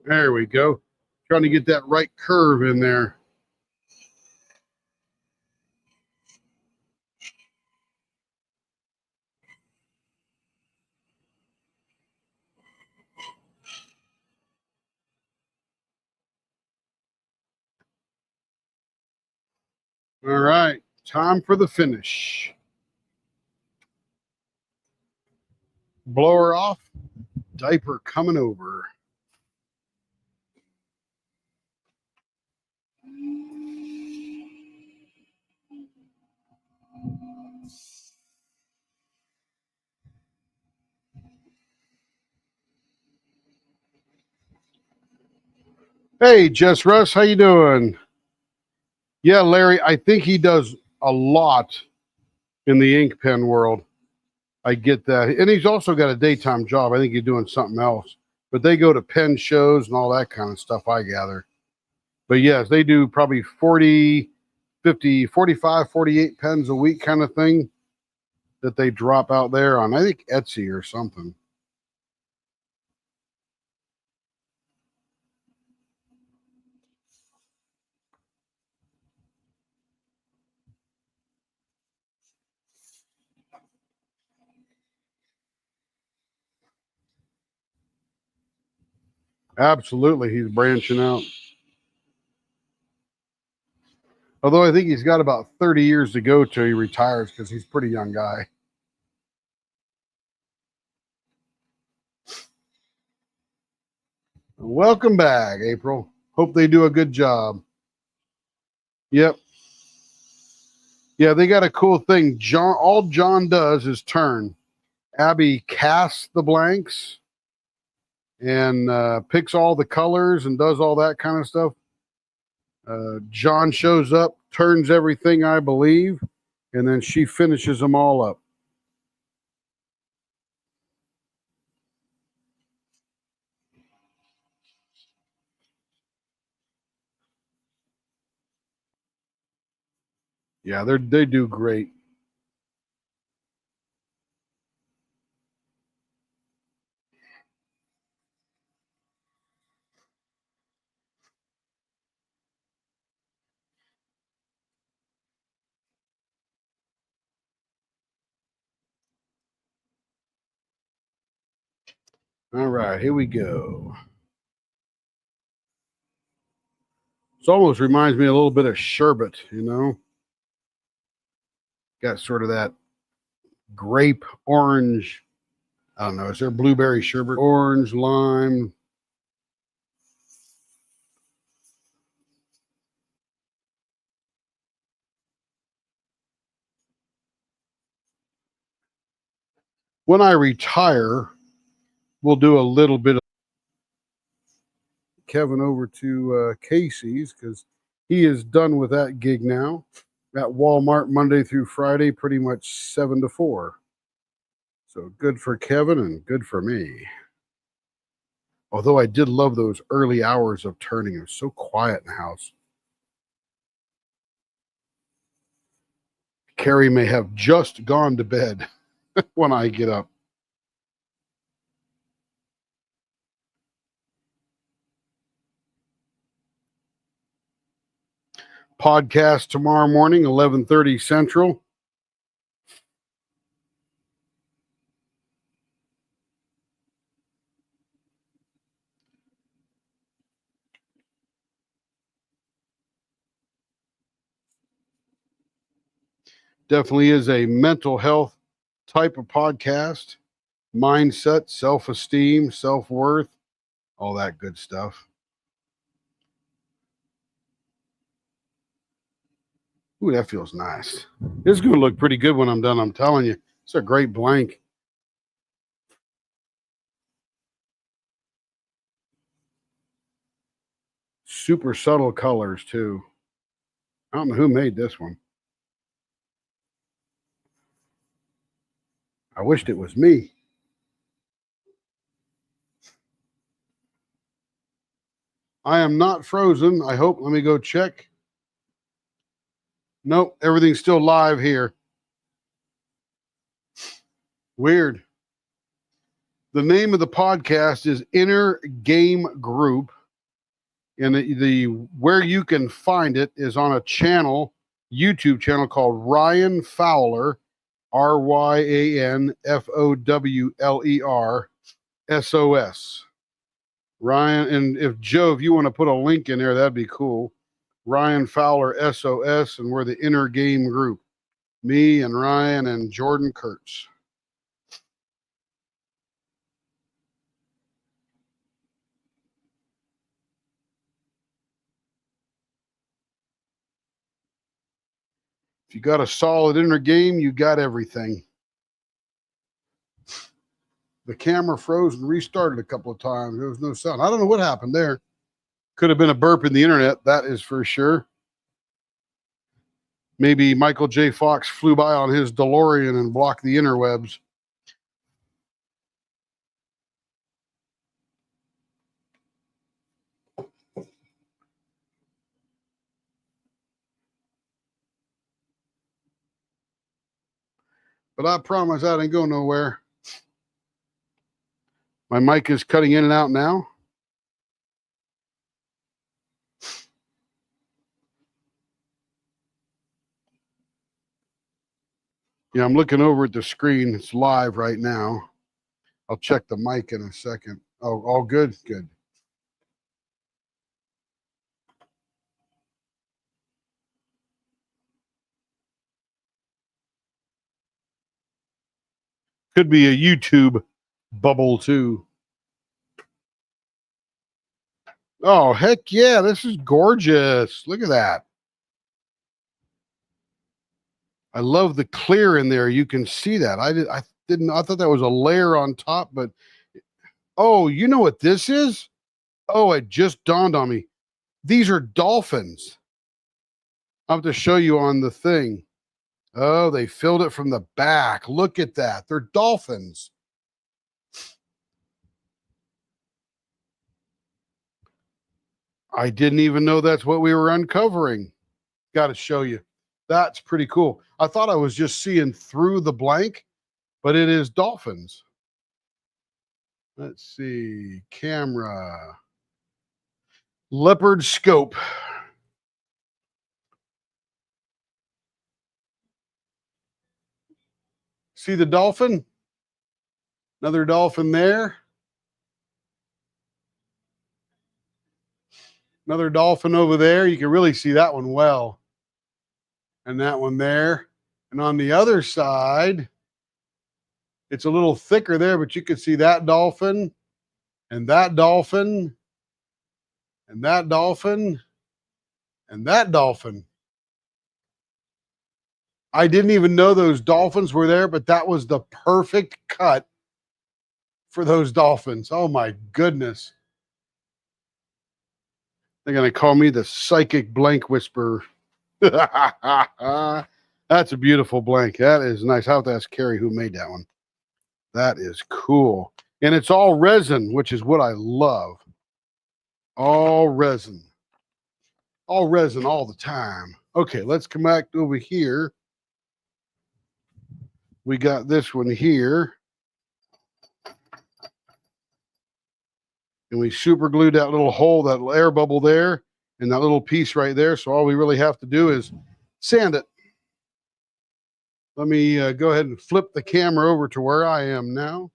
There we go. Trying to get that right curve in there. All right, time for the finish. Blower off, diaper coming over. Hey, Jess Russ, how you doing? Yeah, Larry, I think he does a lot in the ink pen world. I get that. And he's also got a daytime job. I think he's doing something else. But they go to pen shows and all that kind of stuff, I gather. But yes, they do probably 40, 50, 45, 48 pens a week kind of thing that they drop out there on, I think, Etsy or something. Absolutely, he's branching out. Although I think he's got about 30 years to go till he retires because he's a pretty young guy. Welcome back, April. Hope they do a good job. Yep. Yeah, they got a cool thing. All John does is turn. Abby casts the blanks and picks all the colors and does all that kind of stuff. John shows up, turns everything, I believe, and then she finishes them all up. Yeah, they do great. All right, here we go. This almost reminds me a little bit of sherbet, you know? Got sort of that grape orange. I don't know. Is there blueberry sherbet? Orange, lime. when I retire, we'll do a little bit of Kevin over to Casey's because he is done with that gig now at Walmart Monday through Friday, pretty much 7 to 4. So good for Kevin and good for me. Although I did love those early hours of turning. It was so quiet in the house. Carrie may have just gone to bed when I get up. Podcast tomorrow morning, 11:30 Central. Definitely is a mental health type of podcast. Mindset, self-esteem, self-worth, all that good stuff. Ooh, that feels nice. This is going to look pretty good when I'm done, I'm telling you. It's a great blank. Super subtle colors, too. I don't know who made this one. I wished it was me. I am not frozen. I hope. Let me go check. Nope, everything's still live here. Weird. The name of the podcast is Inner Game Group. And the where you can find it is on a channel, YouTube channel called Ryan Fowler, RyanFowler SOS. Ryan, and if Joe, if you want to put a link in there, that'd be cool. Ryan Fowler SOS, and we're the Inner Game Group. Me and Ryan and Jordan Kurtz. If you got a solid inner game, you got everything. The camera froze and restarted a couple of times. There was no sound. I don't know what happened there. Could have been a burp in the internet, that is for sure. Maybe Michael J. Fox flew by on his DeLorean and blocked the interwebs. But I promise that ain't going nowhere. My mic is cutting in and out now. Yeah, I'm looking over at the screen. It's live right now. I'll check the mic in a second. Oh, all good? Good. Could be a YouTube bubble too. Oh, heck yeah. This is gorgeous. Look at that. I love the clear in there. You can see that. I thought that was a layer on top, but oh, you know what this is? Oh, it just dawned on me. These are dolphins. I'll have to show you on the thing. Oh, they filled it from the back. Look at that. They're dolphins. I didn't even know that's what we were uncovering. Got to show you. That's pretty cool. I thought I was just seeing through the blank, but it is dolphins. Let's see. Camera. Leopard scope. See the dolphin? Another dolphin there. Another dolphin over there. You can really see that one well. And that one there. And on the other side, it's a little thicker there, but you can see that dolphin and that dolphin and that dolphin and that dolphin. I didn't even know those dolphins were there, but that was the perfect cut for those dolphins. Oh my goodness. They're going to call me the psychic blank whisperer. That's a beautiful blank. That is nice. I'll have to ask Carrie who made that one. That is cool. And it's all resin, which is what I love. All resin. All resin all the time. Okay, let's come back over here. We got this one here. And we super glued that little hole, that little air bubble there, and that little piece right there. So all we really have to do is sand it. Let me go ahead and flip the camera over to where I am now.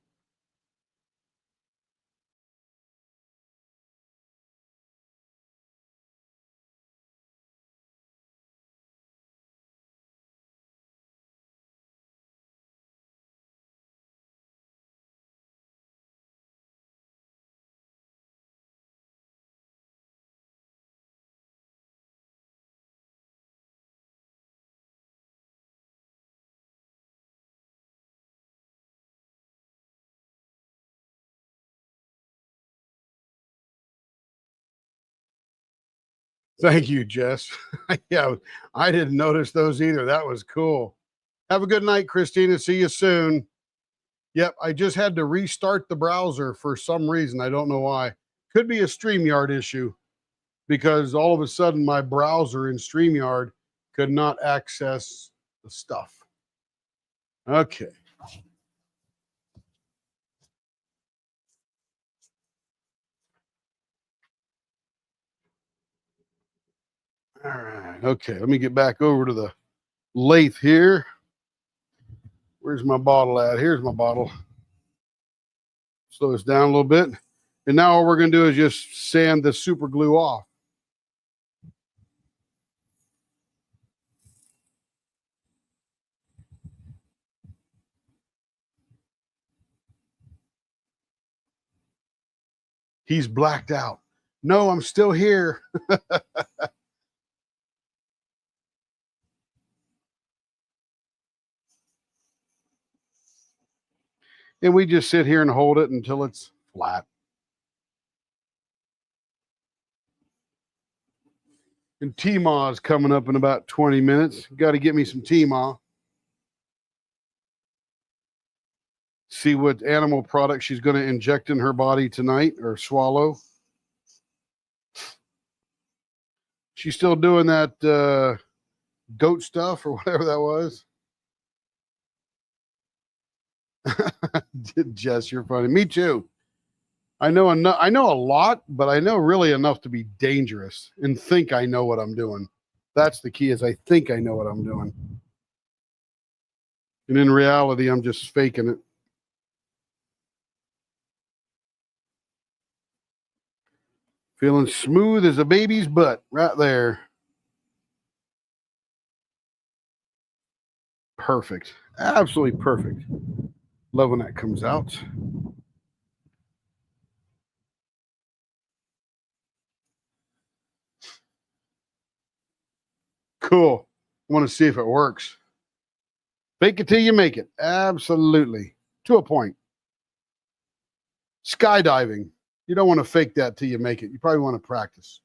Thank you, Jess. Yeah, I didn't notice those either. That was cool. Have a good night, Christina. See you soon. Yep, I just had to restart the browser for some reason. I don't know why. Could be a StreamYard issue because all of a sudden my browser in StreamYard could not access the stuff. Okay. All right. Okay, let me get back over to the lathe here. Where's my bottle at? Here's my bottle. Slow this down a little bit. And now all we're going to do is just sand the super glue off. He's blacked out. No, I'm still here. And we just sit here and hold it until it's flat. And T-Ma is coming up in about 20 minutes. Got to get me some T-Ma. See what animal product she's going to inject in her body tonight or swallow. She's still doing that goat stuff or whatever that was. Jess, you're funny. Me too. I know enough. I know a lot, but I know really enough to be dangerous and think I know what I'm doing. That's the key. Is I think I know what I'm doing, and in reality, I'm just faking it. Feeling smooth as a baby's butt right there. Perfect. Absolutely perfect. Love when that comes out. Cool. I want to see if it works. Fake it till you make it. Absolutely. To a point. Skydiving. You don't want to fake that till you make it. You probably want to practice.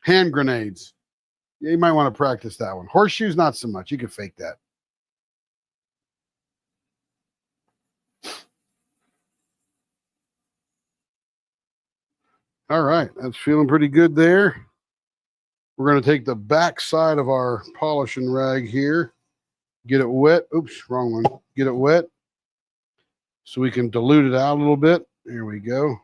Hand grenades. Yeah, you might want to practice that one. Horseshoes, not so much. You can fake that. All right. That's feeling pretty good there. We're going to take the back side of our polishing rag here. Get it wet. Oops, wrong one. Get it wet so we can dilute it out a little bit. There we go.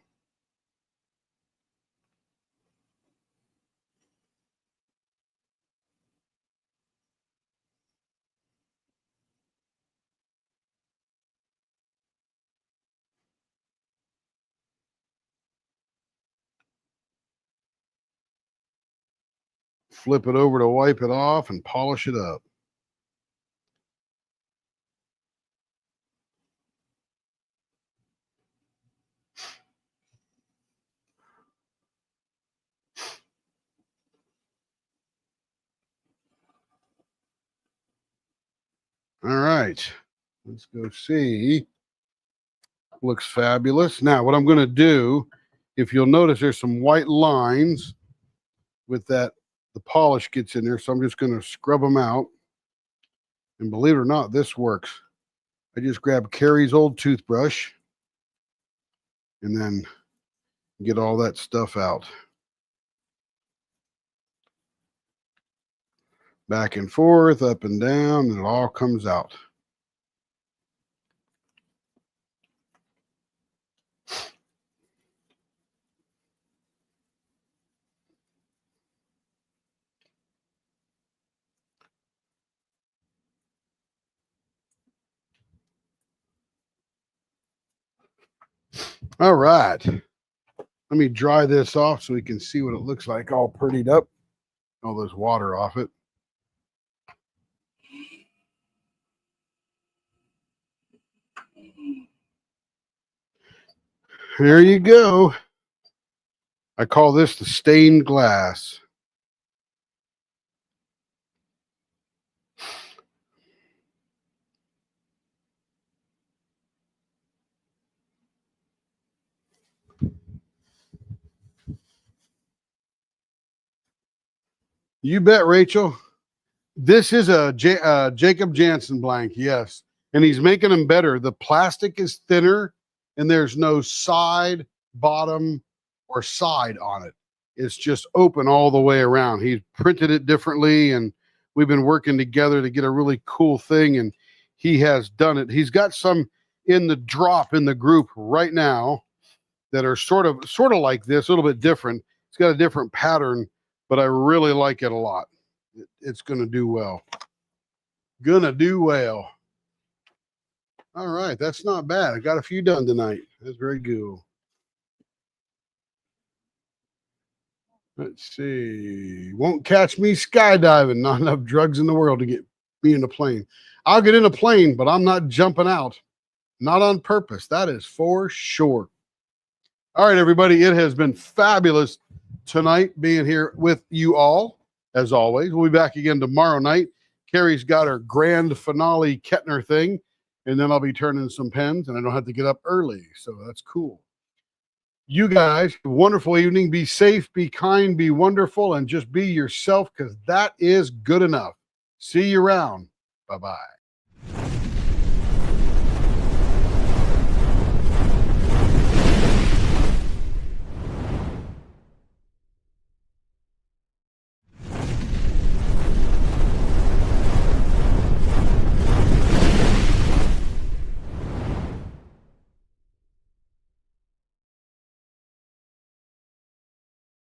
Flip it over to wipe it off and polish it up. All right. Let's go see. Looks fabulous. Now, what I'm going to do, if you'll notice, there's some white lines with that. The polish gets in there, so I'm just going to scrub them out. And believe it or not, this works. I just grab Carrie's old toothbrush and then get all that stuff out. Back and forth, up and down, and it all comes out. All right. Let me dry this off so we can see what it looks like all prettied up. All this water off it. There you go. I call this the stained glass. You bet, Rachel. This is a Jacob Jansen blank, yes. And he's making them better. The plastic is thinner and there's no side, bottom, or side on it. It's just open all the way around. He's printed it differently, and we've been working together to get a really cool thing, and he has done it. He's got some in the drop in the group right now that are sort of like this, a little bit different. It's got a different pattern, but I really like it a lot. It's going to do well. Gonna do well. All right, that's not bad. I got a few done tonight. That's very good. Let's see. Won't catch me skydiving. Not enough drugs in the world to get me in a plane. I'll get in a plane, but I'm not jumping out. Not on purpose. That is for sure. All right, everybody. It has been fabulous tonight being here with you all. As always, we'll be back again tomorrow night. Carrie's got her grand finale Kettner thing, and then I'll be turning some pens, and I don't have to get up early, so that's cool. You guys, wonderful evening. Be safe, be kind, be wonderful, and just be yourself, because that is good enough. See you around. Bye-bye.